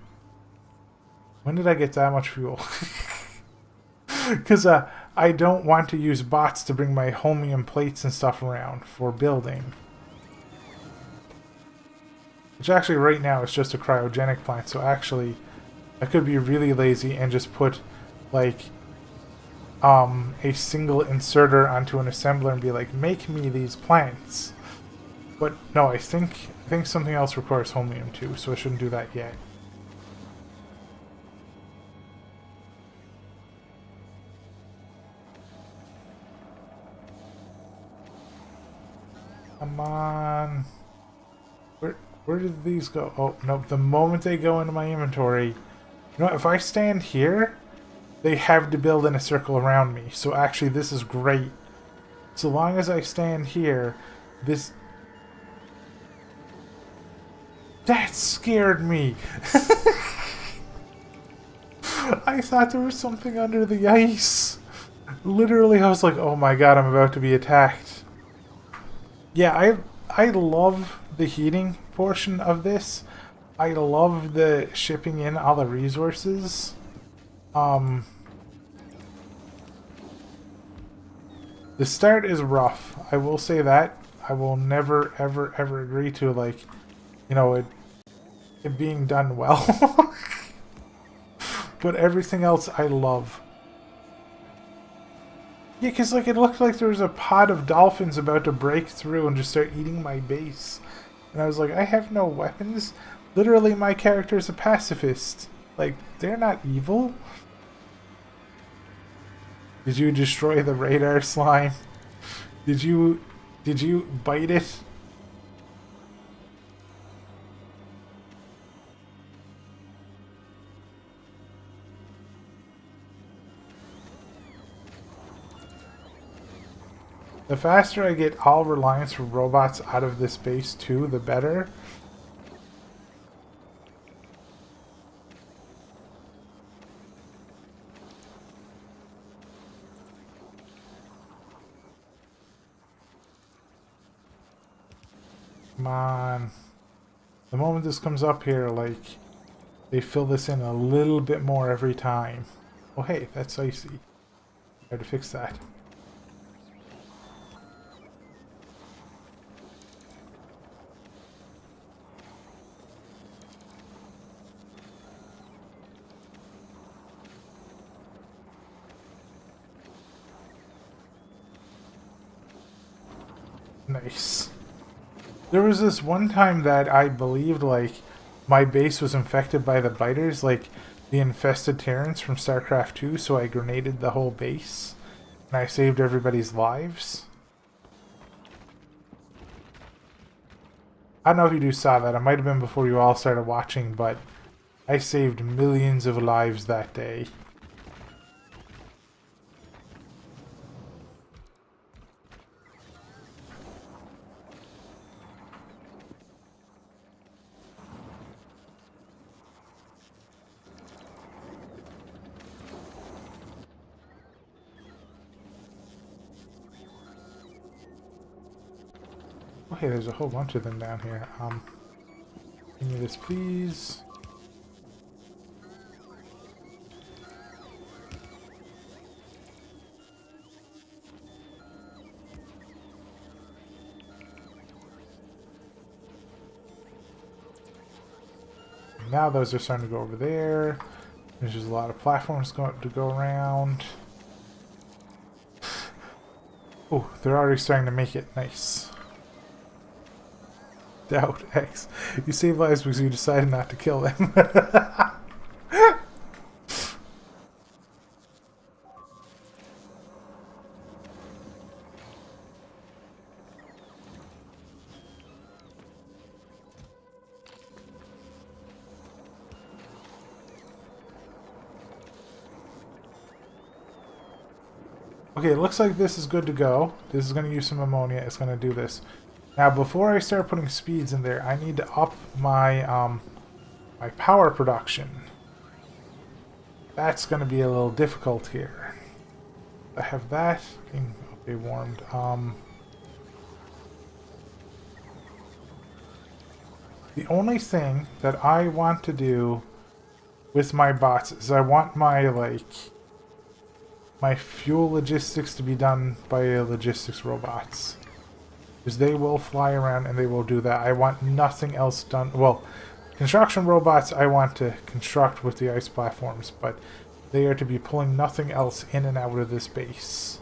When did I get that much fuel? Because I don't want to use bots to bring my holmium plates and stuff around for building. Which actually right now is just a cryogenic plant. So actually I could be really lazy and just put like a single inserter onto an assembler and be like, make me these plants. But no, I think something else requires holmium too, so I shouldn't do that yet. Come on. Where did these go? Oh, no. The moment they go into my inventory... You know what? If I stand here, they have to build in a circle around me. So actually, this is great. So long as I stand here, this... That scared me! I thought there was something under the ice. Literally, I was like, oh my god, I'm about to be attacked. Yeah, I love the heating portion of this. I love the shipping in all the resources. The start is rough. I will say that. I will never, ever, ever agree to, like, you know, it being done well. But everything else I love. Yeah, because, like, it looked like there was a pod of dolphins about to break through and just start eating my base. And I was like, I have no weapons. Literally, my character is a pacifist. Like, they're not evil. Did you destroy the radar, slime? Did you bite it? The faster I get all reliance for robots out of this base too, the better. Come on. The moment this comes up here, like, they fill this in a little bit more every time. Oh hey, that's icy. I have to fix that. Nice. There was this one time that I believed, like, my base was infected by the biters, like the infested Terrans from StarCraft 2, so I grenaded the whole base. And I saved everybody's lives. I don't know if you two saw that. It might have been before you all started watching, but I saved millions of lives that day. Okay, there's a whole bunch of them down here. Give me this, please. Now those are starting to go over there. There's just a lot of platforms to go around. Oh, they're already starting to make it. Nice. Doubt X. You save lives because you decided not to kill them. Okay, it looks like this is good to go. This is going to use some ammonia. It's going to do this. Now, before I start putting speeds in there, I need to up my my power production. That's going to be a little difficult here. I have that being okay, warmed. The only thing that I want to do with my bots is I want my my fuel logistics to be done by logistics robots. Because they will fly around and they will do that. I want nothing else done. Well, construction robots I want to construct with the ice platforms, but they are to be pulling nothing else in and out of this base.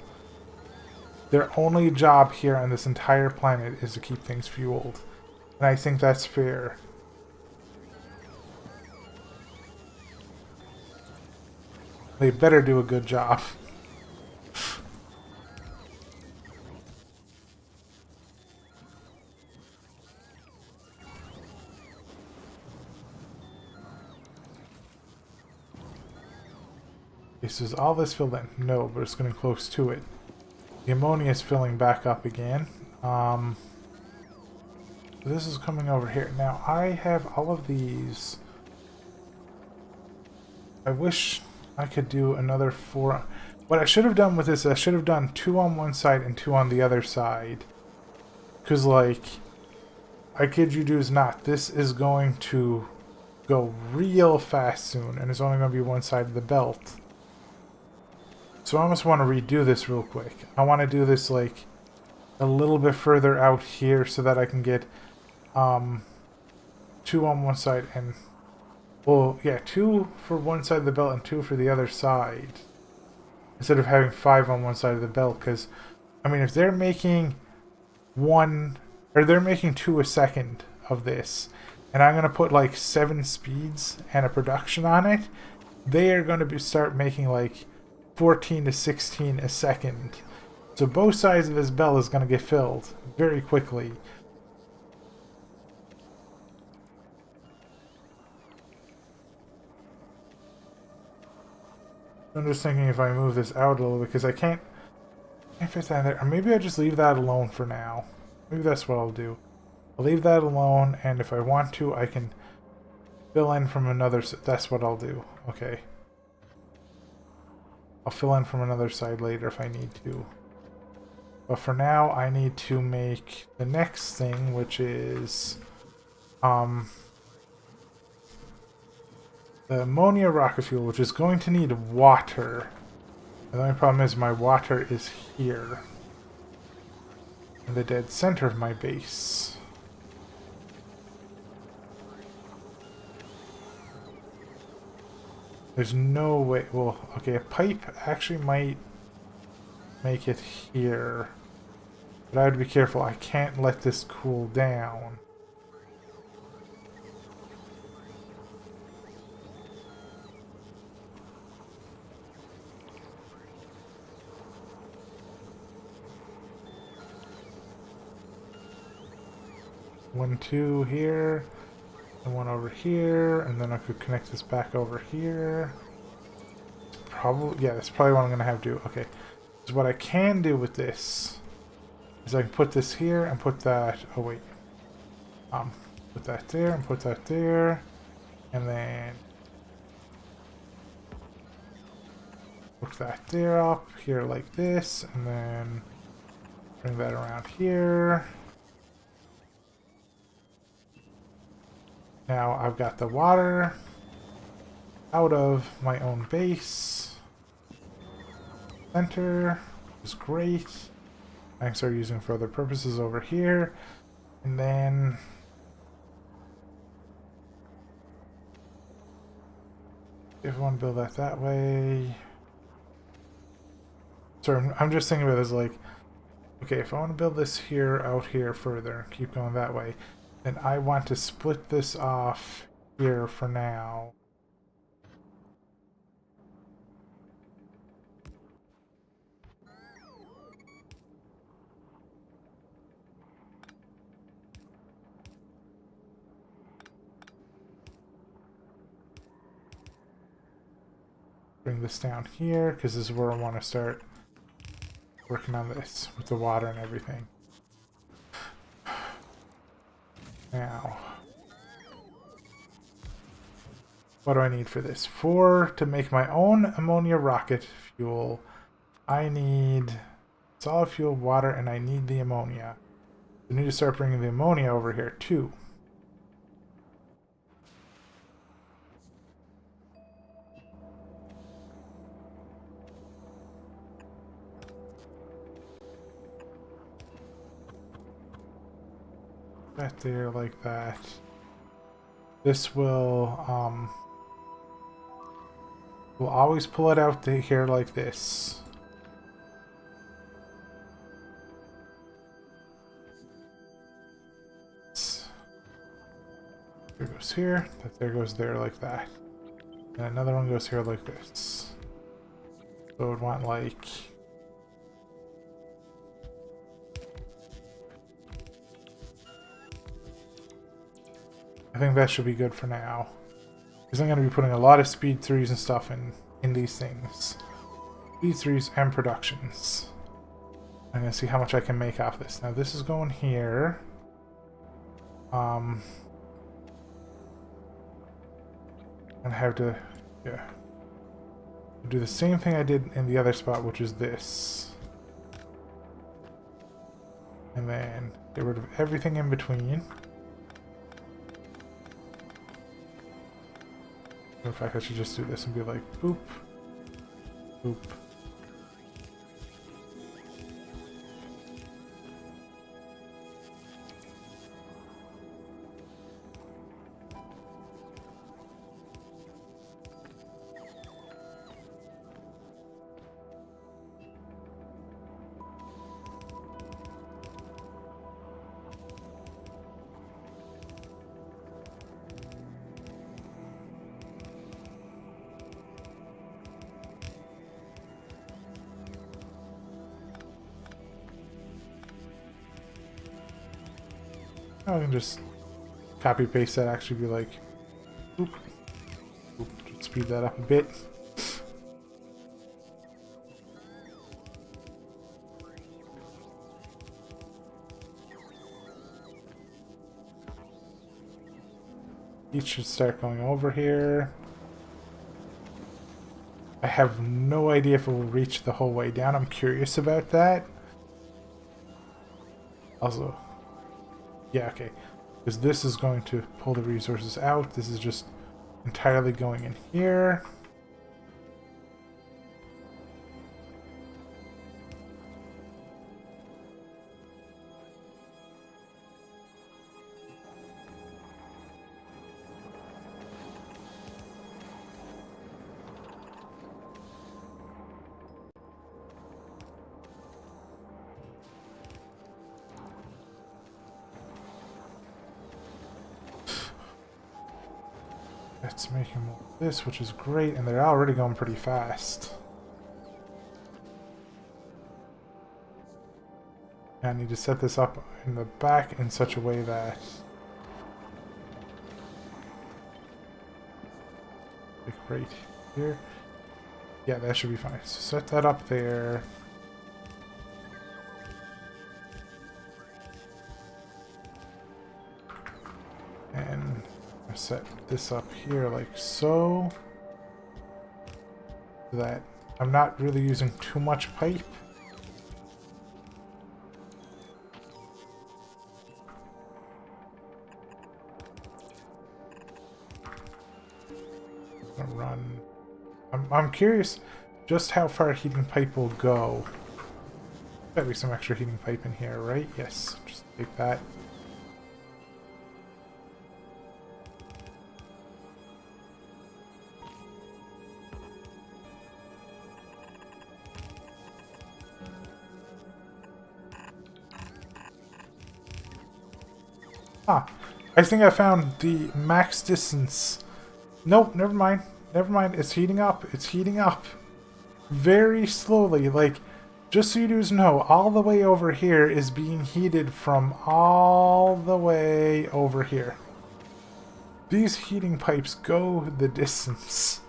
Their only job here on this entire planet is to keep things fueled. And I think that's fair. They better do a good job. So is all this filled in? No, but it's getting close to it. The ammonia is filling back up again. This is coming over here. Now, I have all of these. I wish I could do another 4. What I should have done with this, I should have done 2 on one side and 2 on the other side. Because, like, I kid you do's not, this is going to go real fast soon, and it's only going to be one side of the belt. So I almost want to redo this real quick. I want to do this like a little bit further out here so that I can get 2 on one side and, well, yeah, 2 for one side of the belt and 2 for the other side. Instead of having 5 on one side of the belt, because, I mean, if they're making 2 a second of this, and I'm going to put like 7 speeds and a production on it, they are going to start making like 14 to 16 a second. So both sides of this bell is going to get filled very quickly. I'm just thinking if I move this out a little bit, because I can't fit that in there. Or maybe I'll just leave that alone for now. Maybe that's what I'll do. I'll leave that alone, and if I want to, I can fill in from another. That's what I'll do. Okay. I'll fill in from another side later if I need to. But for now, I need to make the next thing, which is the ammonia rocket fuel, which is going to need water. The only problem is my water is here, in the dead center of my base. There's no way. Well, okay, a pipe actually might make it here. But I have to be careful. I can't let this cool down. One, two here, and one over here, and then I could connect this back over here. Probably, yeah, that's probably what I'm gonna have to do. Okay, so what I can do with this is I can put this here and put that. Oh wait, put that there and put that there, and then hook that there up here like this, and then bring that around here. Now I've got the water out of my own base. Center is great. I can start using for other purposes over here. And then if I want to build that way. So I'm just thinking about this like, okay, if I want to build this here, out here further, keep going that way, then I want to split this off here for now. Bring this down here, because this is where I want to start working on this with the water and everything. Now, what do I need for this? To make my own ammonia rocket fuel, I need solid fuel, water, and I need the ammonia. I need to start bringing the ammonia over here too. That there like that. This will we'll always pull it out to here like this. There goes here, that there goes there like that. And another one goes here like this. So I would want like I think that should be good for now. Because I'm going to be putting a lot of speed 3s and stuff in these things. Speed 3s and productions. I'm going to see how much I can make off this. Now this is going here. I'm going to have to do the same thing I did in the other spot, which is this. And then get rid of everything in between. In fact, I should just do this and be like, boop, boop. I can just copy paste that, actually be like, boop, boop, speed that up a bit. Each should start going over here. I have no idea if it will reach the whole way down. I'm curious about that. Also, yeah, okay. Because this is going to pull the resources out. This is just entirely going in here. Let's make him this, which is great, and they're already going pretty fast. I need to set this up in the back in such a way that like right here. Yeah, that should be fine. So set that up there. And set this up here like so. So that I'm not really using too much pipe. Run. I'm curious just how far heating pipe will go. Gotta be some extra heating pipe in here, right? Yes. Just take that. Ah, I think I found the max distance. Nope, never mind. Never mind. It's heating up. It's heating up. Very slowly. Like, just so you dudes know, all the way over here is being heated from all the way over here. These heating pipes go the distance.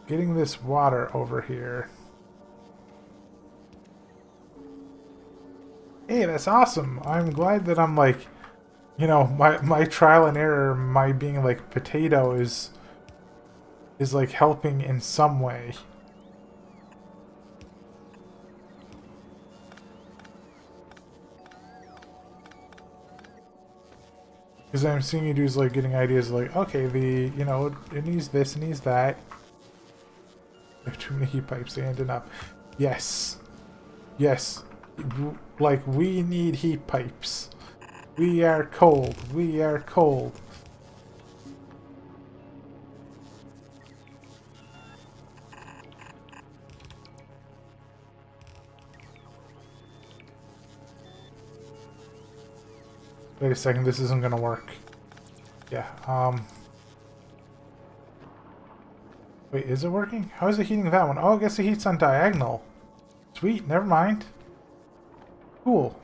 Getting this water over here. Hey, that's awesome. I'm glad that I'm like, you know, my trial and error, my being like potato is like helping in some way. Because I'm seeing you dudes like getting ideas like, okay, you know, it needs this, it needs that. I have too many heat pipes, they ended up. Yes. Yes. Like, we need heat pipes. We are cold. We are cold. Wait a second, this isn't gonna work. Yeah, wait, is it working? How is it heating that one? Oh, I guess it heats on diagonal. Sweet, never mind. Cool.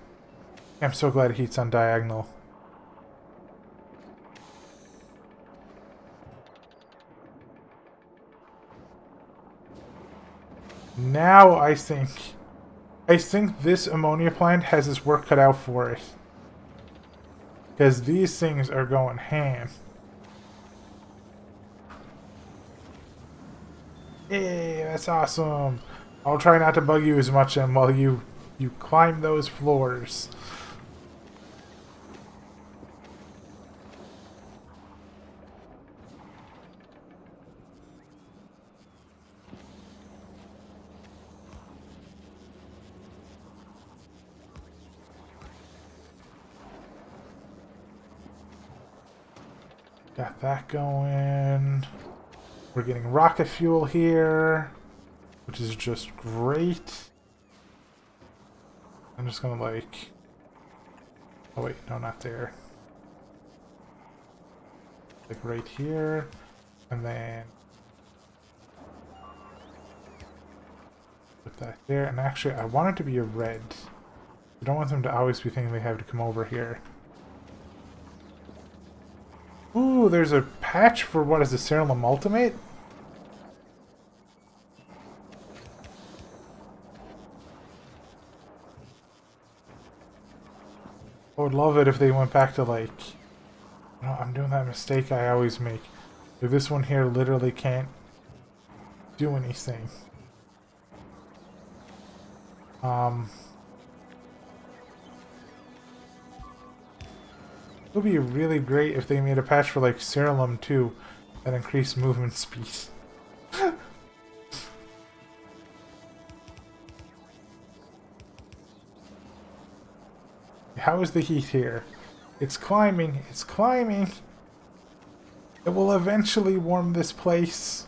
I'm so glad it heats on diagonal. Now I think this ammonia plant has its work cut out for it. Because these things are going ham. Hey, that's awesome. I'll try not to bug you as much while you climb those floors. Got that going. We're getting rocket fuel here, which is just great. I'm just gonna like... Oh wait, no, not there. Like right here, and then put that there. And actually, I want it to be a red. I don't want them to always be thinking they have to come over here. Ooh, there's a patch for what is the Serum Ultimate? I would love it if they went back to like... No, I'm doing that mistake I always make. Like this one here literally can't do anything. It would be really great if they made a patch for like Serum too that increased movement speed. How is the heat here? It's climbing, it's climbing. It will eventually warm this place.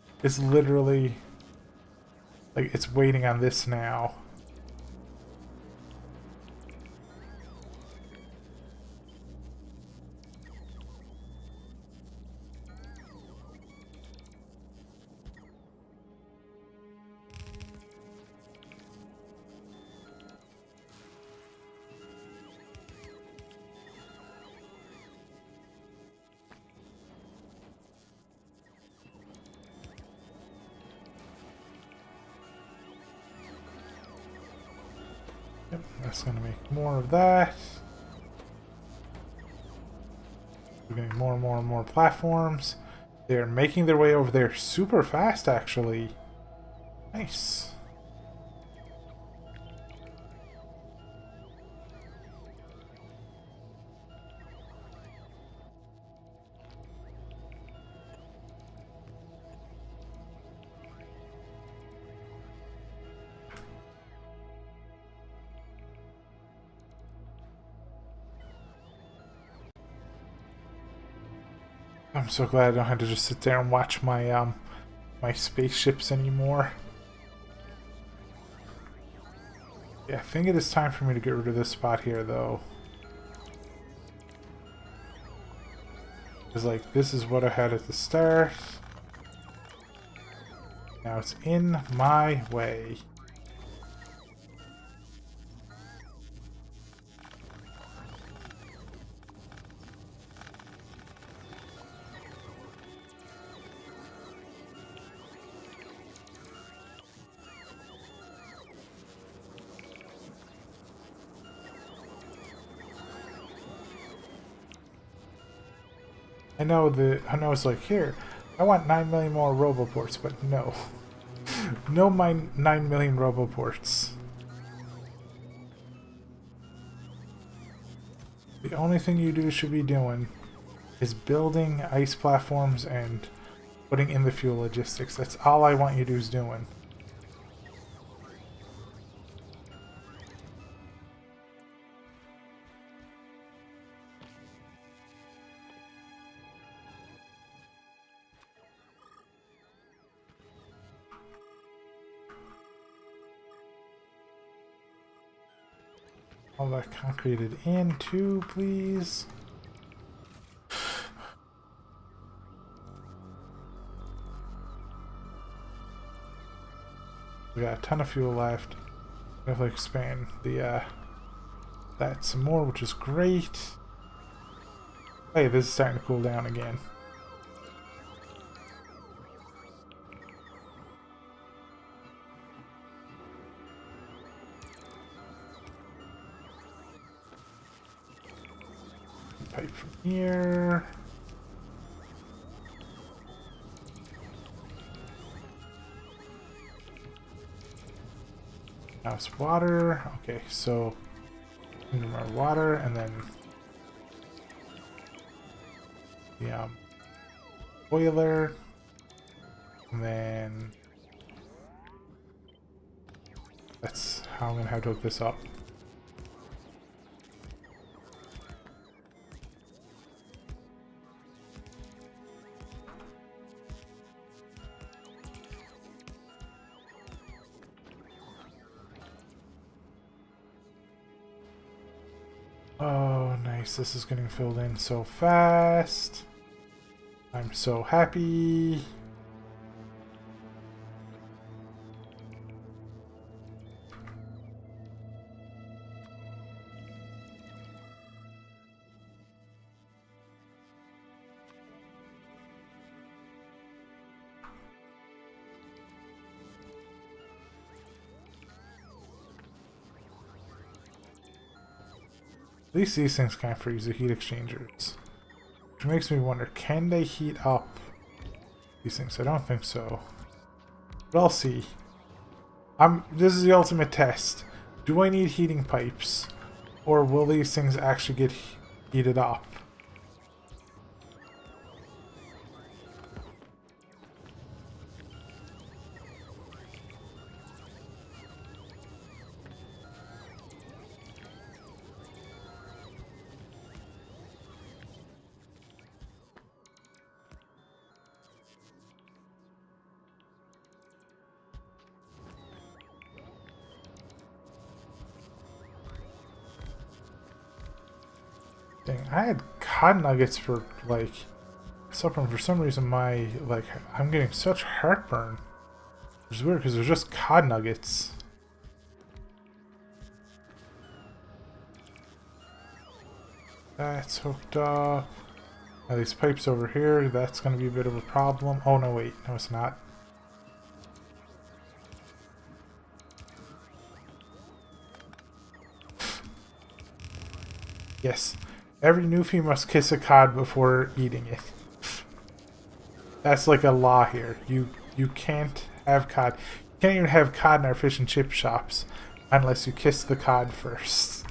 It's literally like it's waiting on this now. Yep, that's gonna make more of that. We're getting more and more and more platforms. They're making their way over there super fast, actually. Nice. I'm so glad I don't have to just sit there and watch my my spaceships anymore. Yeah, I think it is time for me to get rid of this spot here, though. Because, like, this is what I had at the start. Now it's in my way. I know it's like, here, I want 9 million more roboports, but no. No, my 9 million roboports. The only thing you do should be doing is building ice platforms and putting in the fuel logistics. That's all I want you dudes doing. All that concreted in too, please. We got a ton of fuel left. We have to expand the that some more, which is great. Hey, this is starting to cool down again. Pipe from here. Now it's water. Okay, so more water, and then the boiler, and then that's how I'm gonna have to hook this up. Oh, nice. This is getting filled in so fast. I'm so happy. At least these things can't freeze the heat exchangers. Which makes me wonder, can they heat up these things? I don't think so. But I'll see. This is the ultimate test. Do I need heating pipes? Or will these things actually get heated up? Dang, I had cod nuggets for like supper, and for some reason I'm getting such heartburn. Which is weird because they're just cod nuggets. That's hooked up. Now these pipes over here, that's going to be a bit of a problem. Oh no, wait, no it's not. Yes, every newfie must kiss a cod before eating it. That's like a law here. You can't have cod. You can't even have cod in our fish and chip shops unless you kiss the cod first.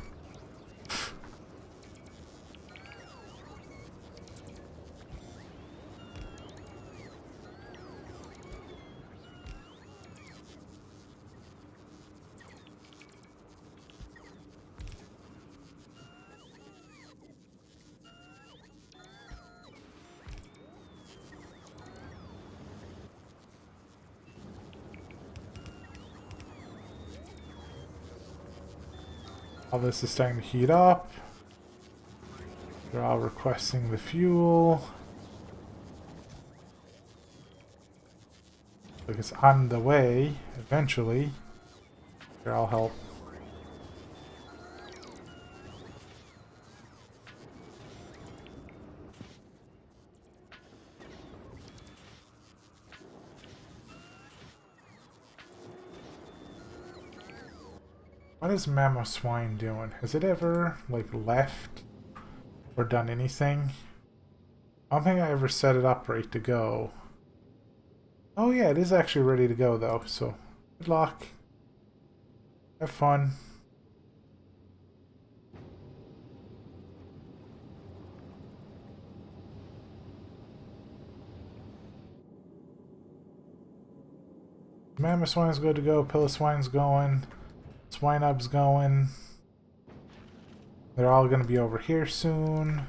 All this is starting to heat up. They're all requesting the fuel. Like it's on the way, eventually. Here, I'll help. What is Mama Swine doing? Has it ever, like, left or done anything? I don't think I ever set it up right to go. Oh yeah, it is actually ready to go though, so good luck. Have fun. Mama Swine's good to go, Pillow Swine's going. Swine Up's going. They're all going to be over here soon.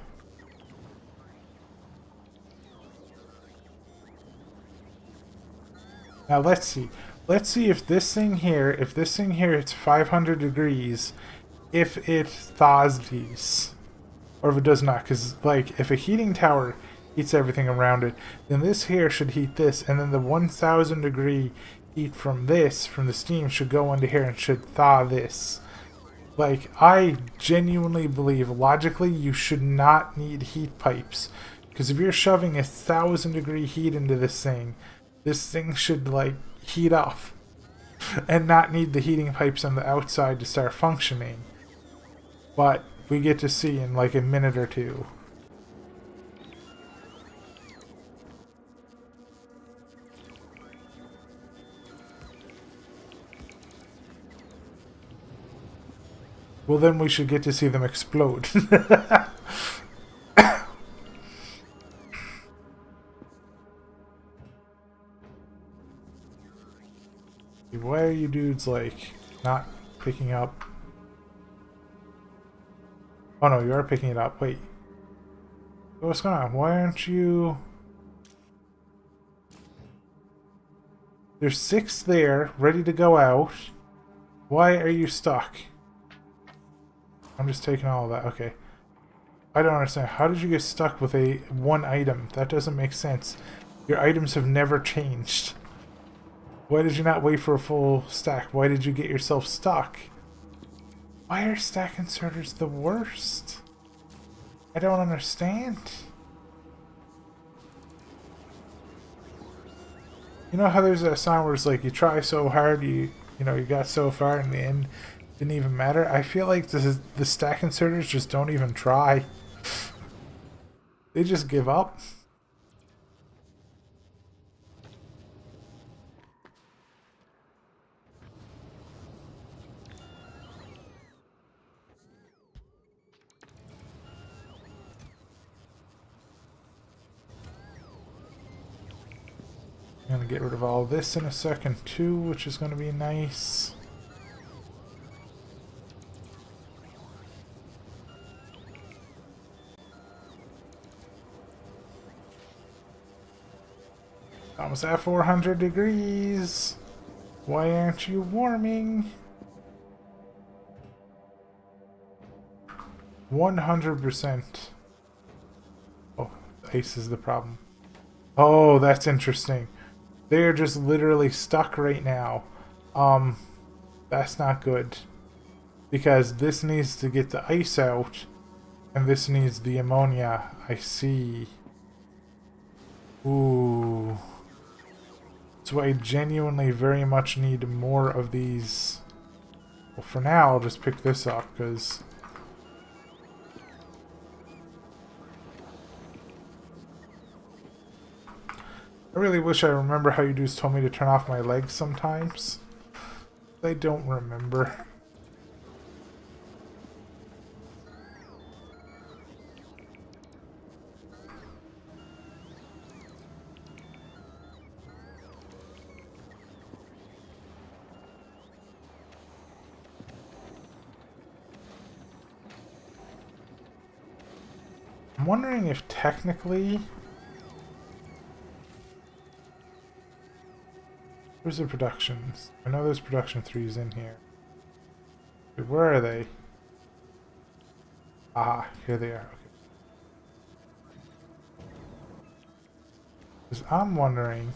Now let's see. Let's see if this thing here, it's 500 degrees, if it thaws these. Or if it does not. Because, like, if a heating tower heats everything around it, then this here should heat this. And then the 1000 degree heat from the steam should go into here and should thaw this. Like, I genuinely believe logically you should not need heat pipes, because if you're shoving 1000 degree heat into this thing should like heat up and not need the heating pipes on the outside to start functioning. But we get to see in like a minute or two. Well, then we should get to see them explode. Why are you dudes, like, not picking up? Oh no, you are picking it up. Wait. What's going on? Why aren't you... There's 6 there, ready to go out. Why are you stuck? I'm just taking all of that. Okay. I don't understand. How did you get stuck with one item? That doesn't make sense. Your items have never changed. Why did you not wait for a full stack? Why did you get yourself stuck? Why are stack inserters the worst? I don't understand. You know how there's that song where it's like you try so hard, you got so far, in the end didn't even matter? I feel like the stack inserters just don't even try. They just give up. I'm gonna get rid of all this in a second too, which is gonna be nice. Almost at 400 degrees. Why aren't you warming? 100%. Oh, ice is the problem. Oh, that's interesting. They're just literally stuck right now. That's not good. Because this needs to get the ice out, and this needs the ammonia. I see. Ooh. So I genuinely very much need more of these. Well, for now, I'll just pick this up, because... I really wish I remember how you dudes told me to turn off my legs sometimes. I don't remember. I'm wondering if technically... Where's the productions? I know there's production 3s in here. Wait, where are they? Ah, here they are. Okay. 'Cause I'm wondering...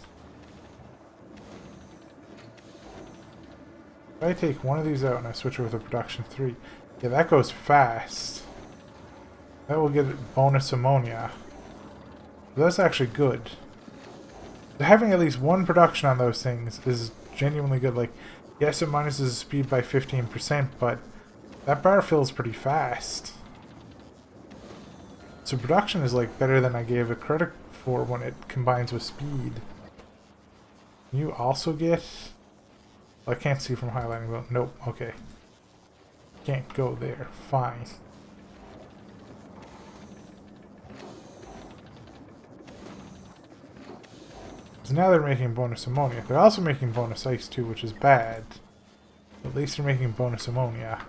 If I take one of these out and I switch over to production 3... Yeah, that goes fast. That will get bonus ammonia. That's actually good. Having at least one production on those things is genuinely good. Like, yes, it minuses the speed by 15%, but that bar fills pretty fast. So production is like better than I gave it credit for when it combines with speed. Can you also get... Well, I can't see from highlighting, but nope, okay. Can't go there. Fine. So now they're making bonus ammonia. They're also making bonus ice too, which is bad. At least they're making bonus ammonia.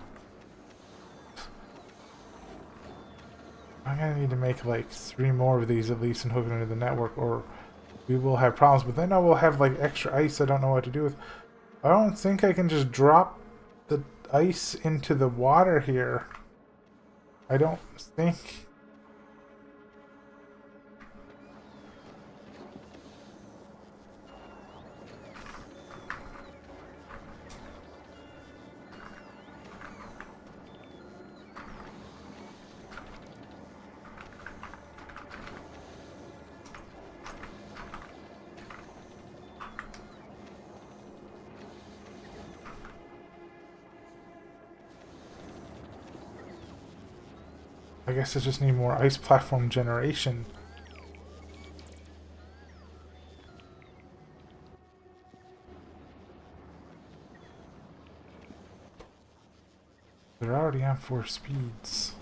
I'm gonna need to make like 3 more of these at least and hook it into the network, or we will have problems. But then I will have like extra ice I don't know what to do with. I don't think I can just drop the ice into the water here. I don't think... I guess I just need more ice platform generation. They're already on 4 speeds.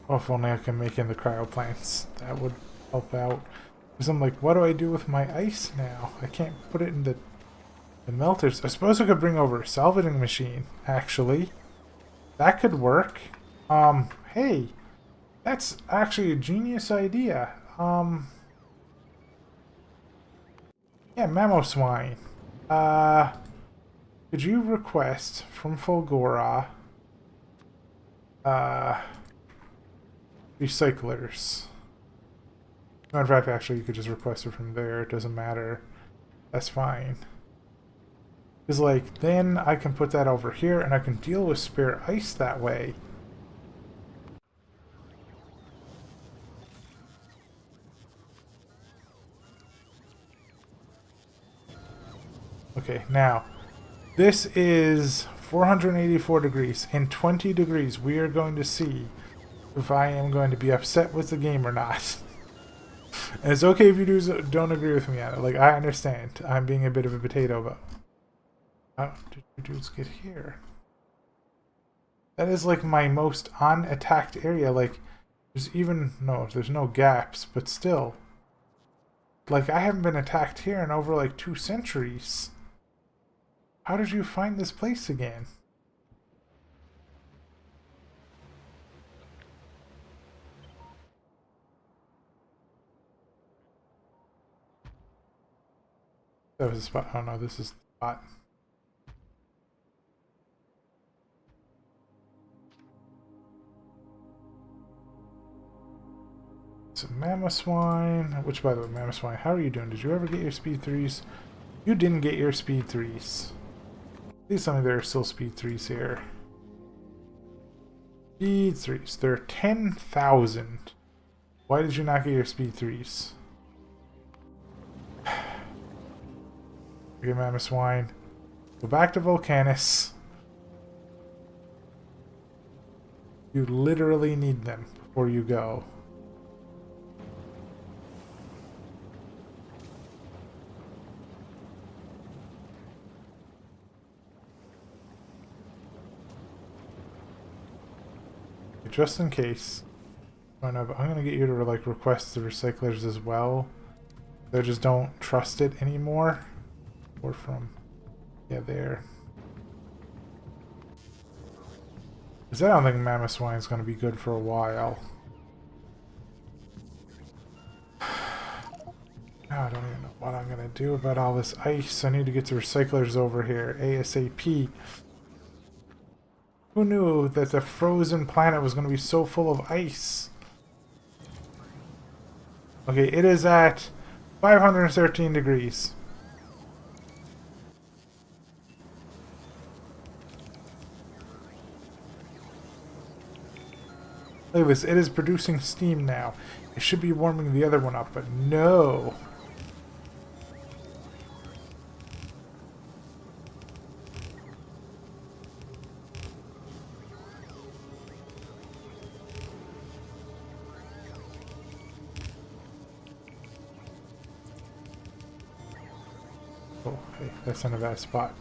Oh, if only I can make in the cryo plants. That would help out. Because I'm like, what do I do with my ice now? I can't put it in the melters. I suppose I could bring over a salvaging machine, actually. That could work. Hey, that's actually a genius idea. Yeah, Mammo Swine. Could you request from Fulgora, recyclers? No, in fact, actually, you could just request it from there. It doesn't matter. That's fine. Because, like, then I can put that over here and I can deal with spare ice that way. Okay, now, this is 484 degrees. In 20 degrees, we are going to see if I am going to be upset with the game or not. And it's okay if you don't agree with me on it. Like, I understand. I'm being a bit of a potato, but... How did you dudes get here? That is, like, my most unattacked area. Like, there's even... No, there's no gaps, but still. Like, I haven't been attacked here in over, like, 2 centuries. How did you find this place again? That was a spot. Oh no, this is the spot. so Mammoth Swine, which by the way, Mammoth Swine, how are you doing? Did you ever get your speed 3s? You didn't get your speed 3s. Please tell me there are still speed 3s here. Speed 3s. There are 10,000. Why did you not get your speed 3s? Okay, Mammoth Swine. Go back to Volcanus. You literally need them before you go. Just in case. Oh no, but I'm gonna get you to like request the recyclers as well. They just don't trust it anymore. Or from, yeah, there. Because I don't think Mammoth Swine is going to be good for a while. Now I don't even know what I'm going to do about all this ice. I need to get the recyclers over here ASAP. Who knew that the frozen planet was going to be so full of ice? Okay, it is at 513 degrees. Look at this, it is producing steam now. It should be warming the other one up, but no. Oh, hey, that's in a bad spot.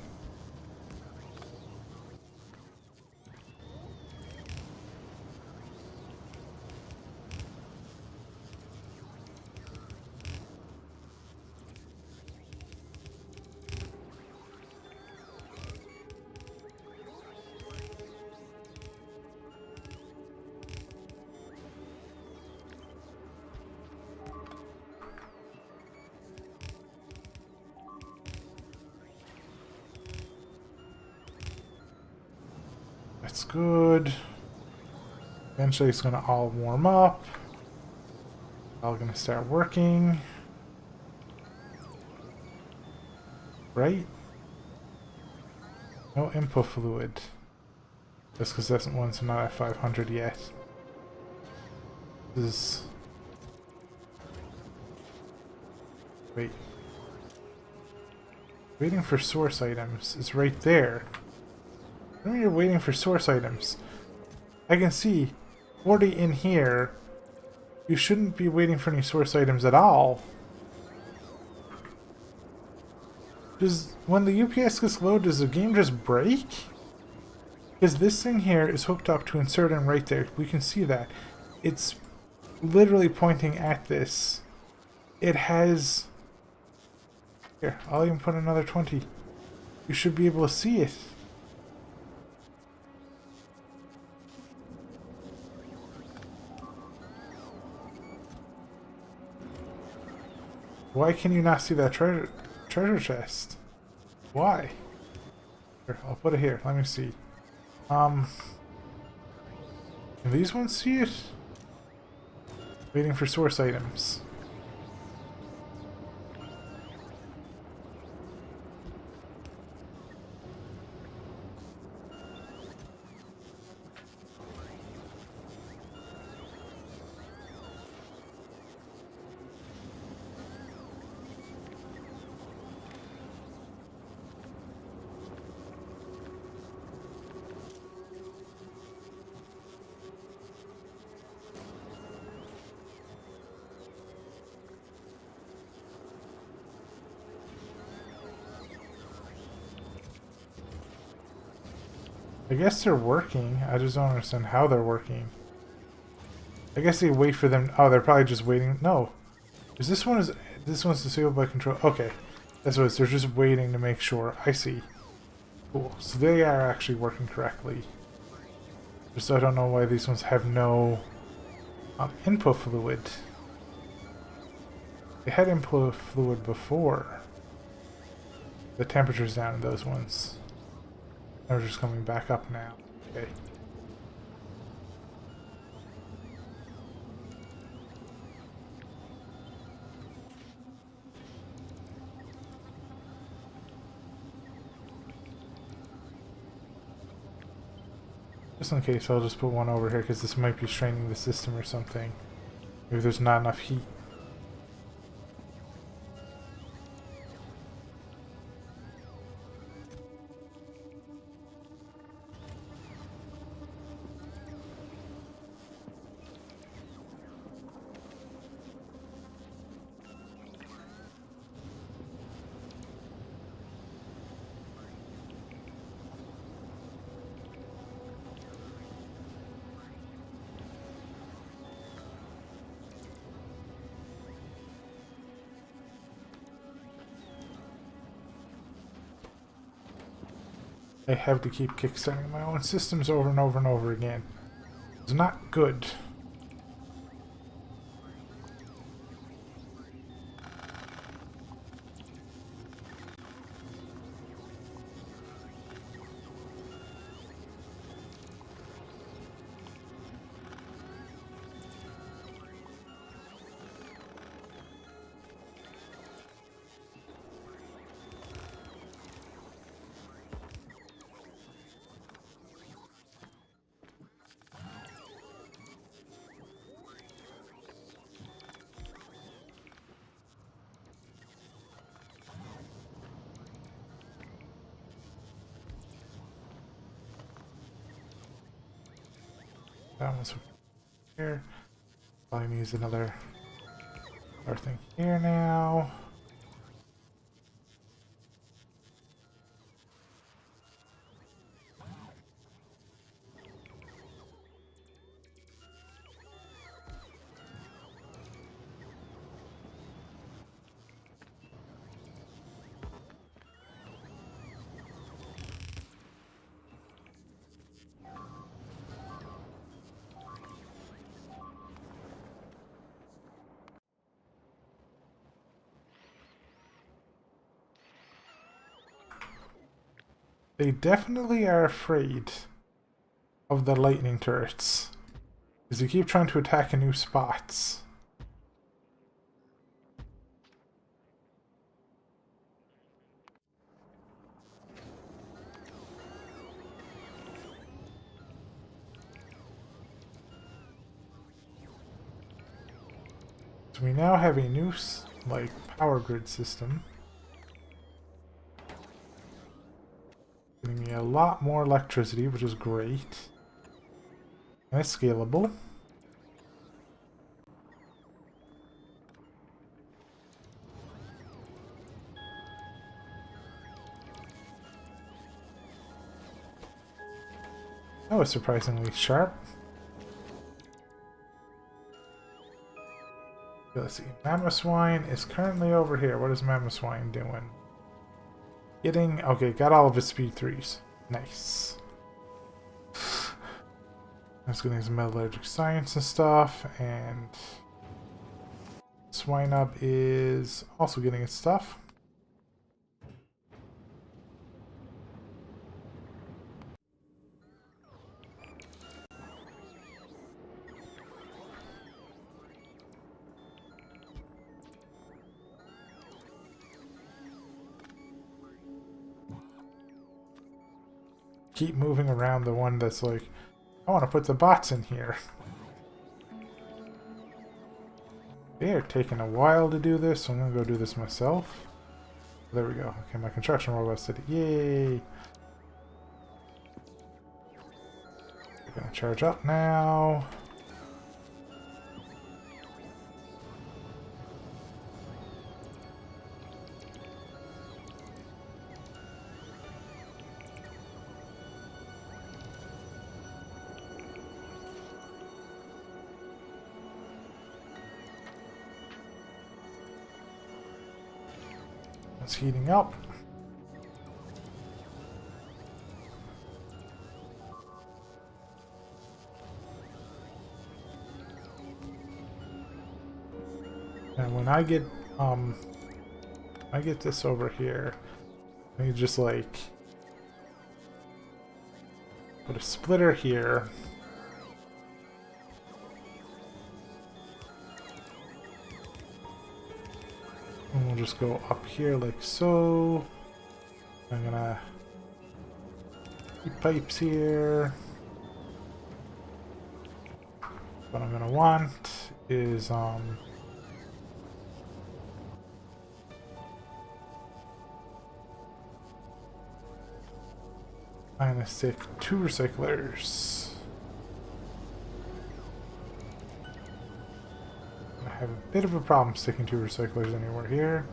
That's good. Eventually it's going to all warm up. All going to start working. Right? No input fluid. Just because that one's not at 500 yet. This is... Wait. Waiting for source items is right there. When you're waiting for source items, I can see 40 in here. You shouldn't be waiting for any source items at all. When the UPS gets low, does the game just break? Because this thing here is hooked up to insert in right there. We can see that. It's literally pointing at this. It has... Here, I'll even put another 20. You should be able to see it. Why can you not see that treasure chest? Why? Here, I'll put it here. Let me see. Can these ones see it? Waiting for source items. I guess they're working. I just don't understand how they're working. I guess they wait for them. Oh, they're probably just waiting. No. Is this one's disabled by control? Okay. That's what it is. They're just waiting to make sure. I see. Cool. So they are actually working correctly. Just I don't know why these ones have no input fluid. They had input fluid before. The temperature's down in those ones. Temperature's coming back up now. Okay. Just in case, I'll just put one over here because this might be straining the system or something. Maybe there's not enough heat. I have to keep kickstarting my own systems over and over and over again. It's not good. That one's here. Probably needs another thing here now. They definitely are afraid of the lightning turrets, because you keep trying to attack in new spots. So we now have a new power grid system. Giving me a lot more electricity, which is great. And it's scalable. That was surprisingly sharp. Let's see. Mamoswine is currently over here. What is Mamoswine doing? Okay, got all of his speed 3s. Nice. That's getting some metallurgic science and stuff, and Swineup is also getting its stuff. Keep moving around the one that's like, I want to put the bots in here. They are taking a while to do this, so I'm going to go do this myself. There we go. Okay, my construction robots did it. Yay! They're going to charge up now. It's heating up. And when I get this over here, I just like put a splitter here. And we'll just go up here like so. I'm gonna keep pipes here. What I'm gonna want is I'm gonna stick 2 recyclers. I have a bit of a problem sticking 2 recyclers anywhere here.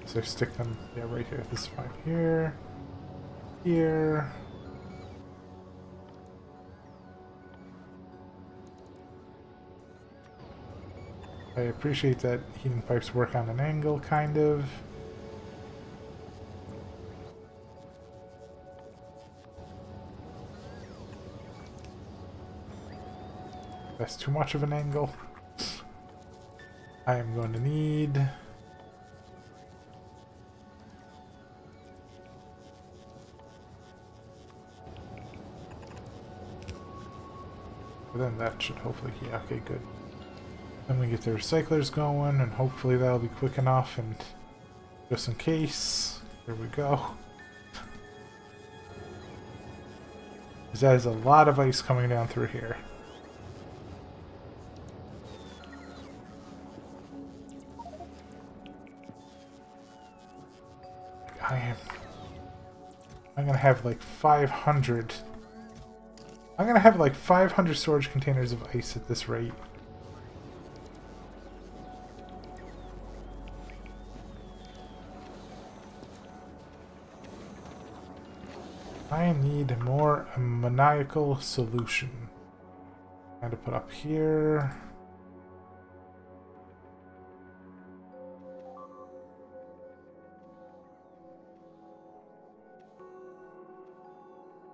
So I stick them, yeah, right here. This is fine. Here. Here. I appreciate that heating pipes work on an angle, kind of. That's too much of an angle. I am going to need... But then that should hopefully... Yeah, okay, good. Then we get the recyclers going, and hopefully that'll be quick enough, and just in case... There we go. Because that is a lot of ice coming down through here. I'm gonna have like 500. I'm gonna have like 500 storage containers of ice at this rate. I need more maniacal solution. I'm going to put up here.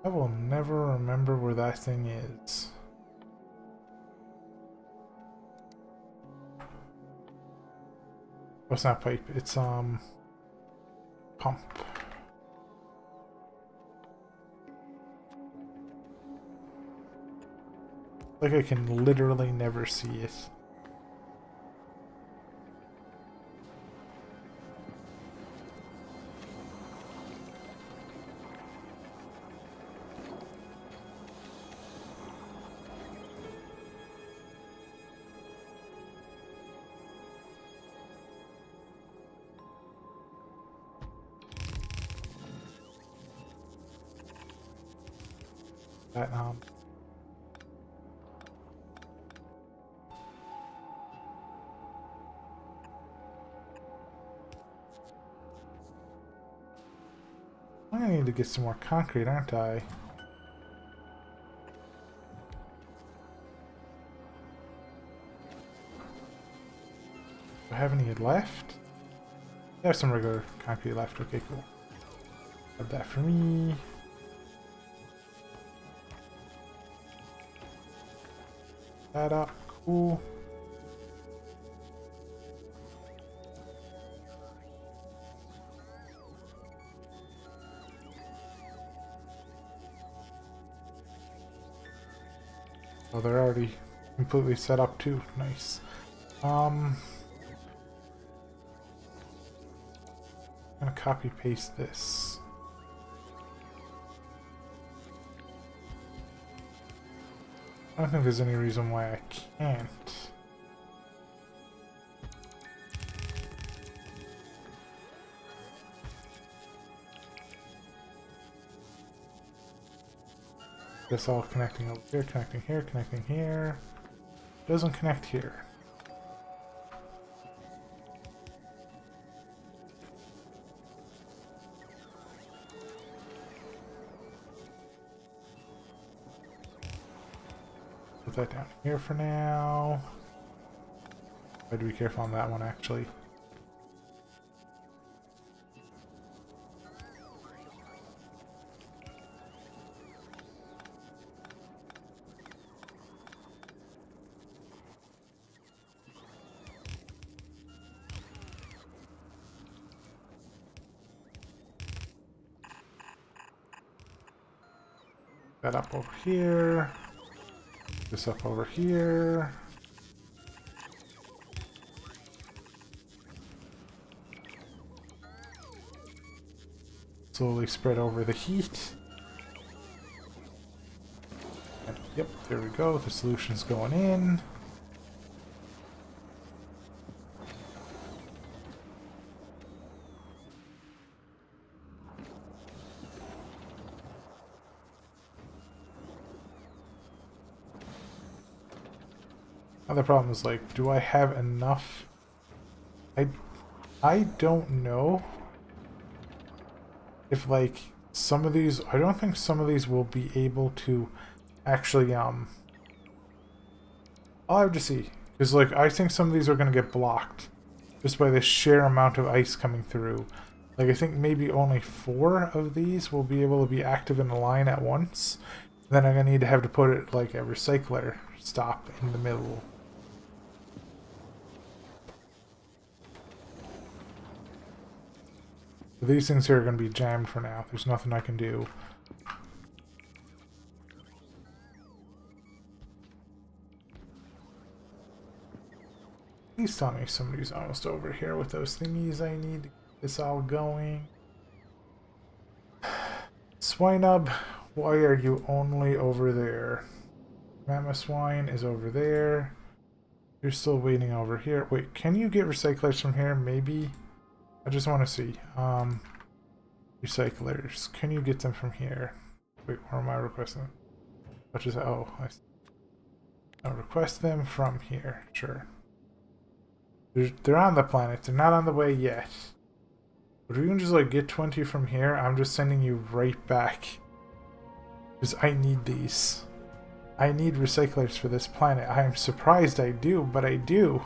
I will never remember where that thing is. Oh, it's not pipe, it's pump. Like I can literally never see it. That I'm gonna need to get some more concrete, aren't I? Do I have any left? I have some regular concrete left. Okay, cool. Have that for me. That up. Cool. Oh, they're already completely set up too. Nice. I'm gonna copy paste this. I don't think there's any reason why I can't. This all connecting over here, connecting here, connecting here. Doesn't connect here. Put that down here for now. I have to be careful on that one actually. That up over here. This up over here. Slowly spread over the heat. And, yep, there we go. The solution's going in. Now the problem is, like, do I have enough? I don't know if, like, some of these, I don't think some of these will be able to actually, I'll have to see. Because, like, I think some of these are going to get blocked just by the sheer amount of ice coming through. Like, I think maybe only 4 of these will be able to be active in the line at once. Then I'm going to need to have to put it, like, a recycler stop in the middle. These things here are going to be jammed for now. There's nothing I can do. Please tell me somebody's almost over here with those thingies I need to get this all going. Swinub, why are you only over there? Mama Swine is over there. You're still waiting over here. Wait, can you get recyclers from here? Maybe? I just want to see. Recyclers. Can you get them from here? Wait, where am I requesting? Which is, oh, I'll request them from here. Sure. They're on the planet. They're not on the way yet. But if we can just, like, get 20 from here, I'm just sending you right back. Because I need these. I need recyclers for this planet. I am surprised I do, but I do.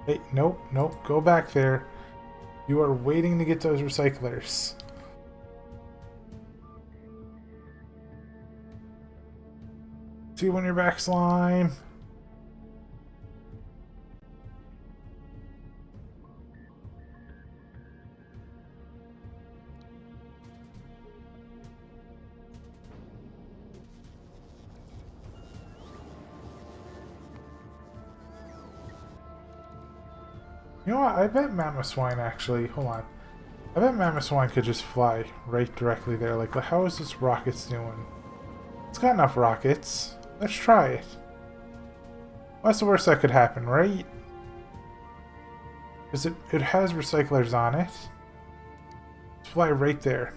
Hey, nope, nope, go back there. You are waiting to get those recyclers. See you when you're back, slime. You know what? I bet Mama Swine actually. Hold on. I bet Mama Swine could just fly right directly there. Like, how is this rockets doing? It's got enough rockets. Let's try it. What's the worst that could happen, right? Because it has recyclers on it. Let's fly right there.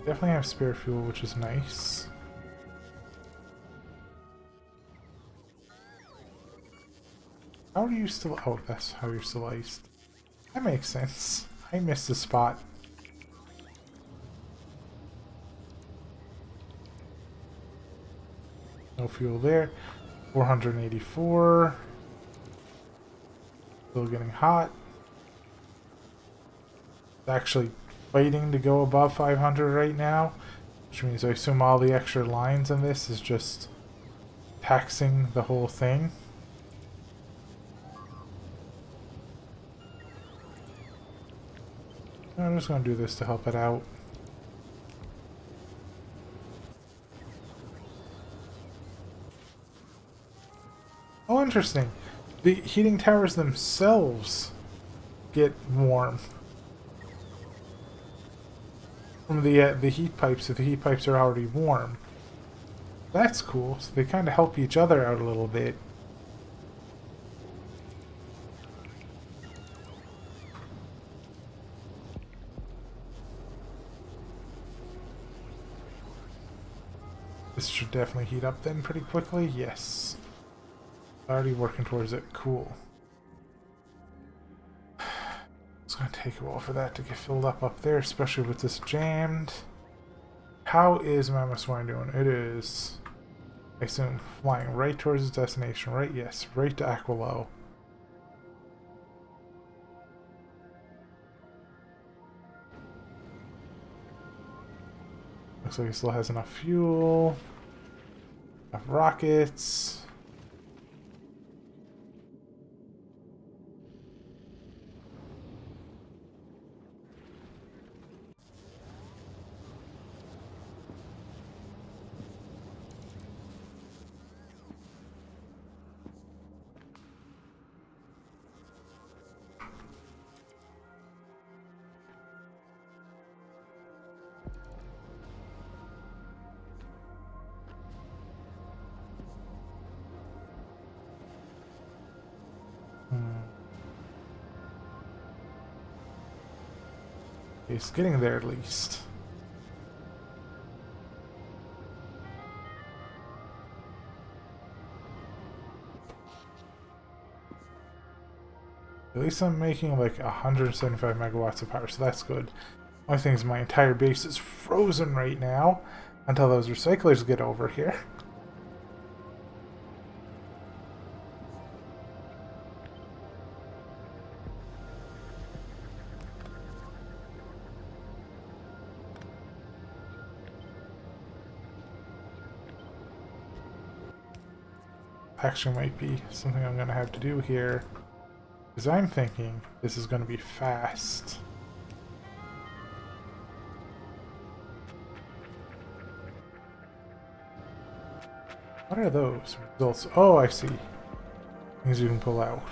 Definitely have spare fuel, which is nice. How are you still... Oh, that's how you're still iced. That makes sense. I missed a spot. No fuel there. 484. Still getting hot. It's actually fighting to go above 500 right now, which means I assume all the extra lines in this is just taxing the whole thing. I'm just going to do this to help it out. Oh, interesting. The heating towers themselves get warm from the heat pipes if the heat pipes are already warm. That's cool. So they kind of help each other out a little bit. This should definitely heat up then pretty quickly. Yes. Already working towards it. Cool. It's going to take a while for that to get filled up there, especially with this jammed. How is Mama Swine doing? It is, I assume, flying right towards its destination, right? Yes, right to Aquilo. Looks like it still has enough fuel, enough rockets. It's getting there at least. At least I'm making like 175 megawatts of power, so that's good. Only thing is my entire base is frozen right now until those recyclers get over here. Actually might be something I'm going to have to do here. Because I'm thinking this is going to be fast. What are those results? Oh, I see. Things you can pull out.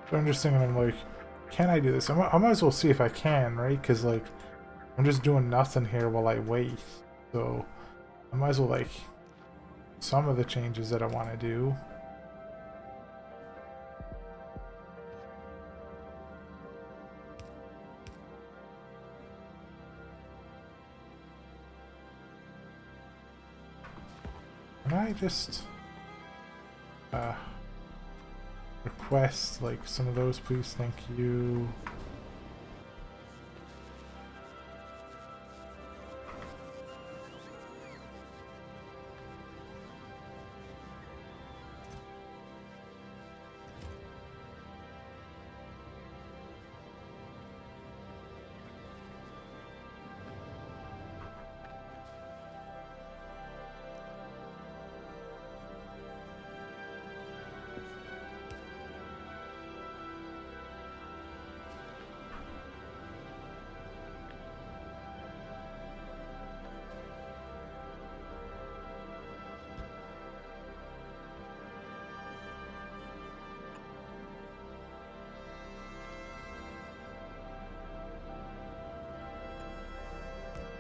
So I'm just thinking, I'm like, can I do this? I might as well see if I can, right? Because, like, I'm just doing nothing here while I wait. So, I might as well, like, some of the changes that I want to do. Can I just, request, like, some of those, please? Thank you.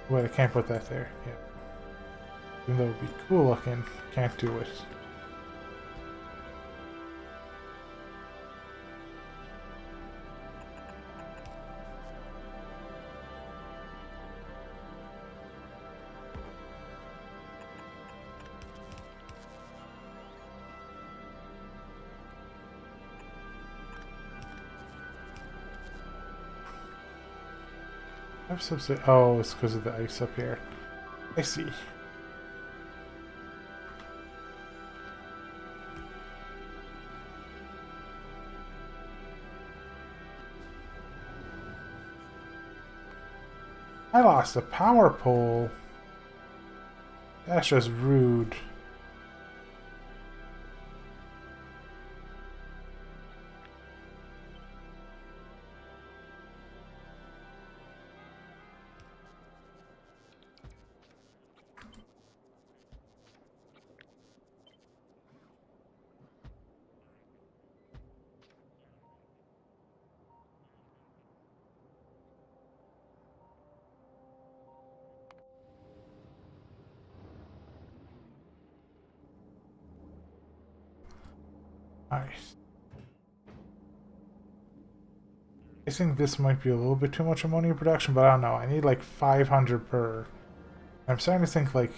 Wait, I can't put that there. Yeah. Even though it would be cool looking, can't do it. I have some. Oh, it's because of the ice up here. I see. I lost a power pole. That's just rude. Nice. I think this might be a little bit too much ammonia production, but I don't know. I need like 500 per. I'm starting to think like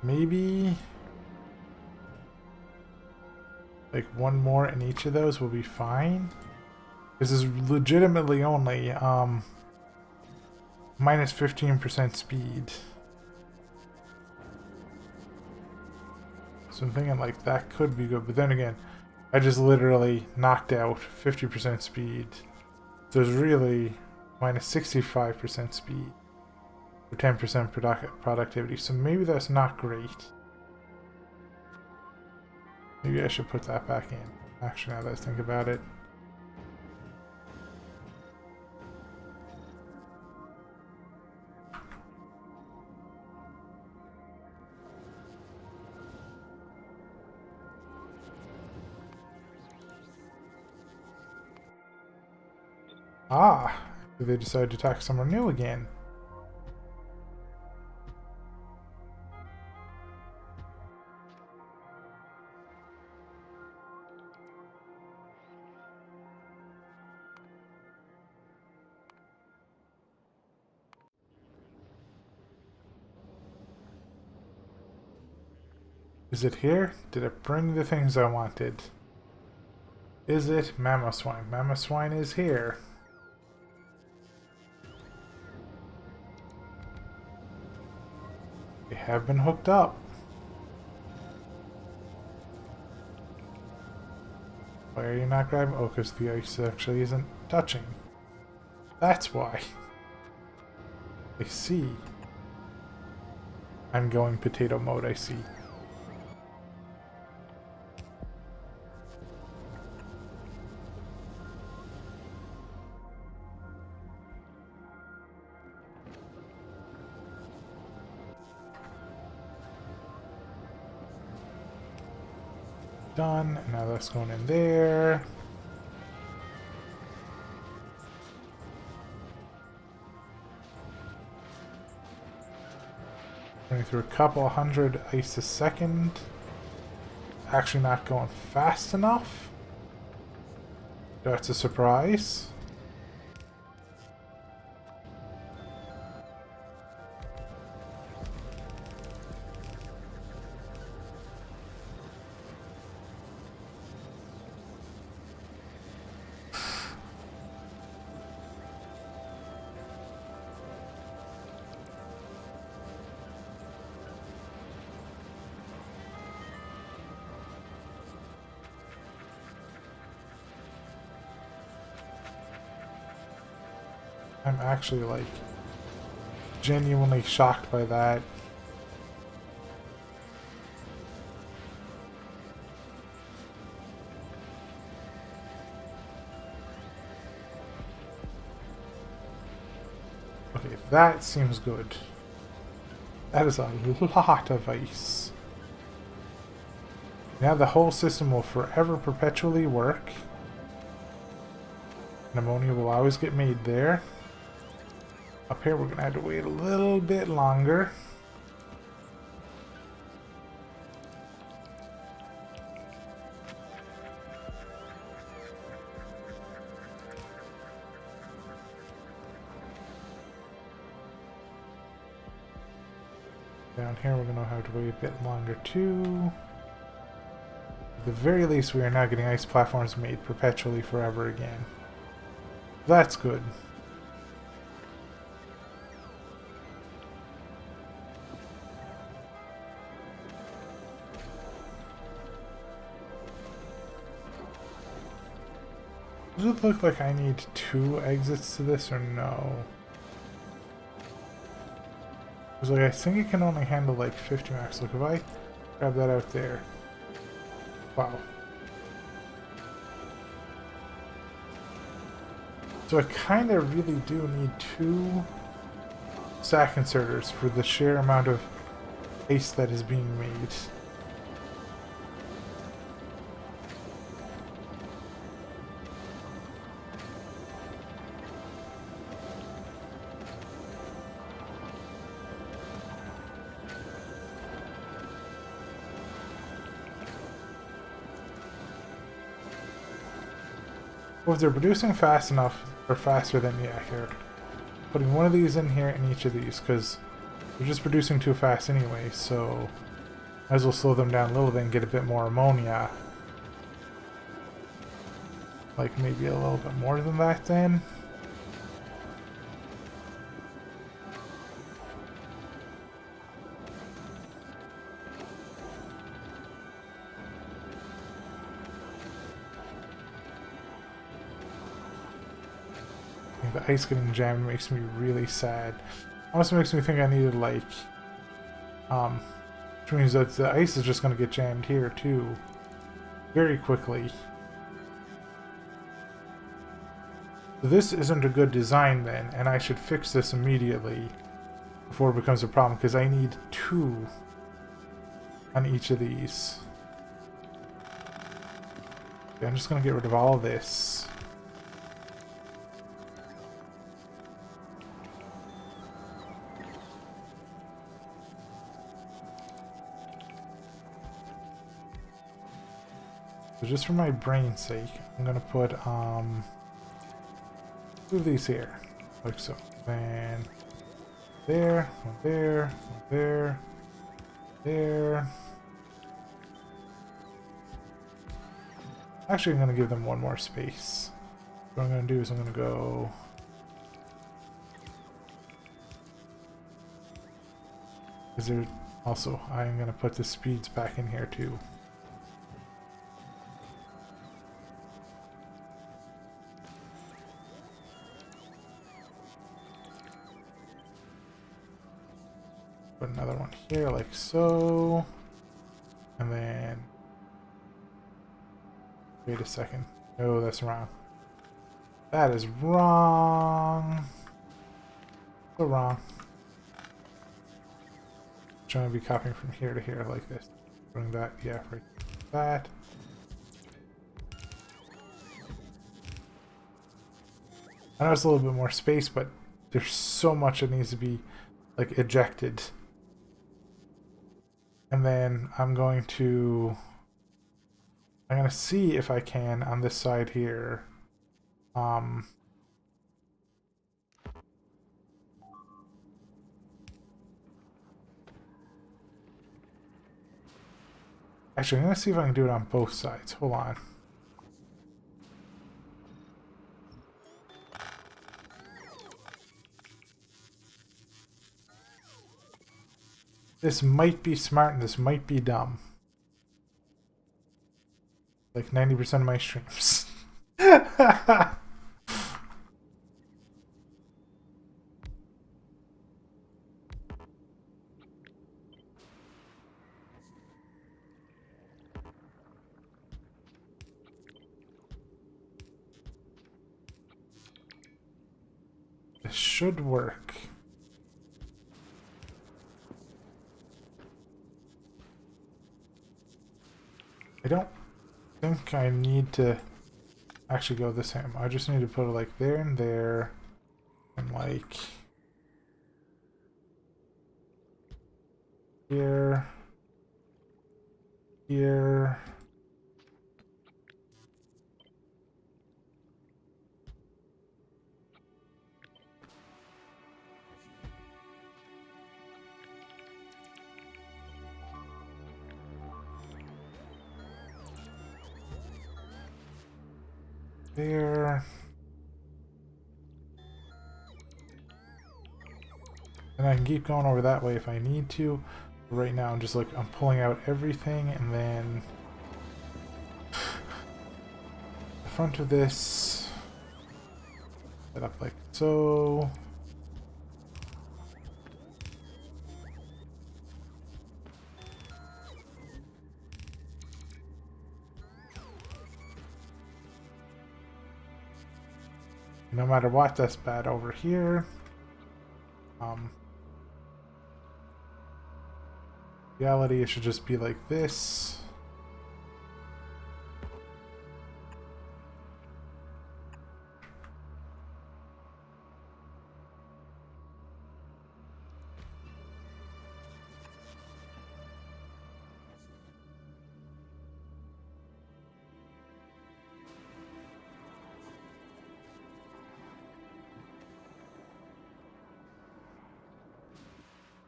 maybe like one more in each of those will be fine. This is legitimately only minus 15% speed. So I'm thinking like that could be good, but then again, I just literally knocked out 50% speed. So it's really minus 65% speed for 10% productivity. So maybe that's not great. Maybe I should put that back in. Actually, now that I think about it. Ah, they decided to attack somewhere new again. Is it here? Did it bring the things I wanted? Is it mammoth swine? Mammoth swine is here. They have been hooked up. Why are you not grabbing? Oh, because the ice actually isn't touching. That's why. I see. I'm going potato mode, I see. Done. Now that's going in there. Running through a couple hundred ice a second. Actually not going fast enough. That's a surprise. I'm actually like genuinely shocked by that. Okay, that seems good. That is a lot of ice. Now the whole system will forever perpetually work. And ammonia will always get made there. Up here we're going to have to wait a little bit longer. Down here we're going to have to wait a bit longer too. At the very least we are now getting ice platforms made perpetually forever again. That's good. Does it look like I need 2 exits to this or no? Because like I think it can only handle like 50 max. Look, if I grab that out there. Wow. So I kind of really do need 2 stack inserters for the sheer amount of ice that is being made. Well, if they're producing fast enough, or faster than, yeah, here. Putting one of these in here and each of these, because they're just producing too fast anyway, so might as well slow them down a little bit and get a bit more ammonia. Like maybe a little bit more than that then. The ice getting jammed makes me really sad. Also makes me think I needed like which means that the ice is just gonna get jammed here too. very quickly. This isn't a good design then, and I should fix this immediately before it becomes a problem, because I need 2 on each of these. Okay, I'm just going to get rid of all this. So just for my brain's sake, I'm going to put 2 of these here, like so. Then there, one there, one there, there. Actually, I'm going to give them 1 more space. What I'm going to do is I'm going to go... Is there... Also, I'm going to put the speeds back in here too. Put another one here like so. And then... Wait a second. No, that's wrong. That is wrong. So wrong. Trying to be copying from here to here like this. Bring that, yeah, right. That. I know it's a little bit more space, but there's so much that needs to be like ejected. And then I'm going to see if I can on this side here. Actually, I'm gonna see if I can do it on both sides. Hold on. This might be smart and this might be dumb. Like 90% of my streams. This should work. I don't think I need to actually go this ham. I just need to put it like there and there, and like here, here. There. And I can keep going over that way if I need to. But right now I'm just like, I'm pulling out everything and then the front of this set up like so. No matter what, that's bad over here. Reality, it should just be like this.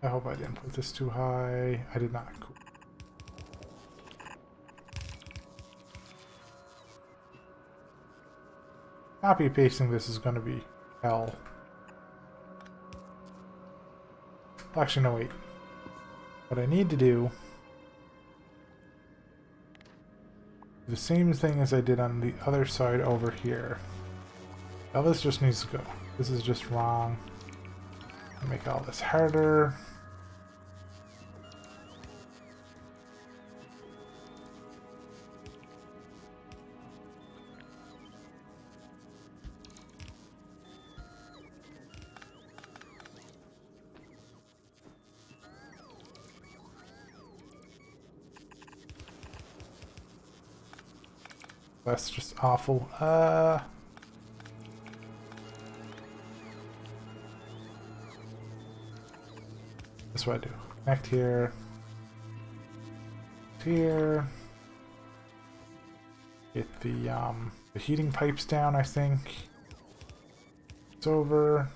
I hope I didn't put this too high. I did not. Cool. Copy pasting this is going to be hell. Actually, no, wait. What I need to do, the same thing as I did on the other side over here. Now this just needs to go. This is just wrong. Make all this harder. That's just awful. That's what I do. Connect here. Here. Get the heating pipes down, I think. It's over.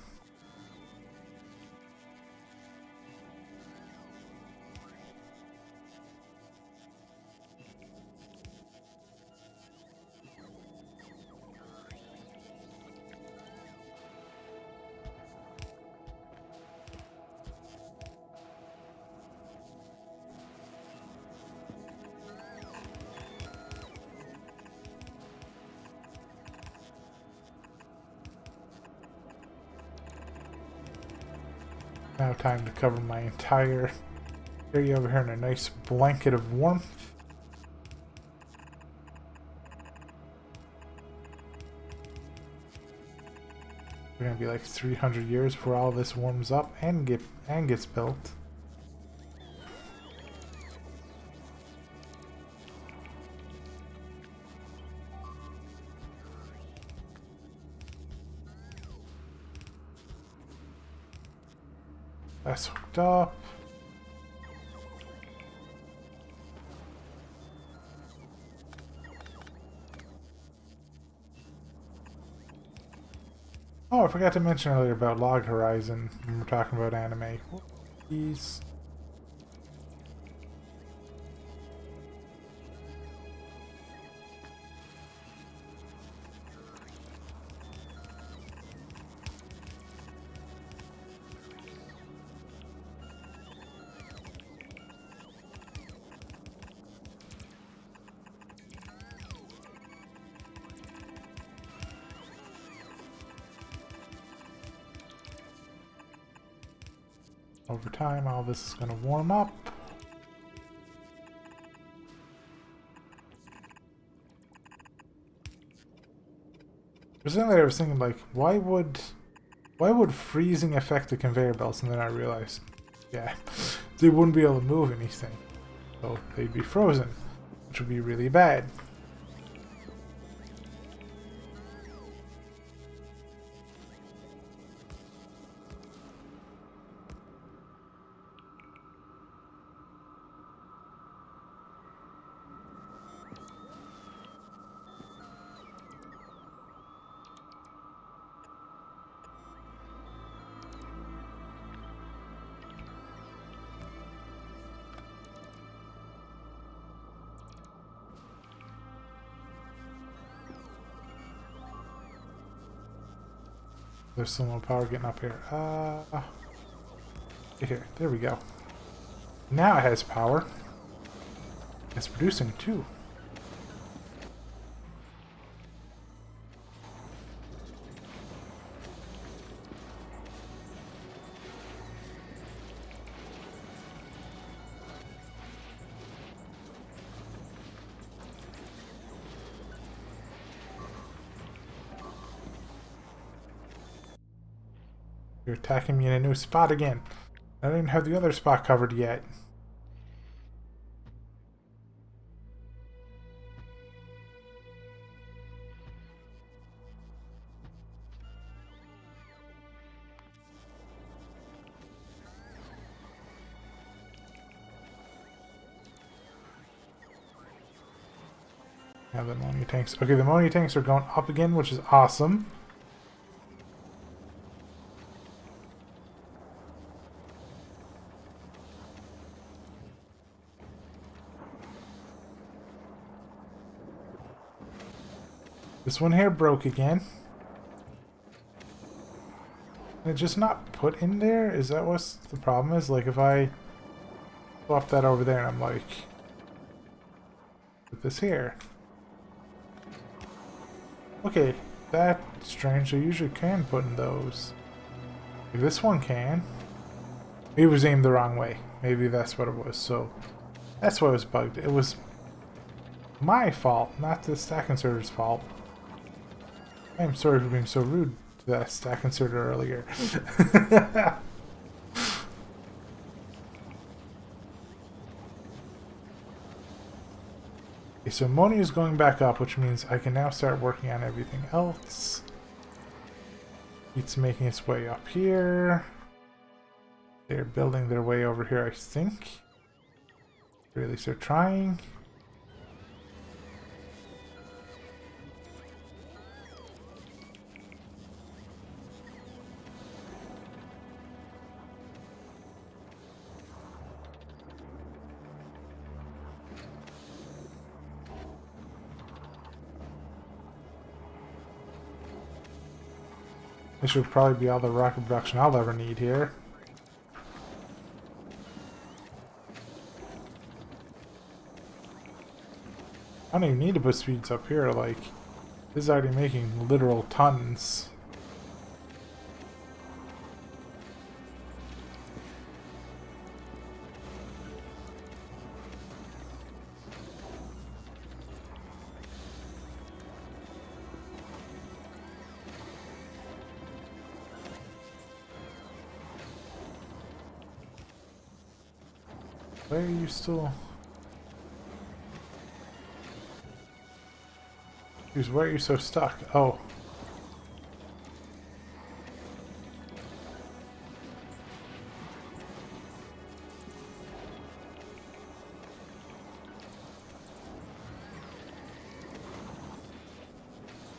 Now time to cover my entire area over here in a nice blanket of warmth. We're gonna be like 300 years before all this warms up and gets built. That's hooked up. Oh, I forgot to mention earlier about Log Horizon when we're talking about anime. Please. Over time, all this is going to warm up. Recently, I was thinking, like, why would freezing affect the conveyor belts? And then I realized, yeah, they wouldn't be able to move anything, so they'd be frozen, which would be really bad. There's some more power getting up here. Here, there we go. Now it has power. It's producing too. You're attacking me in a new spot again. I don't even have the other spot covered yet. Now the ammonia tanks. Okay, the ammonia tanks are going up again, which is awesome. This one here broke again. It just not put in there? Is that what the problem is? Like if I swap that over there and I'm like, put this here. Okay, that's strange. I usually can put in those. Like this one can. It was aimed the wrong way. Maybe that's what it was. So that's why it was bugged. It was my fault, not the stack inserter's fault. I'm sorry for being so rude to that stack inserter earlier. Okay, so money is going back up, which means I can now start working on everything else. It's making its way up here. They're building their way over here, I think. Or at least they're trying. This should probably be all the rocket production I'll ever need here. I don't even need to put speeds up here, like, this is already making literal tons. Why are you still... Jeez, why are you so stuck? Oh.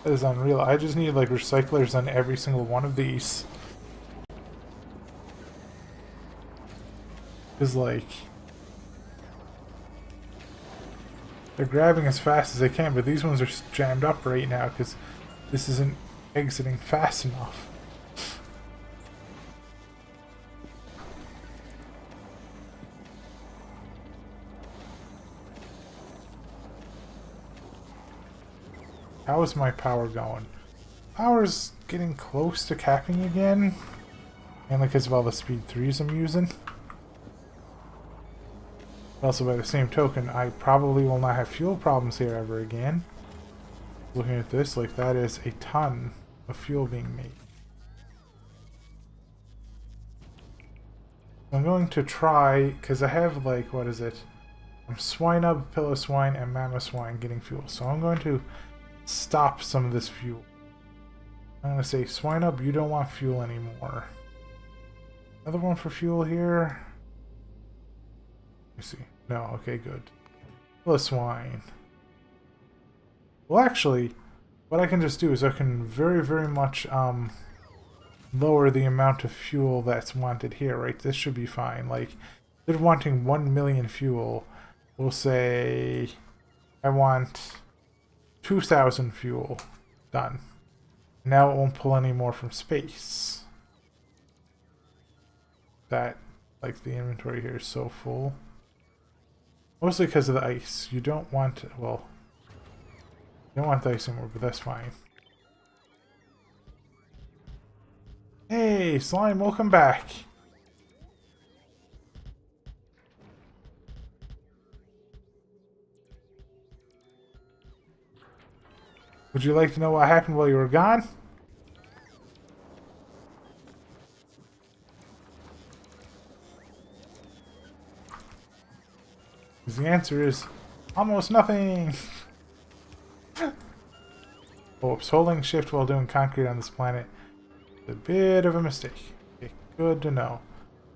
That is unreal. I just need like recyclers on every single one of these. Because like... They're grabbing as fast as they can, but these ones are jammed up right now because this isn't exiting fast enough. How is my power going? Power's getting close to capping again. Mainly because of all the speed 3s I'm using. Also, by the same token, I probably will not have fuel problems here ever again. Looking at this, like, that is a ton of fuel being made. I'm going to try, because I have, like, what is it? Swinub, Pillow Swine, and Mama Swine getting fuel. So I'm going to stop some of this fuel. I'm going to say, Swinub, you don't want fuel anymore. Another one for fuel here. Let me see. No, okay, good. Pillow Swine. Well, actually, what I can just do is I can very, very much lower the amount of fuel that's wanted here, right? This should be fine. Like, they're wanting 1 million fuel. We'll say I want 2,000 fuel. Done. Now it won't pull any more from space. That, like, the inventory here is so full. Mostly because of the ice. You don't want, well, you don't want the ice anymore, but that's fine. Hey, Slime, welcome back. Would you like to know what happened while you were gone? Because the answer is almost nothing. Oops, holding shift while doing concrete on this planet is a bit of a mistake. Okay, good to know.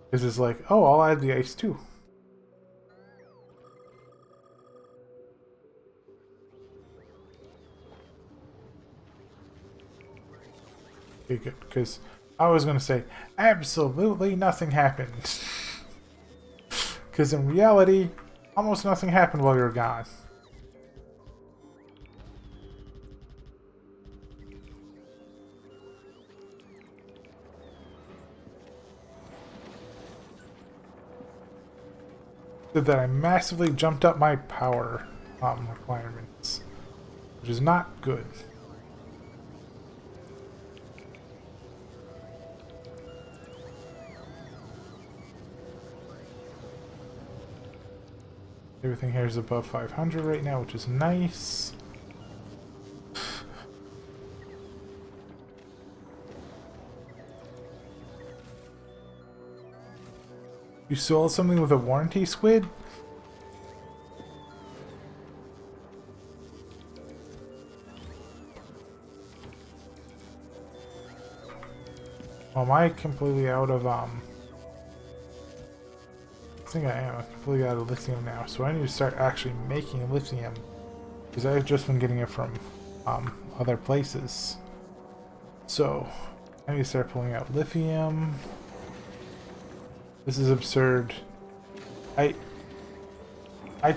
Because it's like, oh, I'll add the ice too. Okay, good. Because I was going to say, absolutely nothing happened. Because in reality, almost nothing happened while you were gone. Did that I massively jumped up my power requirements, which is not good. Everything here is above 500 right now, which is nice. You sold something with a warranty, Squid? Well, am I completely out of, I think I am. I'm completely out of lithium now, so I need to start actually making lithium. Because I've just been getting it from, other places. So, I need to start pulling out lithium. This is absurd. I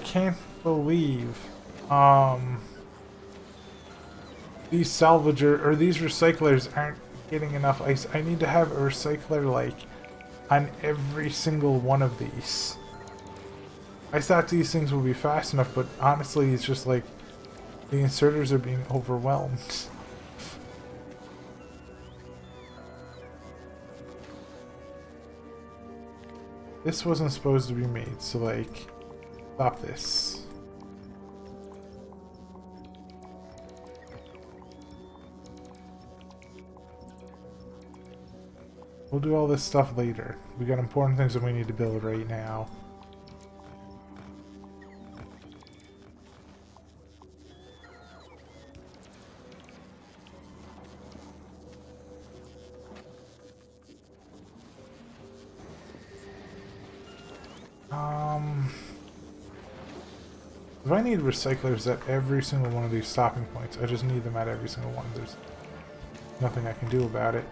can't believe, these these recyclers aren't getting enough ice. I need to have a recycler, like, on every single one of these. I thought these things would be fast enough, but honestly, it's just like, the inserters are being overwhelmed. This wasn't supposed to be made, so like, stop this. We'll do all this stuff later. We got important things that we need to build right now. If I need recyclers at every single one of these stopping points, I just need them at every single one. There's nothing I can do about it.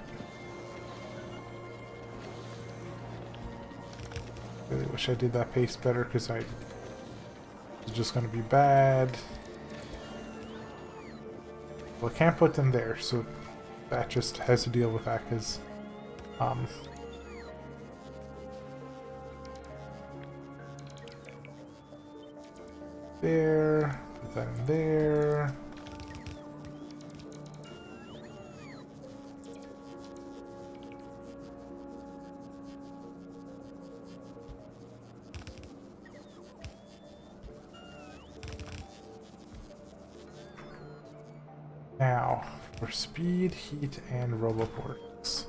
Really wish I did that pace better, because it's just going to be bad. Well, I can't put them there, so that just has to deal with that, because there, put that in there. Now, for speed, heat, and roboports.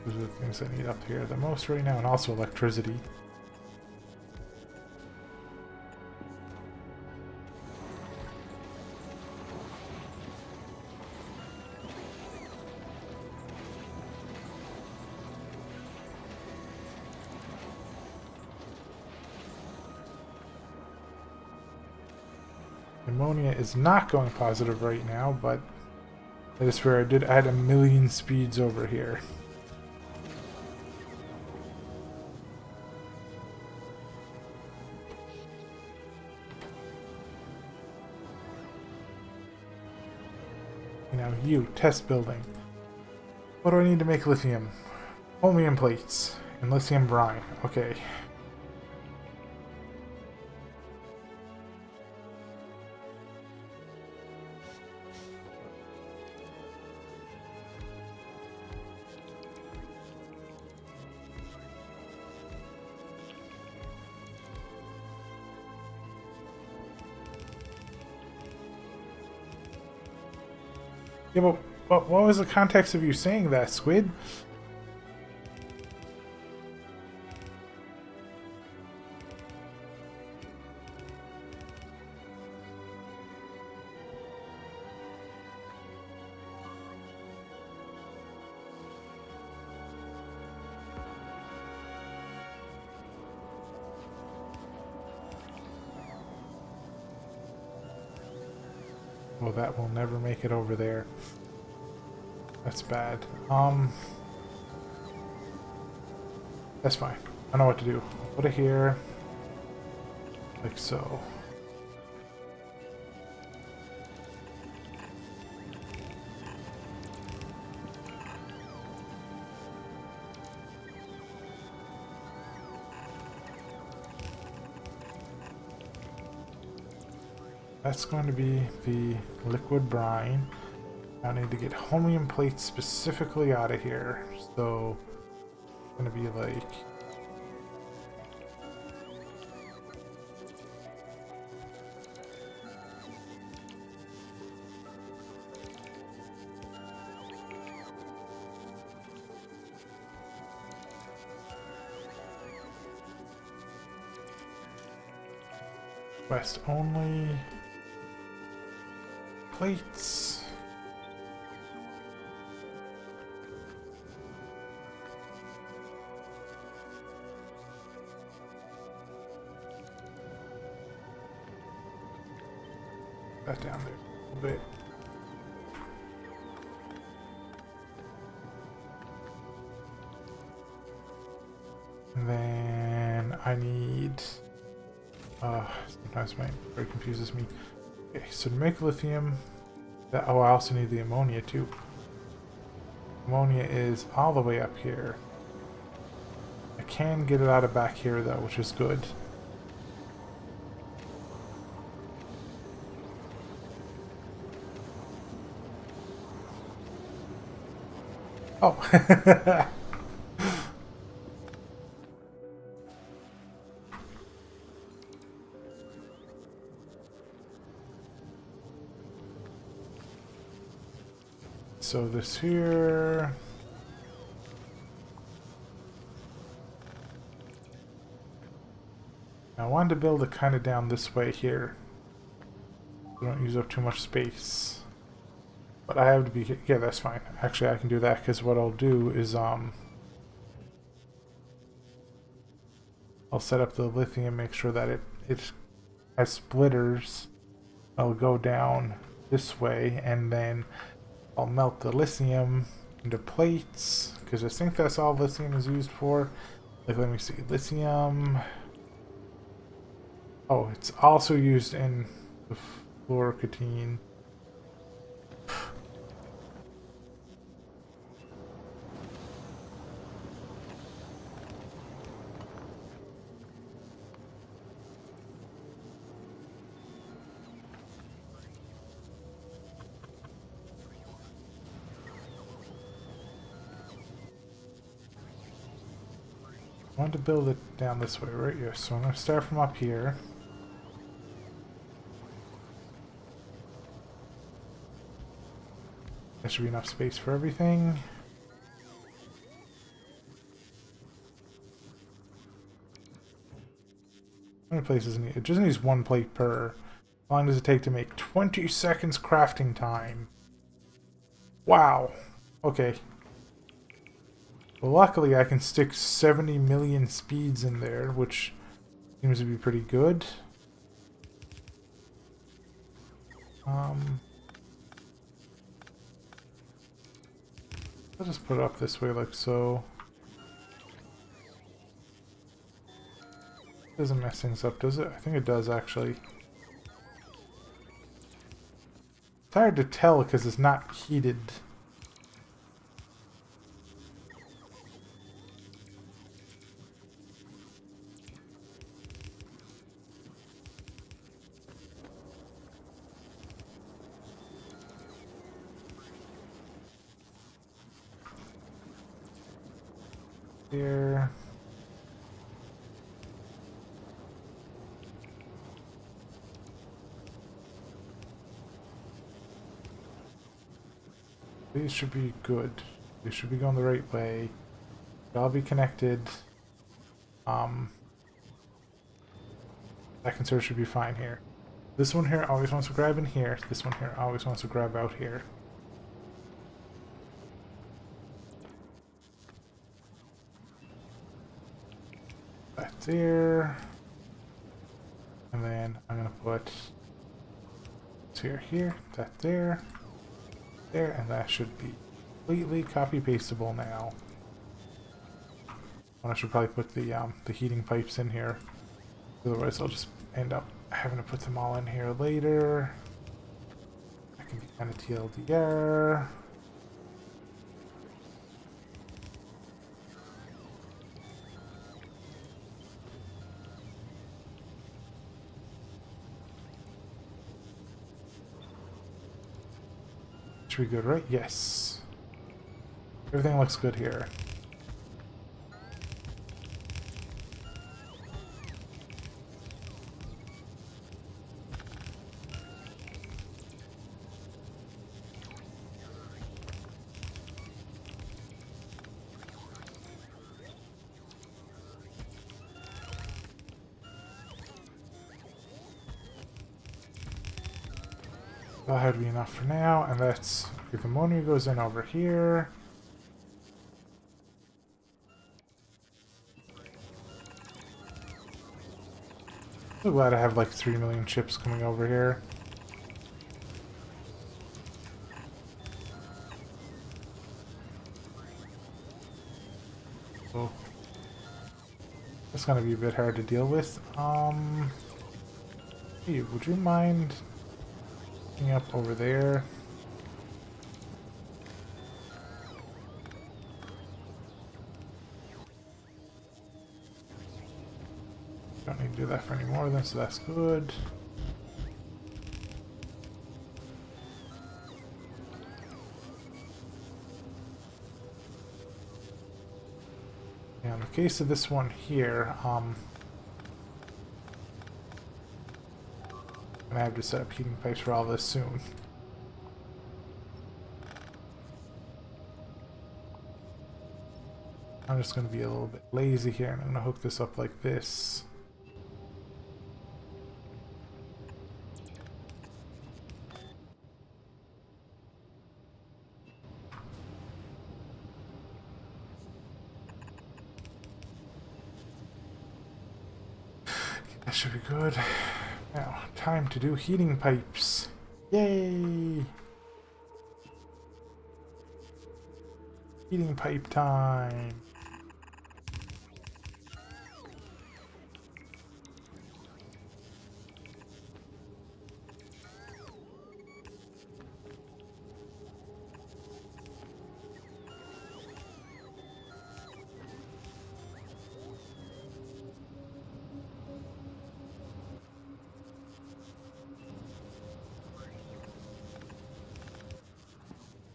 Those are the things I need up here the most right now, and also electricity. Ammonia is not going positive right now, but I just swear I did add 1,000,000 speeds over here. Now you, test building. What do I need to make lithium? Chromium plates and lithium brine. Okay. Yeah, but what was the context of you saying that, Squid? Well, that will never make it over there. That's bad. That's fine. I know what to do. I'll put it here. Like so. That's going to be the liquid brine. I need to get chromium plates specifically out of here. So it's going to be like west only. plates. That down there a little bit. And then I need. Sometimes my brain confuses me. Okay, so to make lithium, I also need the ammonia too. Ammonia is all the way up here. I can get it out of back here though, which is good. Oh. So this here. I wanted to build it kind of down this way here. We don't use up too much space. But I have to be, yeah, that's fine. Actually, I can do that because what I'll do is, I'll set up the lithium, make sure that it has splitters. I'll go down this way and then I'll melt the lithium into plates because I think that's all lithium is used for. Like, let me see, lithium. Oh, it's also used in the fluorocatine. I want to build it down this way, right here. So I'm going to start from up here. There should be enough space for everything. How many places need? It just needs one plate per. How long does it take to make? 20 seconds crafting time. Wow. Okay. Well, luckily I can stick 70 million speeds in there, which seems to be pretty good. I'll just put it up this way like so. Doesn't mess things up, does it? I think it does, actually. It's hard to tell because it's not heated. Here. These should be good. These should be going the right way. They'll be connected. That console should be fine here. This one here always wants to grab in here. This one here always wants to grab out here. That there. And then I'm gonna put this here, that there, and that should be completely copy pastable now. And I should probably put the heating pipes in here. Otherwise I'll just end up having to put them all in here later. That can be kind of TLDR. Should be good, right? Yes. Everything looks good here. That'll have to be enough for now, and that's the ammonia goes in over here. So glad I have like 3 million ships coming over here. So that's gonna be a bit hard to deal with. Hey, would you mind looking up over there? Don't need to do that for any more of them, so that's good. Yeah, in the case of this one here, I'm gonna have to set up heating pipes for all this soon. I'm just gonna be a little bit lazy here, and I'm gonna hook this up like this. That should be good. Now, time to do heating pipes. Yay! Heating pipe time.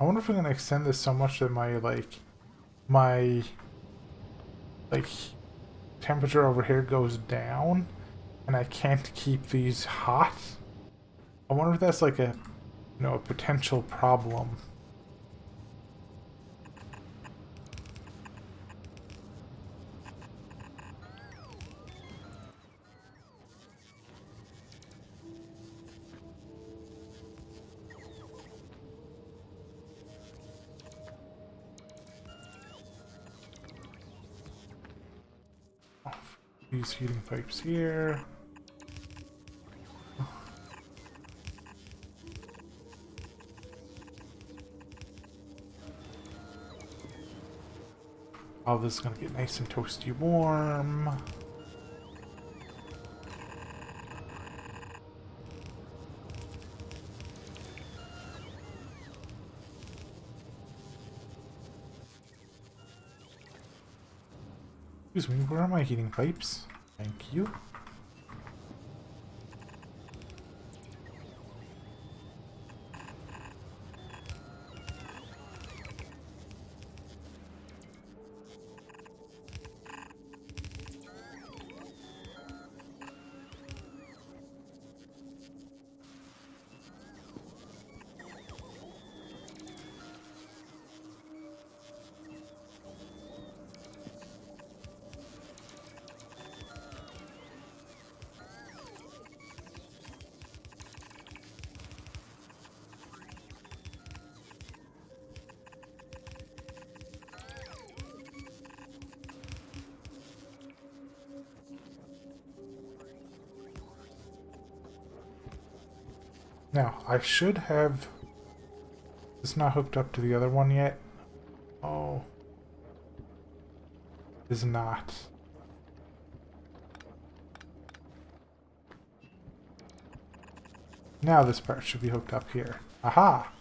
I wonder if I'm gonna extend this so much that my temperature over here goes down and I can't keep these hot. I wonder if that's like a a potential problem. These heating pipes here. All this is gonna get nice and toasty warm. Excuse me, where are my heating pipes? Thank you. Now, I should have... It's not hooked up to the other one yet. Oh. It is not. Now this part should be hooked up here. Aha!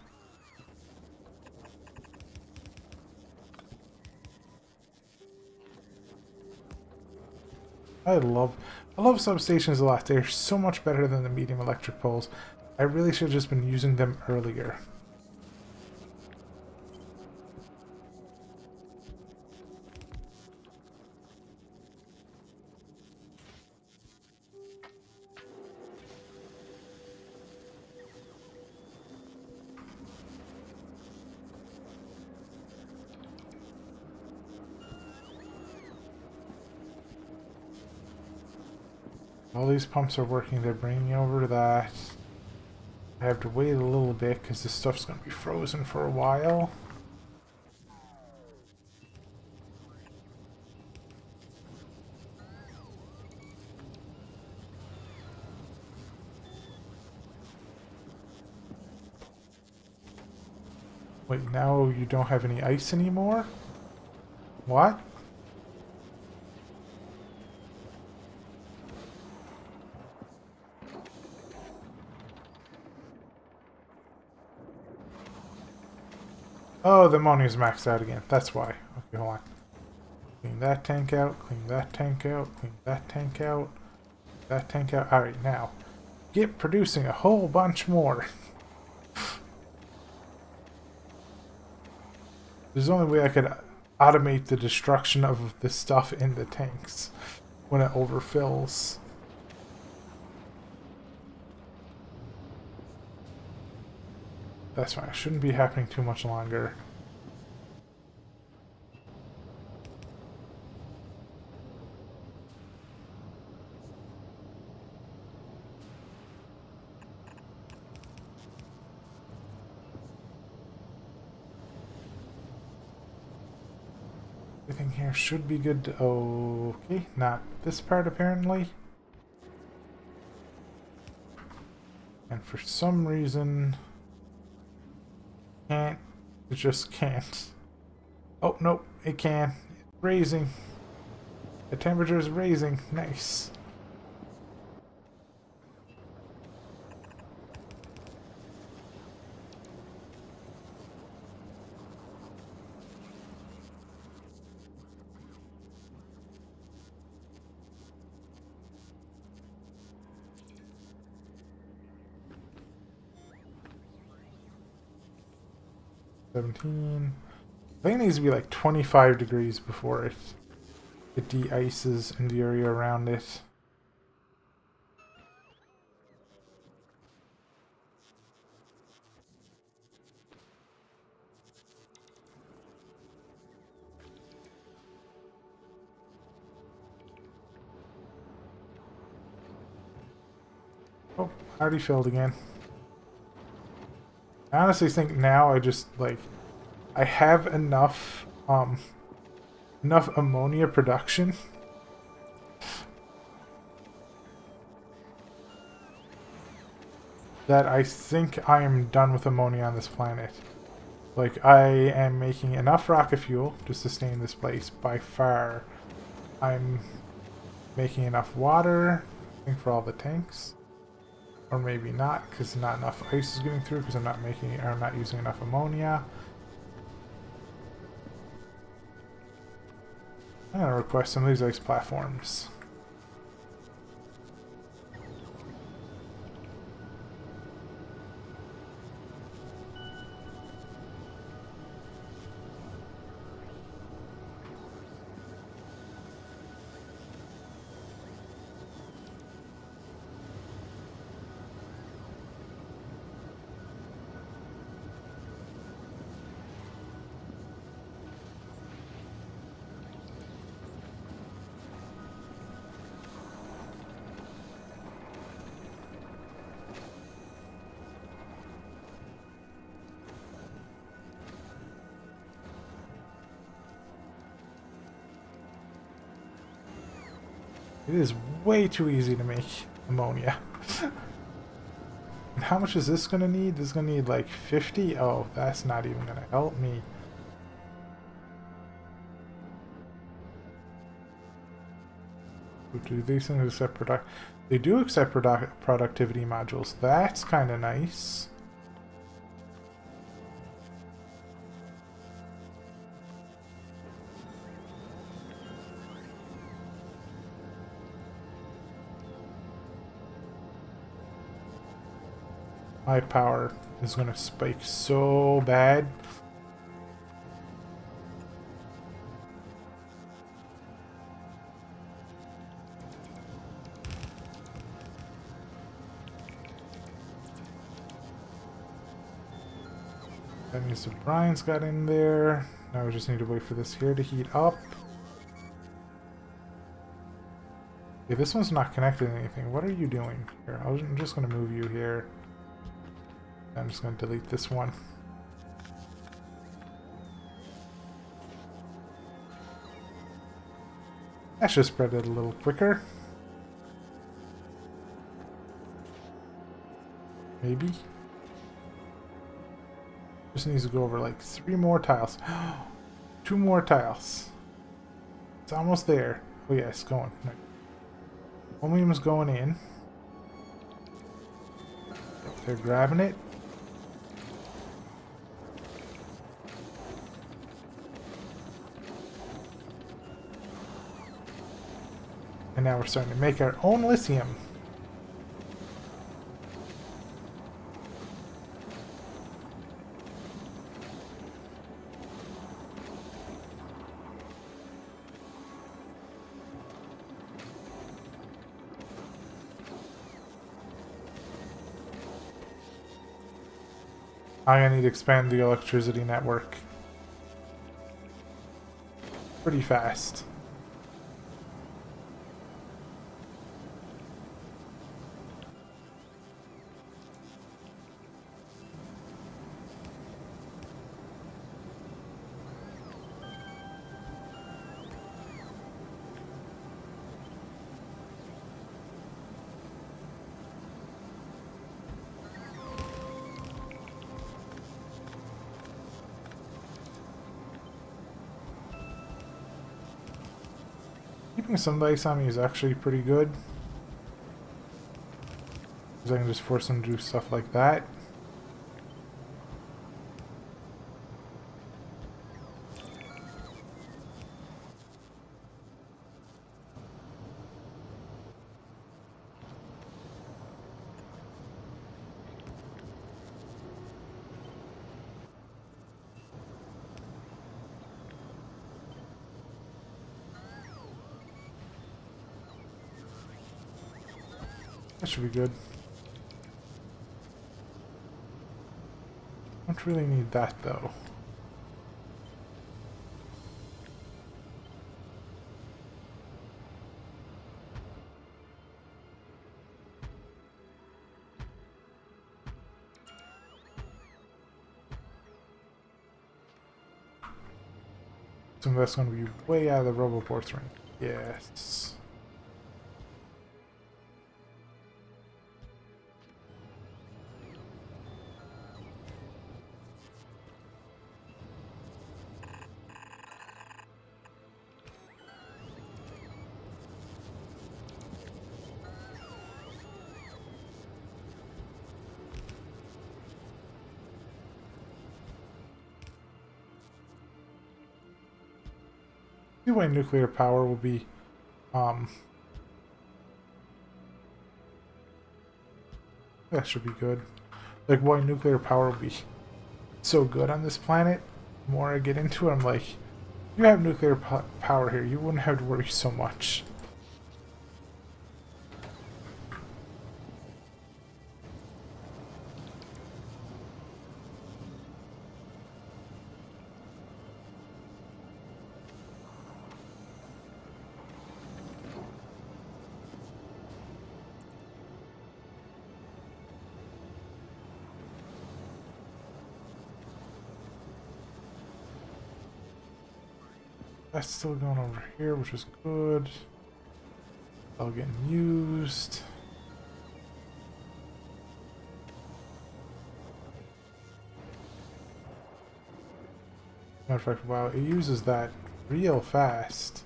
I love substations a lot. They're so much better than the medium electric poles. I really should have just been using them earlier. All these pumps are working. They're bringing over to that. I have to wait a little bit because this stuff's going to be frozen for a while. Wait, now you don't have any ice anymore? What? Oh, the ammonia's maxed out again. That's why. Okay, hold on. Clean that tank out, clean that tank out, clean that tank out, that tank out. Alright, now. Get producing a whole bunch more. There's only way I could automate the destruction of the stuff in the tanks when it overfills. That's fine. It shouldn't be happening too much longer. Everything here should be good to... Okay, not this part apparently. And for some reason... Can't. It just can't. Oh, nope, it can. It's raising. The temperature is raising. Nice. I think it needs to be like 25 degrees before it de-ices in the area around it. Oh, already filled again. I honestly think now I just, like, I have enough ammonia production that I think I am done with ammonia on this planet. Like, I am making enough rocket fuel to sustain this place by far. I'm making enough water, I think, for all the tanks. Or maybe not, because not enough ice is getting through, because I'm not using enough ammonia. I'm gonna request some of these ice platforms. It is way too easy to make ammonia. And how much is this gonna need? This is gonna need like 50? Oh, that's not even gonna help me. Do these things accept They do accept productivity modules. That's kind of nice. My power is going to spike so bad. That means the brines got in there. Now we just need to wait for this here to heat up. Okay, this one's not connected to anything. What are you doing here? I'm just going to move you here. I'm just going to delete this one. That should spread it a little quicker. Maybe. Just needs to go over like 3 more tiles. 2 more tiles. It's almost there. Oh yeah, it's going. Chromium's going in. They're grabbing it. And now we're starting to make our own lithium. I'm gonna need to expand the electricity network pretty fast. Keeping some bikes on me is actually pretty good. Because I can just force them to do stuff like that. That should be good. Don't really need that though. So that's going to be way out of the Roboport's range. Yes. See why nuclear power will be that should be good. Like why nuclear power will be so good on this planet. The more I get into it, I'm like, you have nuclear power here, you wouldn't have to worry so much. That's still going over here, which is good. All getting used. Matter of fact, wow, it uses that real fast.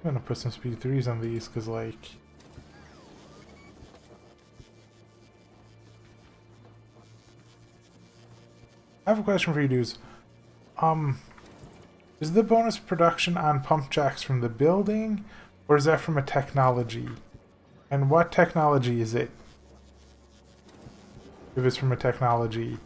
I'm gonna put some speed 3s on these, because like... I have a question for you dudes. Is the bonus production on pump jacks from the building, or is that from a technology? And what technology is it? If it's from a technology.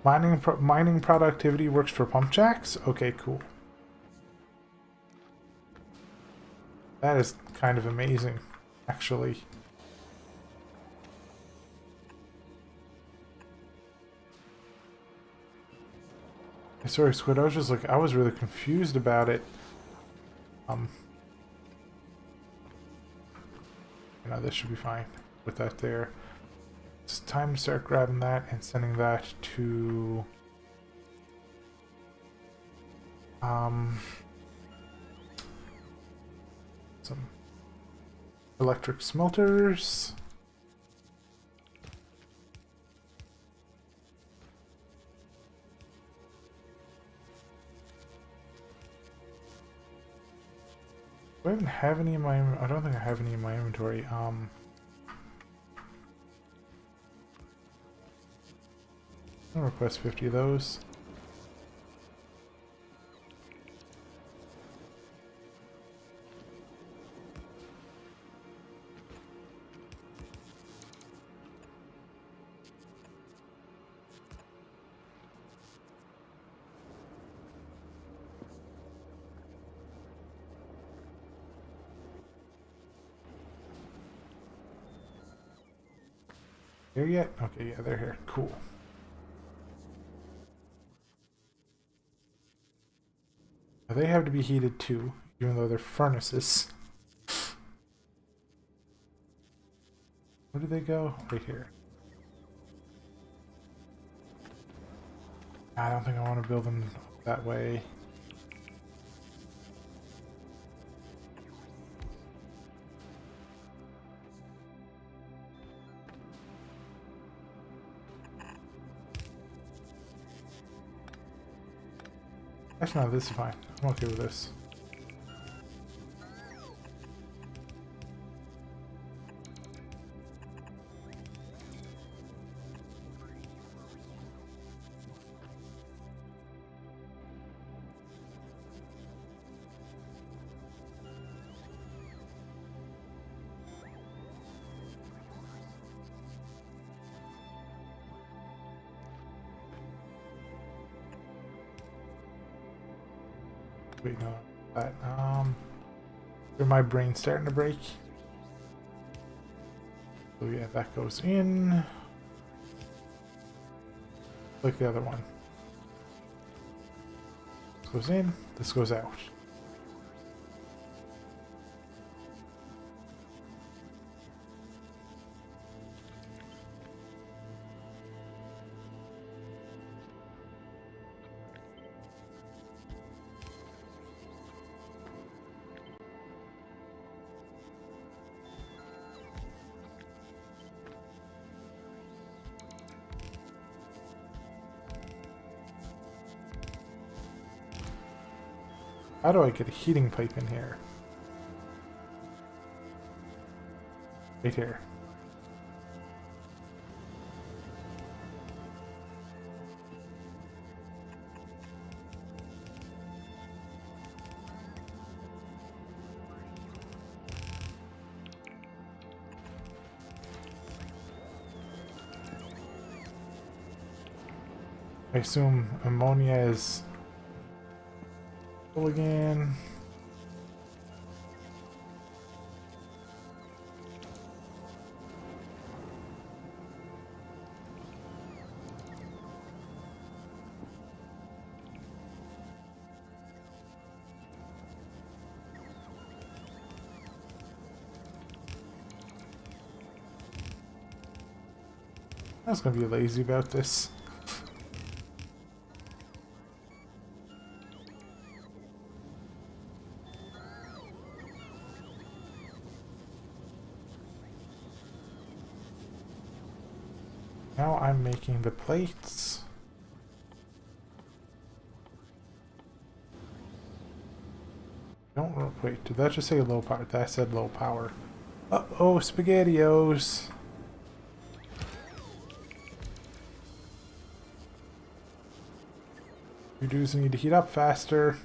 Mining productivity works for pump jacks? Okay, cool. That is kind of amazing, actually. Sorry, Squid. I was just like, I was really confused about it. You know, this should be fine with that there. It's time to start grabbing that and sending that to some electric smelters. Do I even have any in my... I don't think I have any in my inventory. I'm gonna request 50 of those. Here yet? Okay, yeah, they're here. Cool. Now they have to be heated too, even though they're furnaces. Where do they go? Right here. I don't think I want to build them that way. Actually, no, this is fine. I'm okay with this. Wait, no, that, is my brain starting to break? So yeah, that goes in. Like the other one. This goes in, this goes out. How do I get a heating pipe in here? Right here. I assume ammonia is full again. I was gonna be lazy about this. Now I'm making the plates. Don't wait, did that just say low power? That said low power. Uh-oh, SpaghettiOs. You dudes need to heat up faster.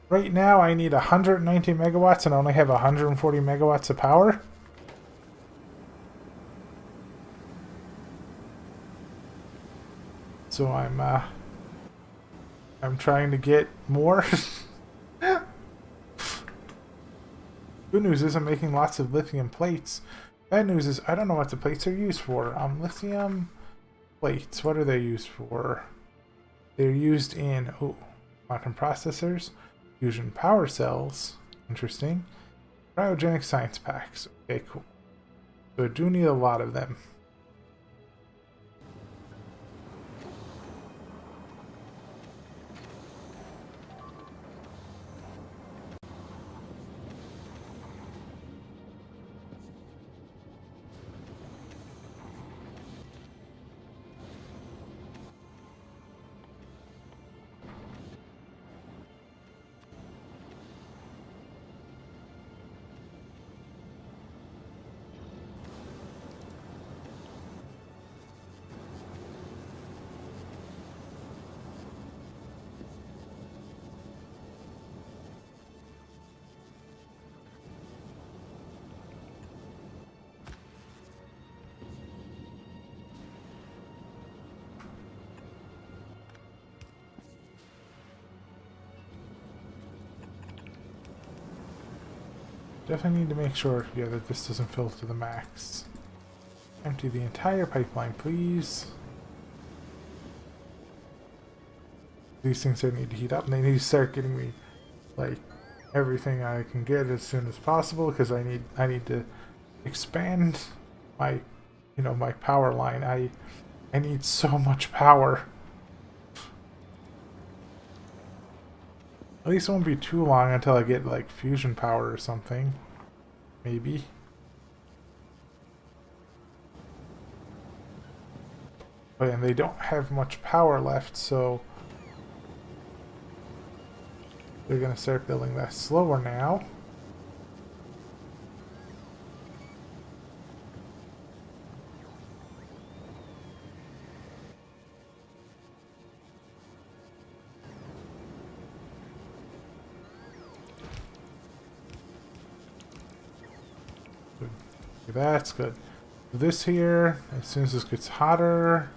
Right now I need 190 megawatts and I only have 140 megawatts of power. So I'm trying to get more. Good news is I'm making lots of lithium plates. Bad news is I don't know what the plates are used for. Lithium plates, what are they used for? They're used in quantum processors, fusion power cells, interesting, cryogenic science packs. Okay, cool. So I do need a lot of them. Definitely need to make sure, yeah, that this doesn't fill to the max. Empty the entire pipeline, please. These things I need to heat up, and they need to start getting me, like, everything I can get as soon as possible, because I need to expand my, my power line. I need so much power. At least it won't be too long until I get, like, fusion power or something. Maybe. But and they don't have much power left, so they're gonna start building that slower now. Good. Okay, that's good. This here, as soon as this gets hotter,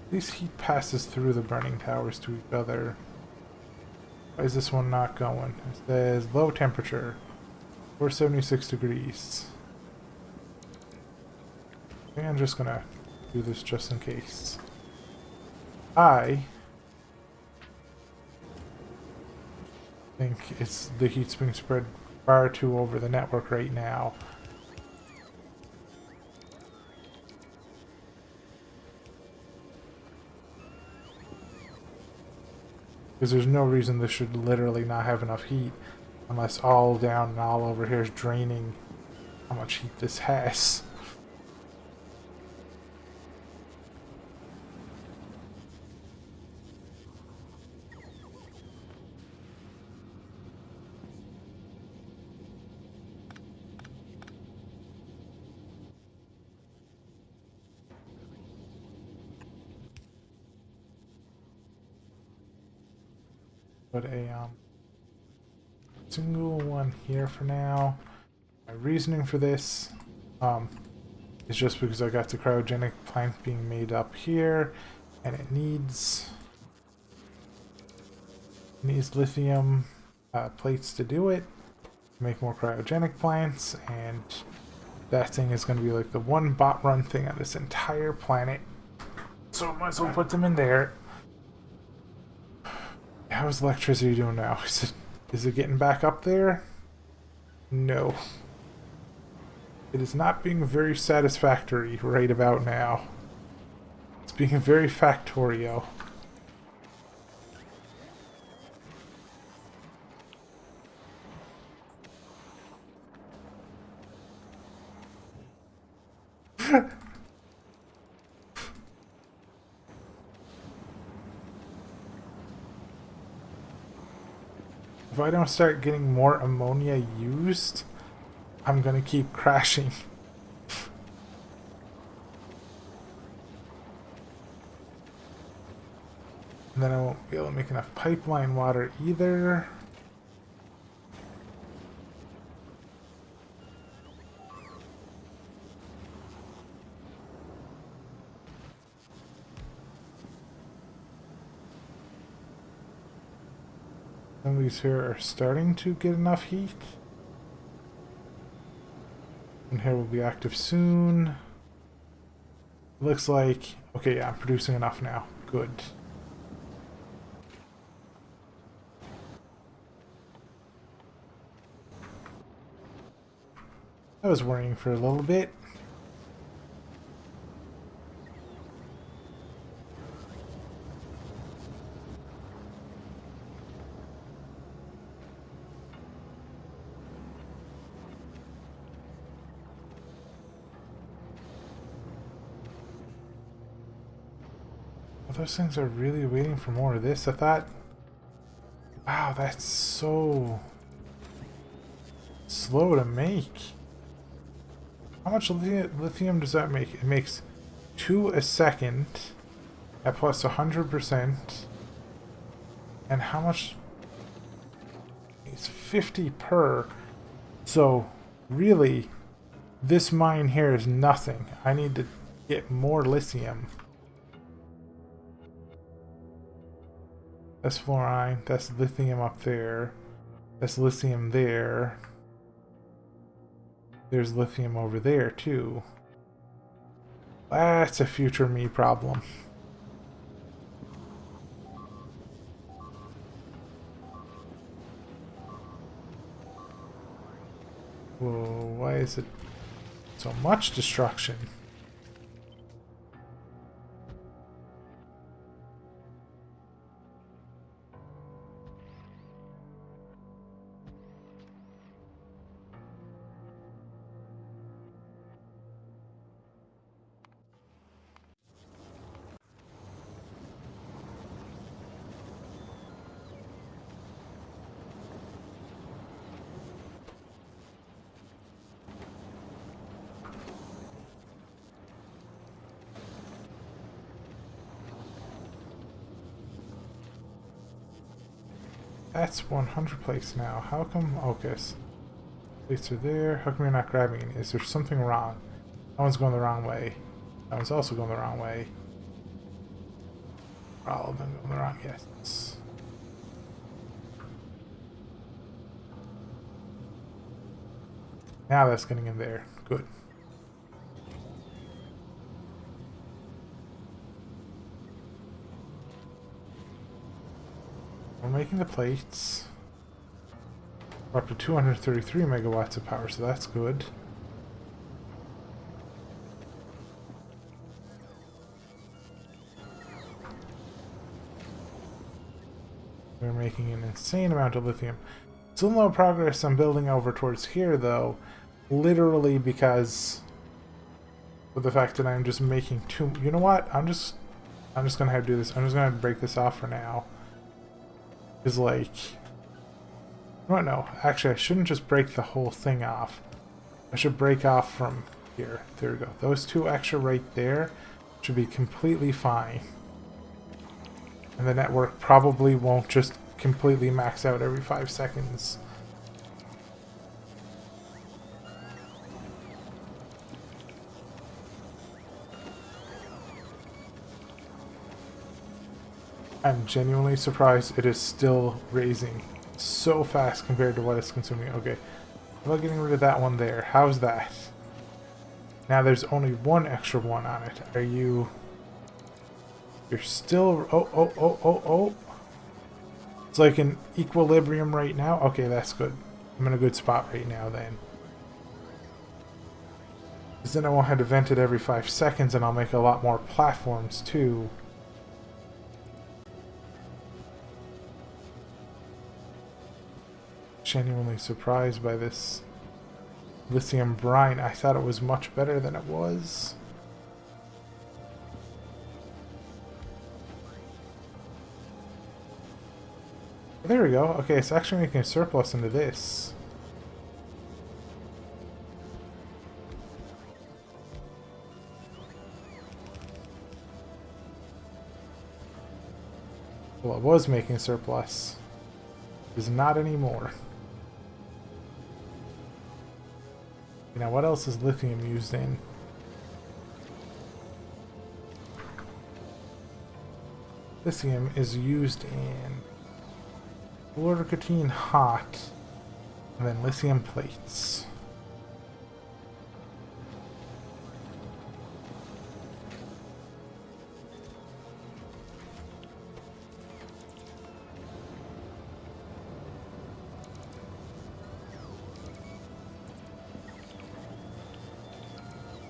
at least heat passes through the burning towers to each other. Why is this one not going? It says low temperature, 476 degrees. I think I'm just gonna do this just in case. I think the heat's being spread far too over the network right now. Because there's no reason this should literally not have enough heat unless all down and all over here is draining how much heat this has. Put a single one here for now. My reasoning for this is just because I got the cryogenic plant being made up here, and it needs lithium plates to do it, make more cryogenic plants, and that thing is going to be like the one bot run thing on this entire planet. So I might as well put them in there. How's electricity doing now? Is it getting back up there? No. It is not being very satisfactory right about now. It's being very factoreo. If I don't start getting more ammonia used, I'm gonna keep crashing. And then I won't be able to make enough pipeline water either. Some of these here are starting to get enough heat. And here will be active soon. Looks like... Okay, yeah, I'm producing enough now. Good. I was worrying for a little bit. Those things are really waiting for more of this. I thought... Wow, that's so... slow to make. How much lithium does that make? It makes 2 a second at plus 100%. And how much? It's 50 per. So, really, this mine here is nothing. I need to get more lithium. That's fluorine. That's lithium up there. That's lithium there. There's lithium over there, too. That's a future me problem. Whoa, why is it so much destruction? That's 100 plates now. How come? Okay, plates are there. How come you're not grabbing it? Is there something wrong? That one's going the wrong way. That one's also going the wrong way. All of them going the wrong. Yes. Now that's getting in there. Good. We're making the plates. We're up to 233 megawatts of power, so that's good. We're making an insane amount of lithium. Still no progress on building over towards here, though. Literally because of the fact that I'm just making too... You know what? I'm just gonna have to do this. I'm just gonna have to break this off for now. Is like... Oh, no. Actually, I shouldn't just break the whole thing off. I should break off from here. There we go. Those two extra right there should be completely fine. And the network probably won't just completely max out every 5 seconds. I'm genuinely surprised it is still raising so fast compared to what it's consuming. Okay, how about getting rid of that one there? How's that? Now there's only one extra one on it. Are you... You're still... Oh. It's like an equilibrium right now. Okay, that's good. I'm in a good spot right now then. Because then I won't have to vent it every 5 seconds and I'll make a lot more platforms too. Genuinely surprised by this lithium brine. I thought it was much better than it was. There we go. Okay, it's actually making a surplus into this. Well, it was making a surplus. It is not anymore. Now, what else is lithium used in? Lithium is used in Fluorocatine hot. And then lithium plates.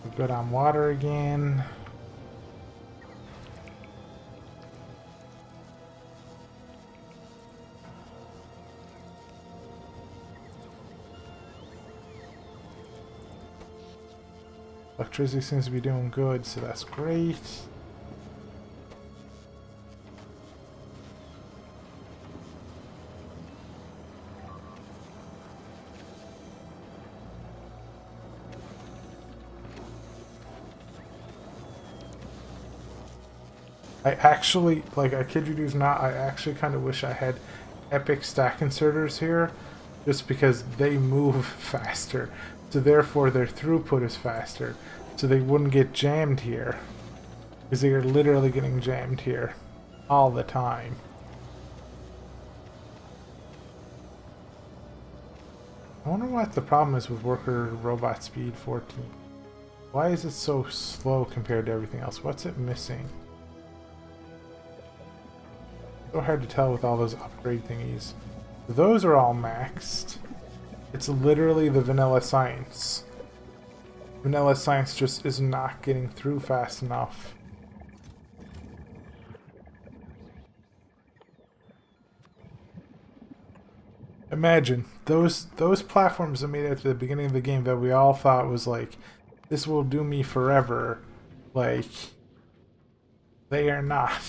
We're good on water again. Electricity seems to be doing good, so that's great. I actually, like, I kid you not, I actually kind of wish I had epic stack inserters here, just because they move faster. So therefore their throughput is faster. So they wouldn't get jammed here. Because they are literally getting jammed here all the time. I wonder what the problem is with worker robot speed 14. Why is it so slow compared to everything else? What's it missing? So hard to tell with all those upgrade thingies. Those are all maxed. It's literally the vanilla science. Vanilla science just is not getting through fast enough. Imagine those platforms that made it at the beginning of the game that we all thought was like, this will do me forever. Like, they are not.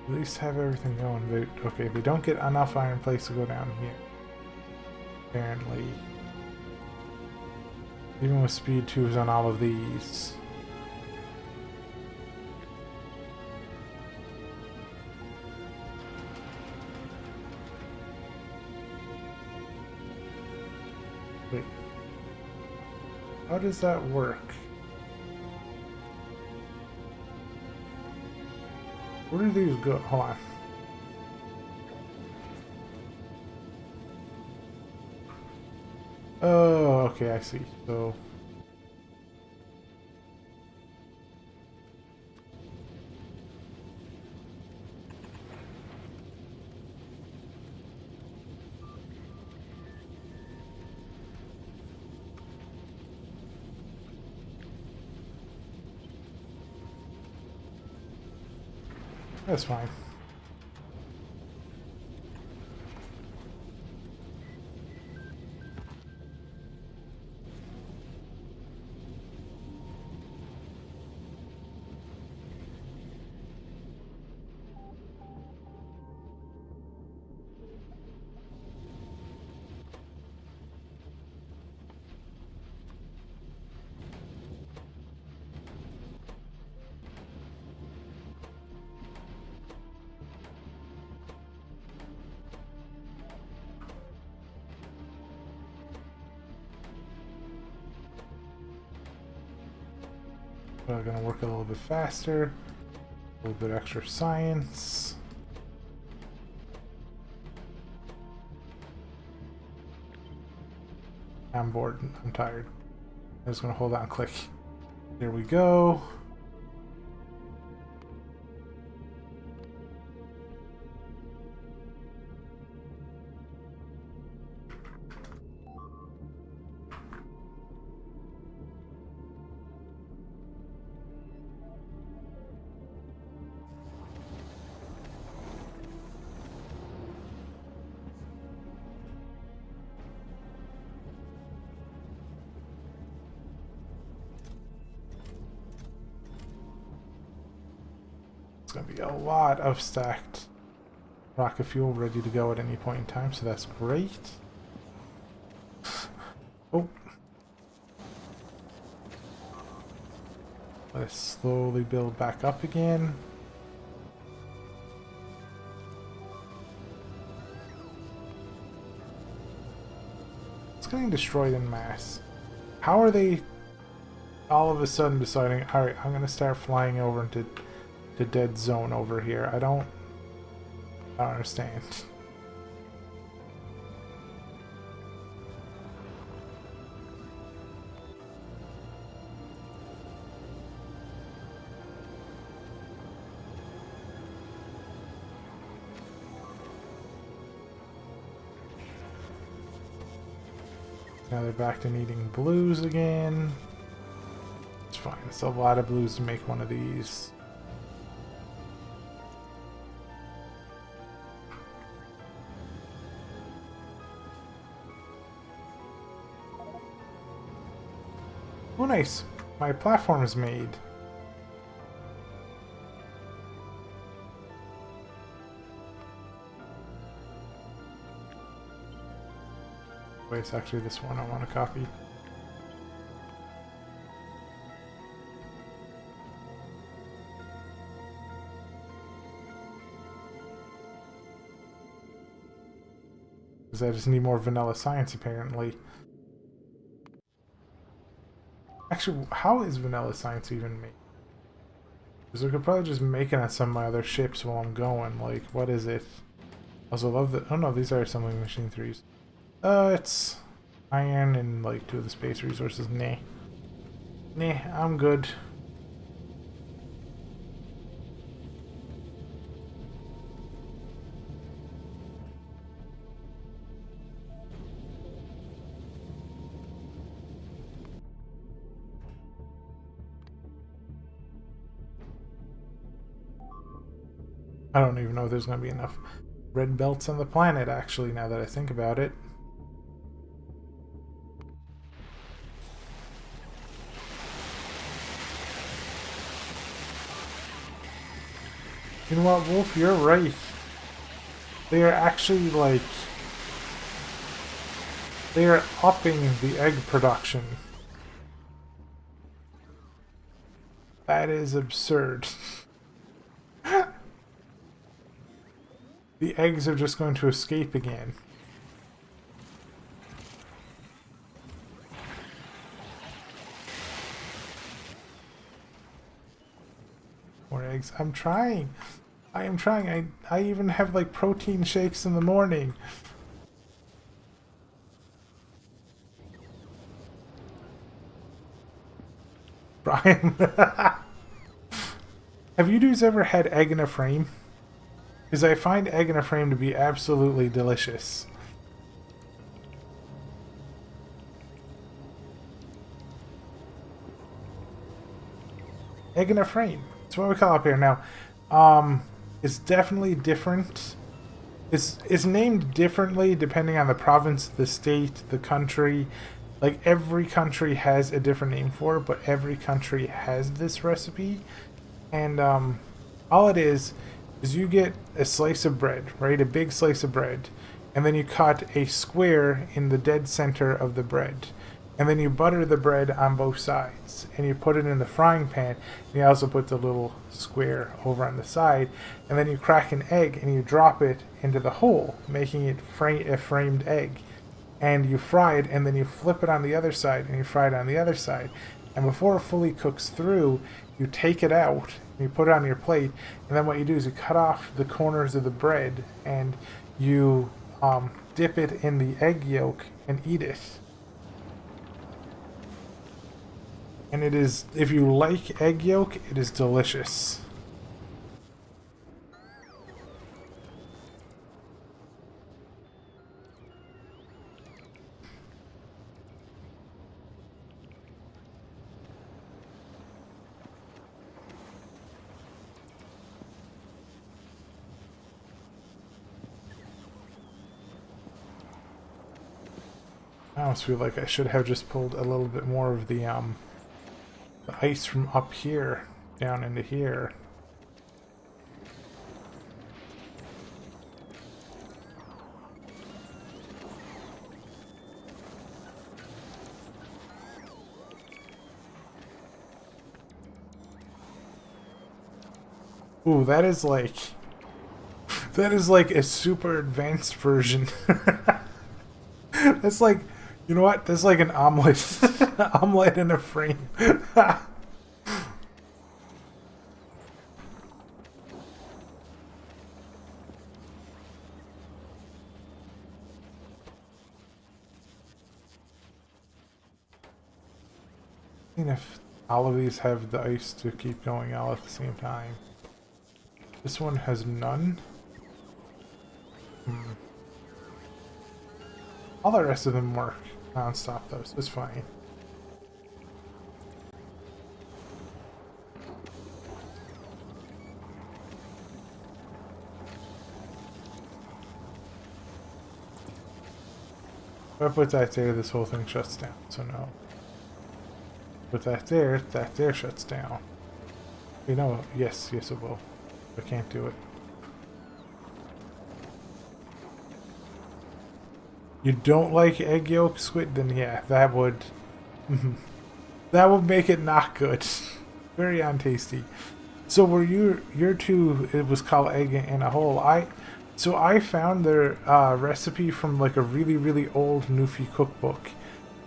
At least have everything going. Okay, they don't get enough iron plates to go down here. Apparently. Even with speed 2s on all of these. Wait. How does that work? Where do these go? Hold on. Oh, okay, I see. So... that's fine. We're gonna work a little bit faster. A little bit extra science. I'm bored. I'm tired. I'm just gonna hold down click. There we go. It's going to be a lot of stacked rocket fuel ready to go at any point in time, so that's great. Oh. Let us slowly build back up again. getting destroyed in mass. How are they all of a sudden deciding, alright, I'm gonna start flying over into the dead zone over here? I don't understand. Now they're back to needing blues again. It's fine. It's a lot of blues to make one of these. Oh, nice. My platform is made. Wait, it's actually this one I want to copy. Because I just need more vanilla science, apparently. Actually, how is vanilla science even made? Because we could probably just make it on some of my other ships while I'm going. Like, what is it? Also, love the... Oh no, these are assembling machine 3s. It's iron and like 2 of the space resources. Nah. Nah, I'm good. I don't even know if there's going to be enough red belts on the planet, actually, now that I think about it. You know what, Wolf? You're right. They are actually, like... They are upping the egg production. That is absurd. The eggs are just going to escape again. More eggs. I'm trying. I am trying. I even have like protein shakes in the morning. Brian. Have you dudes ever had egg in a frame? Because I find egg in a frame to be absolutely delicious. Egg in a frame. That's what we call it up here. Now, it's definitely different. It's named differently depending on the province, the state, the country. Like, every country has a different name for it, but every country has this recipe. And all it is you get a slice of bread, right? A big slice of bread. And then you cut a square in the dead center of the bread. And then you butter the bread on both sides. And you put it in the frying pan. And you also put the little square over on the side. And then you crack an egg and you drop it into the hole, making it a framed egg. And you fry it, and then you flip it on the other side, and you fry it on the other side. And before it fully cooks through, you take it out, and you put it on your plate, and then what you do is you cut off the corners of the bread, and you dip it in the egg yolk and eat it. And it is, if you like egg yolk, it is delicious. I almost feel like I should have just pulled a little bit more of the ice from up here down into here. Ooh, that is like a super advanced version. That's like You know what? This is like an omelet. Omelet in a frame. And if all of these have the ice to keep going all at the same time. This one has none. All the rest of them work non-stop though, so it's fine. If I put that there, this whole thing shuts down, so no. Put that there shuts down. You know, yes, it will. I can't do it. You don't like egg yolk squid? Then yeah, that would... that would make it not good. Very untasty. So were your two, it was called egg in a hole. So I found their recipe from like a really, really old Newfie cookbook.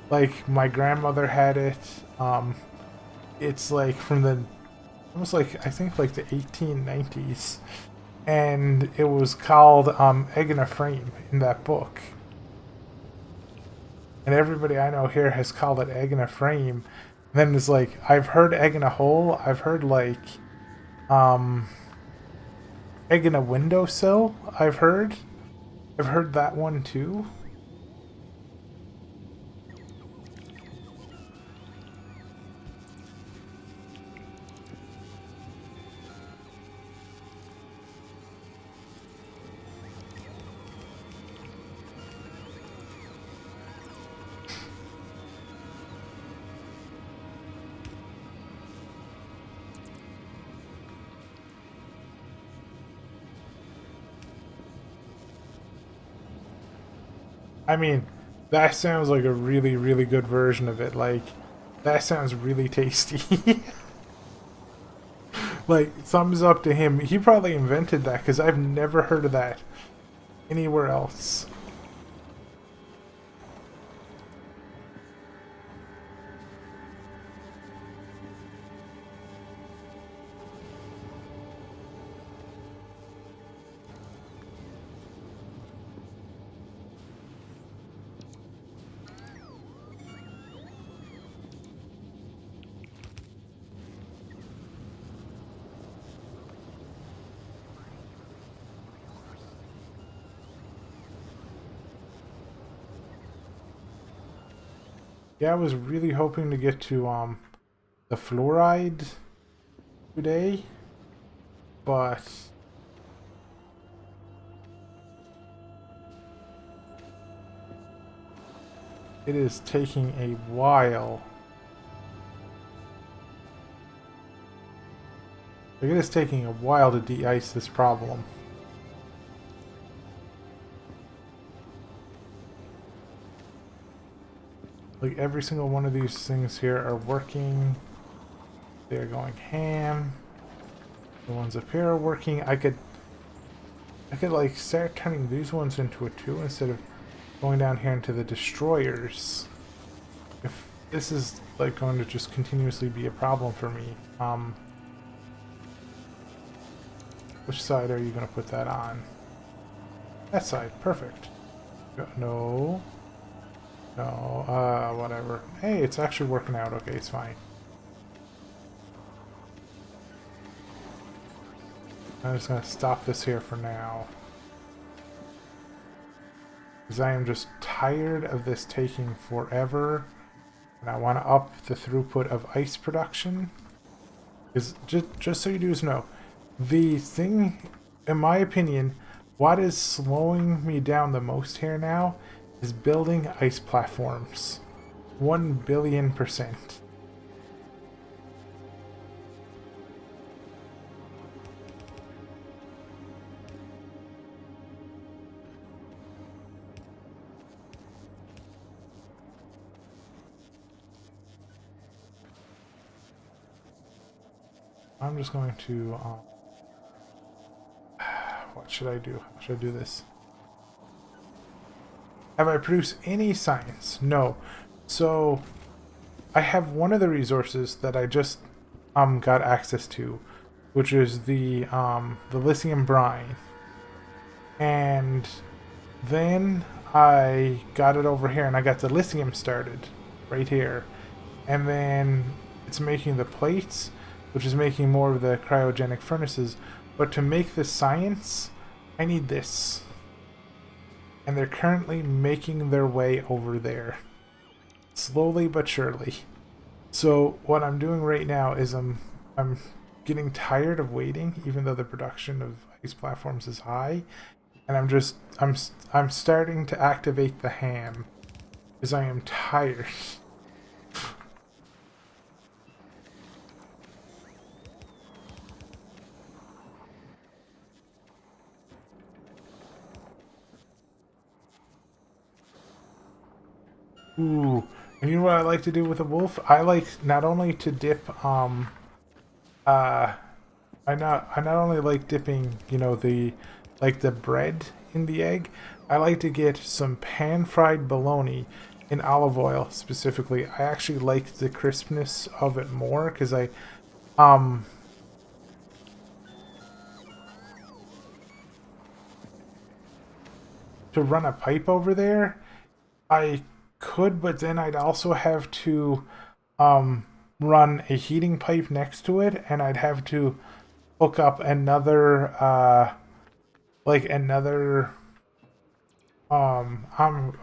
Like my grandmother had it. It's like from the, almost like, I think like the 1890s. And it was called Egg in a Frame in that book. And everybody I know here has called it egg in a frame. And then it's like, I've heard egg in a hole. I've heard like, egg in a windowsill. I've heard that one too. I mean, that sounds like a really, really good version of it. Like, that sounds really tasty. Like, thumbs up to him. He probably invented that, because I've never heard of that anywhere else. Yeah, I was really hoping to get to the fluoride today, but it is taking a while. Like, it is taking a while to de-ice this problem. Like, every single one of these things here are working. They're going ham. The ones up here are working. I could like start turning these ones into a 2 instead of going down here into the destroyers. If this is like going to just continuously be a problem for me. Which side are you going to put that on? That side. Perfect. No. No, whatever. Hey, it's actually working out. Okay, it's fine. I'm just gonna stop this here for now. Because I am just tired of this taking forever. And I want to up the throughput of ice production. Because, just so you dudes know, the thing, in my opinion, what is slowing me down the most here now is building ice platforms. 1,000,000,000%. I'm just going to, what should I do? How should I do this? Have I produced any science? No. So I have one of the resources that I just got access to, which is the lithium brine. And then I got it over here and I got the lithium started right here. And then it's making the plates, which is making more of the cryogenic furnaces. But to make the science, I need this. And they're currently making their way over there. Slowly but surely. So what I'm doing right now is I'm getting tired of waiting, even though the production of ice platforms is high. And I'm starting to activate the ham. Because I am tired. Ooh, and you know what I like to do with a wolf? I like not only to dip I not only like dipping, you know, the bread in the egg. I like to get some pan-fried bologna in olive oil specifically. I actually like the crispness of it more because I to run a pipe over there, I could, but then I'd also have to run a heating pipe next to it, and I'd have to hook up another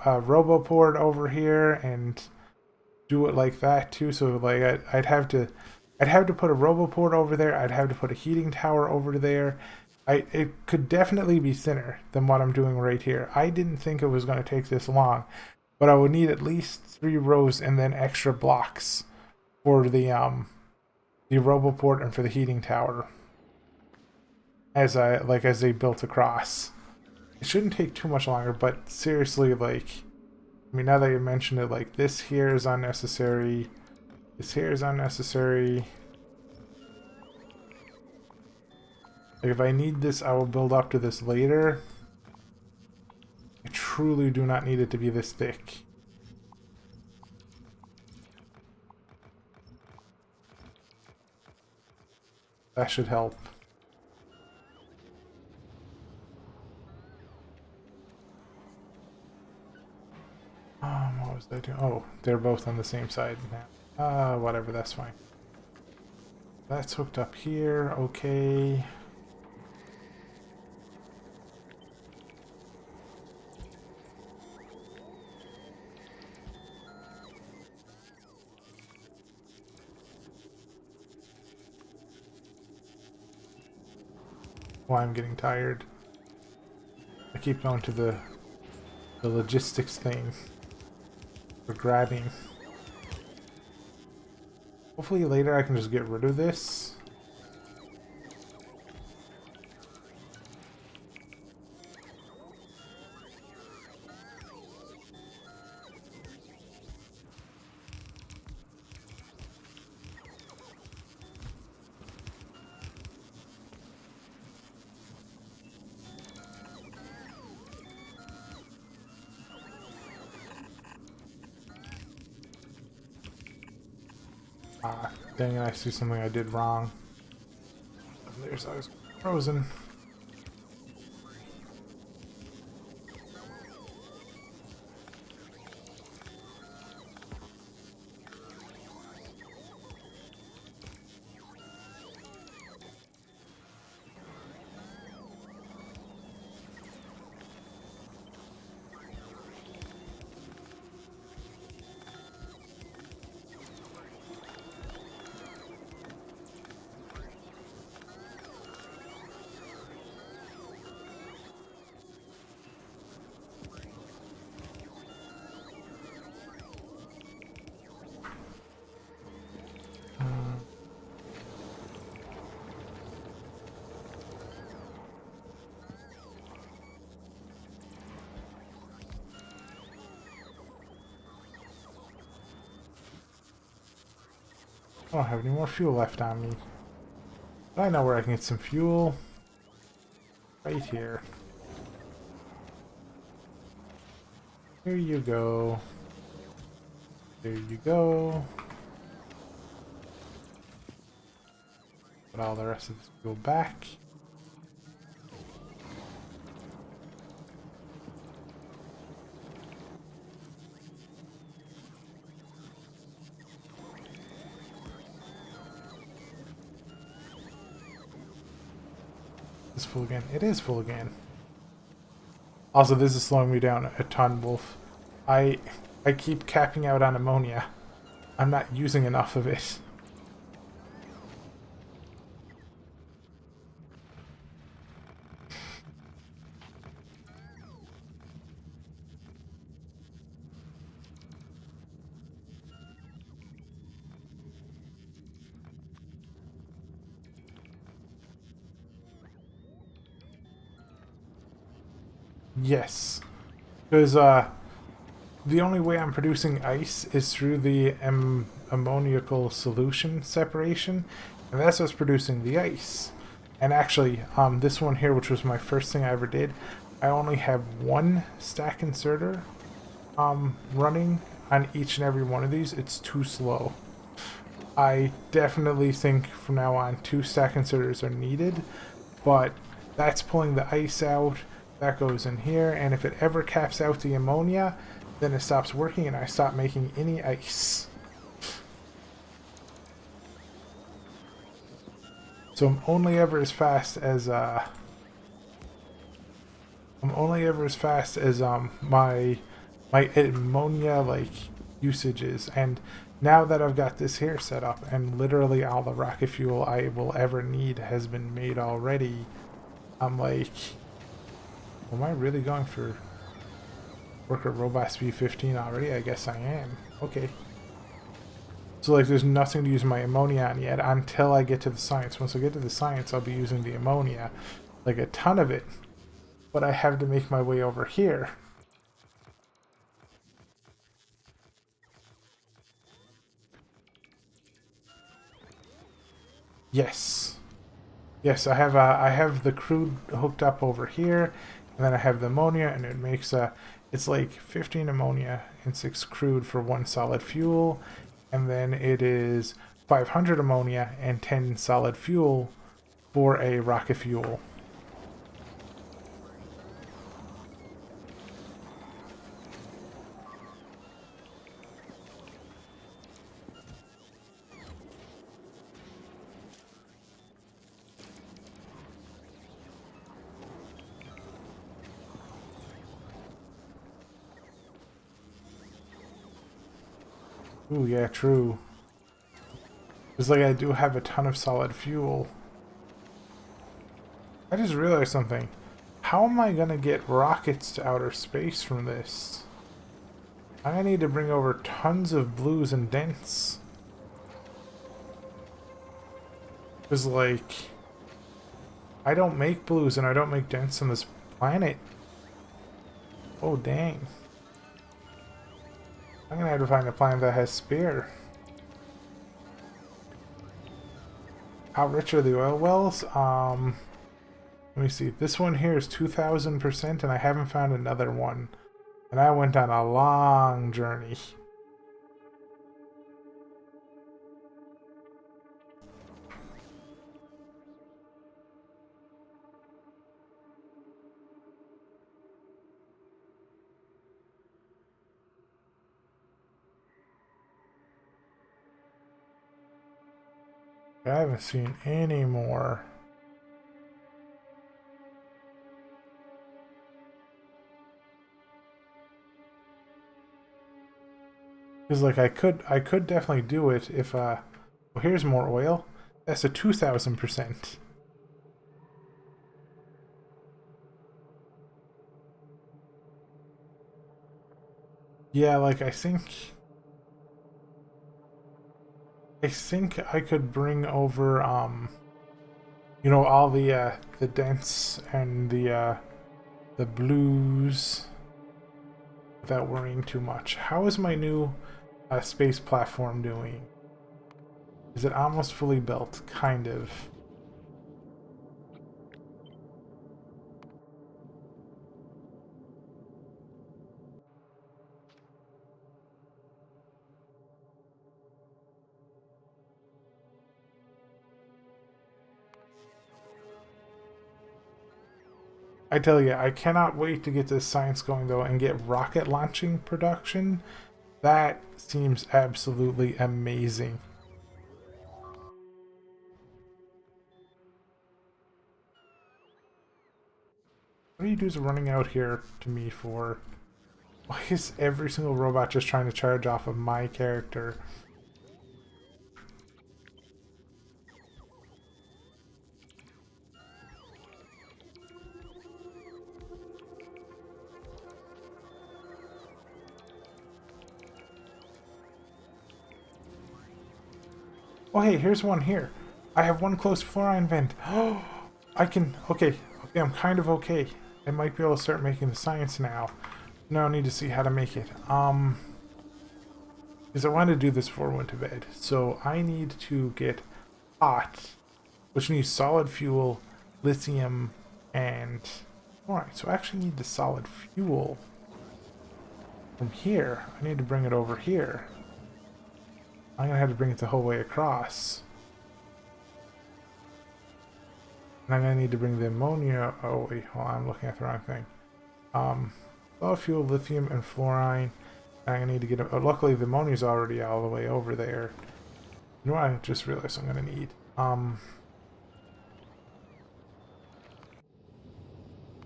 RoboPort over here and do it like that too. So like I'd have to put a RoboPort over there. I'd have to put a heating tower over there. It could definitely be thinner than what I'm doing right here. I didn't think it was going to take this long, but I would need at least 3 rows and then extra blocks for the RoboPort and for the heating tower. As they built across. It shouldn't take too much longer, but seriously, like, I mean, now that you mentioned it, like, this here is unnecessary. This here is unnecessary. Like, if I need this, I will build up to this later. I truly do not need it to be this thick. That should help. What was I doing? Oh, they're both on the same side now. Whatever, that's fine. That's hooked up here, okay. Well, I'm getting tired. I keep going to the logistics thing. For grabbing. Hopefully later I can just get rid of this. Dang it, I see something I did wrong. There's I was frozen. I don't have any more fuel left on me. But I know where I can get some fuel. Right here. There you go. There you go. Put all the rest of this fuel back. It's full again. It is full again. Also, this is slowing me down a ton, Wolf. I keep capping out on ammonia. I'm not using enough of it. Yes. Because the only way I'm producing ice is through the ammoniacal solution separation, and that's what's producing the ice. And actually, this one here, which was my first thing I ever did, I only have one stack inserter running on each and every one of these. It's too slow. I definitely think from now on 2 stack inserters are needed, but that's pulling the ice out. That goes in here, and if it ever caps out the ammonia, then it stops working and I stop making any ice. So I'm only ever as fast as my ammonia like usage is. And now that I've got this here set up and literally all the rocket fuel I will ever need has been made already, I'm like, am I really going for worker robot speed 15 already? I guess I am. Okay. So like there's nothing to use my ammonia on yet until I get to the science. Once I get to the science, I'll be using the ammonia. Like a ton of it. But I have to make my way over here. Yes. Yes, I have the crude hooked up over here, and then I have the ammonia, and it makes it's like 15 ammonia and 6 crude for 1 solid fuel, and then it is 500 ammonia and 10 solid fuel for a rocket fuel. Ooh, yeah, true. It's like I do have a ton of solid fuel. I just realized something. How am I gonna get rockets to outer space from this? I'm gonna need to bring over tons of blues and dents. Because, like, I don't make blues and I don't make dents on this planet. Oh, dang. I'm gonna have to find a planet that has spare. How rich are the oil wells? Let me see. This one here is 2,000%, and I haven't found another one. And I went on a long journey. I haven't seen any more. Because like I could definitely do it if well, here's more oil. That's a 2,000%. Yeah, like I think I could bring over you know, all the dents and the blues without worrying too much. How is my new space platform doing? Is it almost fully built? Kind of. I tell you, I cannot wait to get this science going though and get rocket launching production. That seems absolutely amazing. What are you dudes running out here to me for? Why is every single robot just trying to charge off of my character? Oh hey, here's one here. I have one close fluorine vent. Oh, I can... Okay, I'm kind of okay. I might be able to start making the science now. No, I need to see how to make it. Because I wanted to do this before I went to bed. So I need to get hot, which needs solid fuel, lithium, and... Alright, so I actually need the solid fuel from here. I need to bring it over here. I'm gonna have to bring it the whole way across. And I'm gonna need to bring the ammonia. Oh wait, hold on, I'm looking at the wrong thing. Solid fuel, lithium, and fluorine. And I'm gonna need to get. Luckily, the ammonia's already all the way over there. You know what? I just realized I'm gonna need.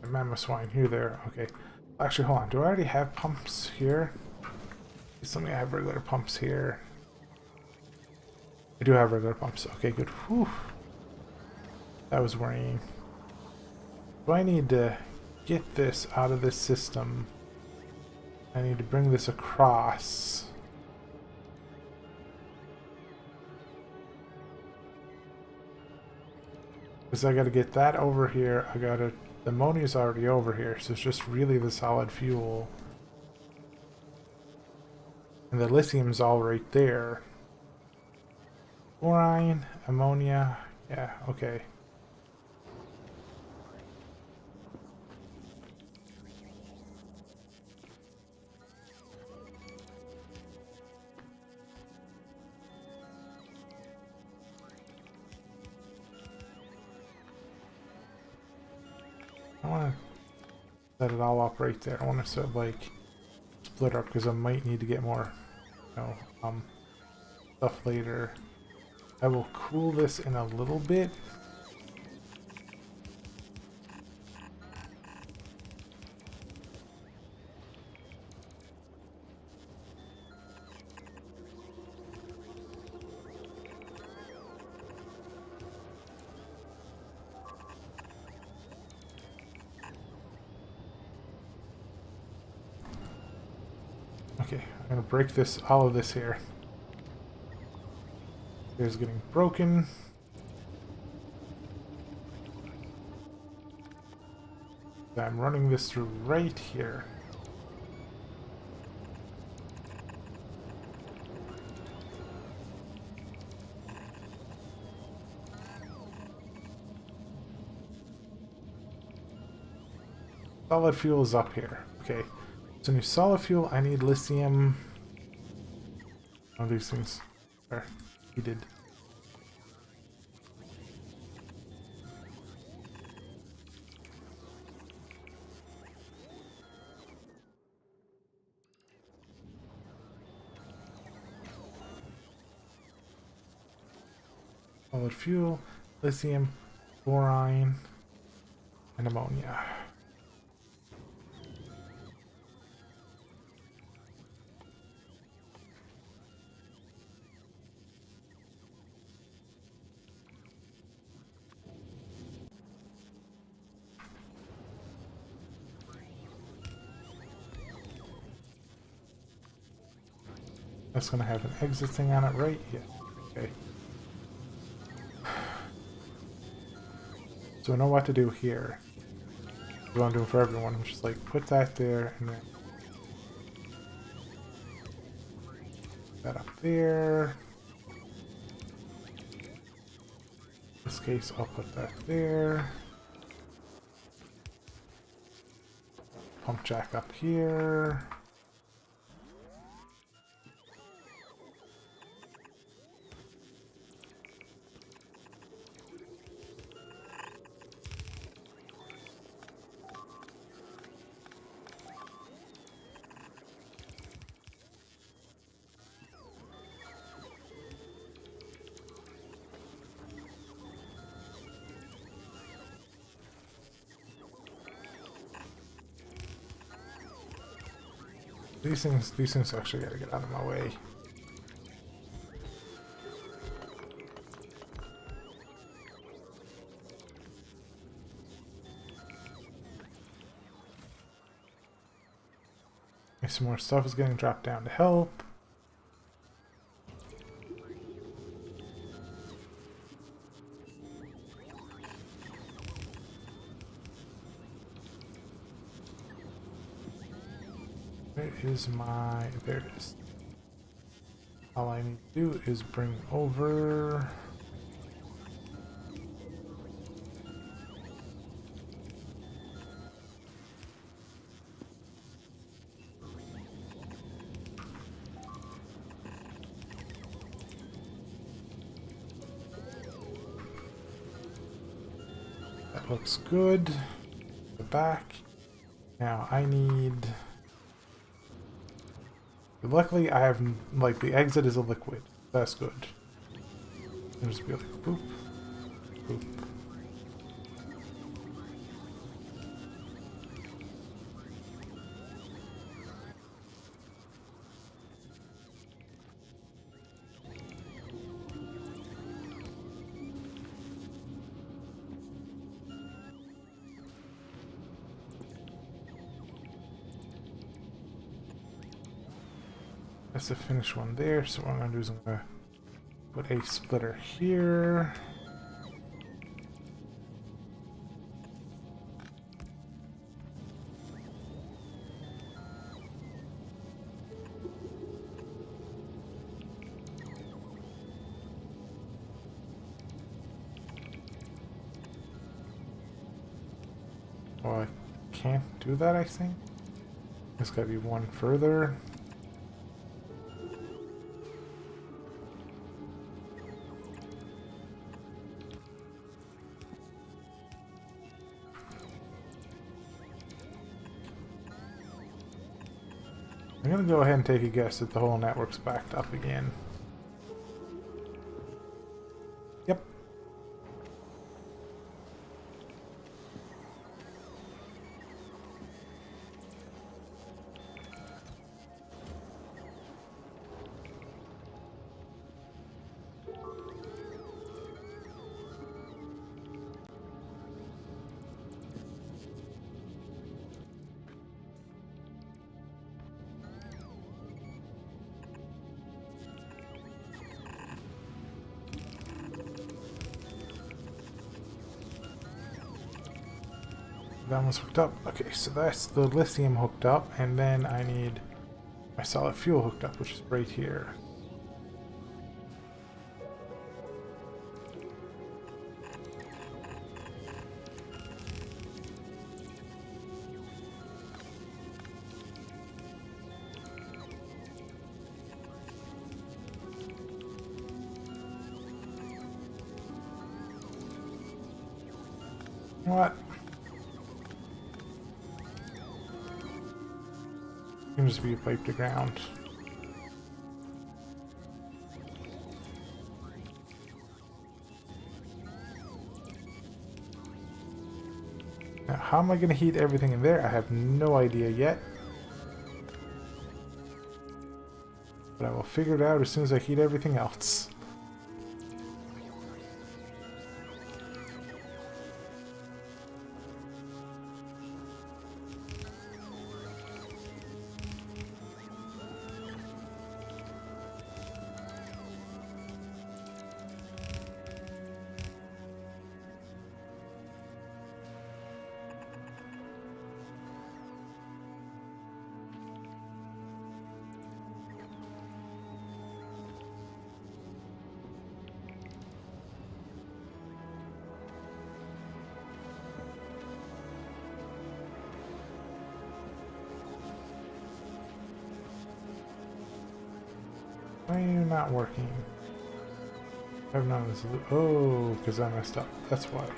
Mammoth swine here, there. Okay. Actually, hold on. Do I already have pumps here? Something I have regular pumps here. I do have regular pumps. Okay, good. Whew. That was worrying. Do I need to get this out of this system? I need to bring this across. Because I gotta get that over here. I gotta... The ammonia's already over here, so it's just really the solid fuel. And the lithium's all right there. Fluorine, ammonia, yeah, okay. I want to set it all up right there. I want to set like split up because I might need to get more, you know, stuff later. I will cool this in a little bit. Okay, I'm gonna break this, all of this here. Here's getting broken. I'm running this through right here. Solid fuel is up here. Okay. So new solid fuel, I need lithium. One of these things are heated. Solid fuel, lithium, fluorine, and ammonia. That's gonna have an exit thing on it, right? Yeah. Okay. So I know what to do here. What I'm doing for everyone. I'm just like, put that there, and then that up there. In this case, I'll put that there. Pump jack up here. These things actually gotta get out of my way. Some more stuff is getting dropped down to help. Where is my... there it is. All I need to do is bring over... That looks good. The back. Now I need... Luckily I have, like, the exit is a liquid. That's good. I'll just be like, boop, boop. That's the finished one there, so what I'm going to do is I'm going to put a splitter here. Oh, I can't do that, I think. There's got to be one further. I'm gonna go ahead and take a guess that the whole network's backed up again. Yep. That one's hooked up. Okay, so that's the lithium hooked up, and then I need my solid fuel hooked up, which is right here. What? Can just be a pipe to ground. Now, how am I going to heat everything in there? I have no idea yet. But I will figure it out as soon as I heat everything else. Why are you not working? I have none of this. Oh, because I messed up. That's why.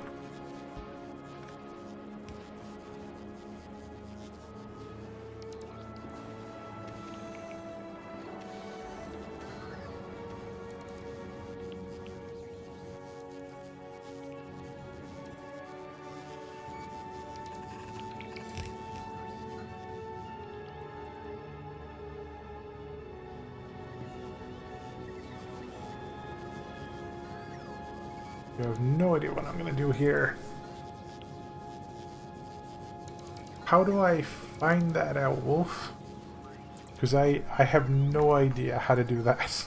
I have no idea what I'm gonna do here. How do I find that out, Wolf? Because I have no idea how to do that.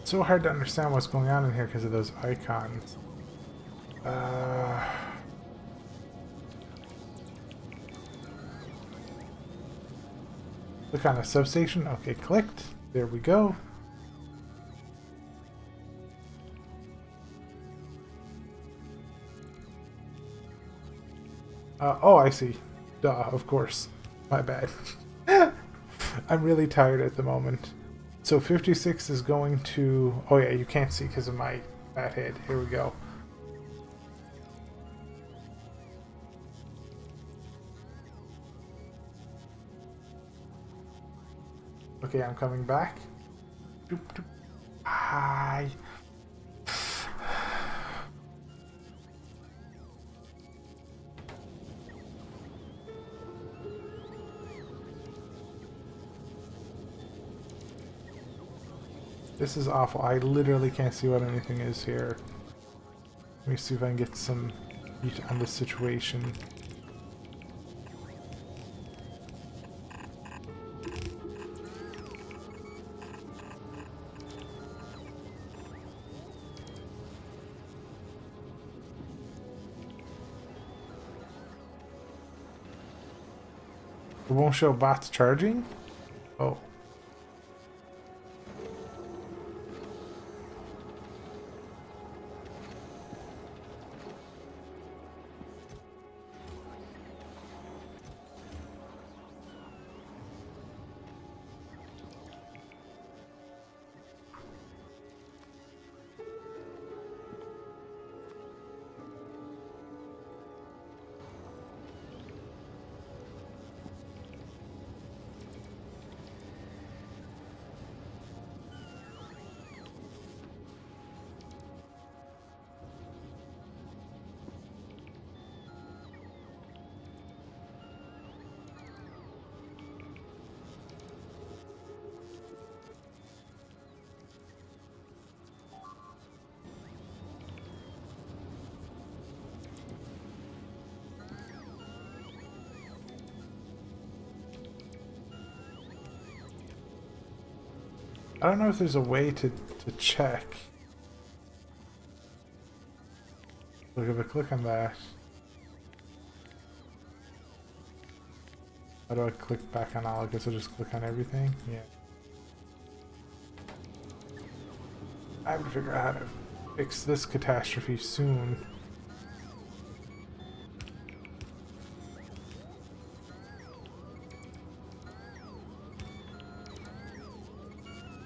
It's so hard to understand what's going on in here because of those icons. Click on a substation. Okay, clicked. There we go. Oh, I see. Duh, of course. My bad. I'm really tired at the moment. So 56 is going to... Oh yeah, you can't see because of my fat head. Here we go. Okay, I'm coming back. Doop, doop. Hi. This is awful. I literally can't see what anything is here. Let me see if I can get some heat on this situation. It won't show bots charging? Oh. I don't know if there's a way to check. Look, if I click on that. How do I click back on all? I guess I just click on everything? Yeah. I have to figure out how to fix this catastrophe soon.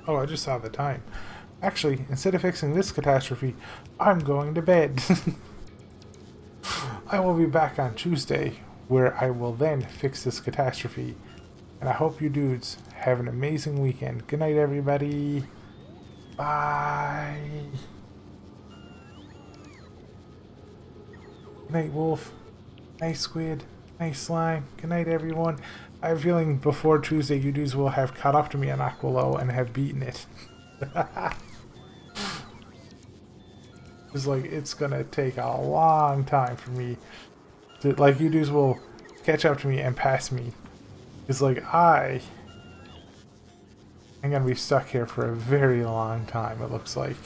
Oh, I just saw the time. Actually, instead of fixing this catastrophe, I'm going to bed. I will be back on Tuesday, where I will then fix this catastrophe. And I hope you dudes have an amazing weekend. Good night, everybody. Bye. Good night, Wolf. Nice Squid. Nice Slime. Good night, everyone. I have a feeling before Tuesday, you dudes will have caught up to me on Aquilo and have beaten it. It's like, it's gonna take a long time for me to, like, you dudes will catch up to me and pass me. It's like, I'm gonna be stuck here for a very long time, it looks like.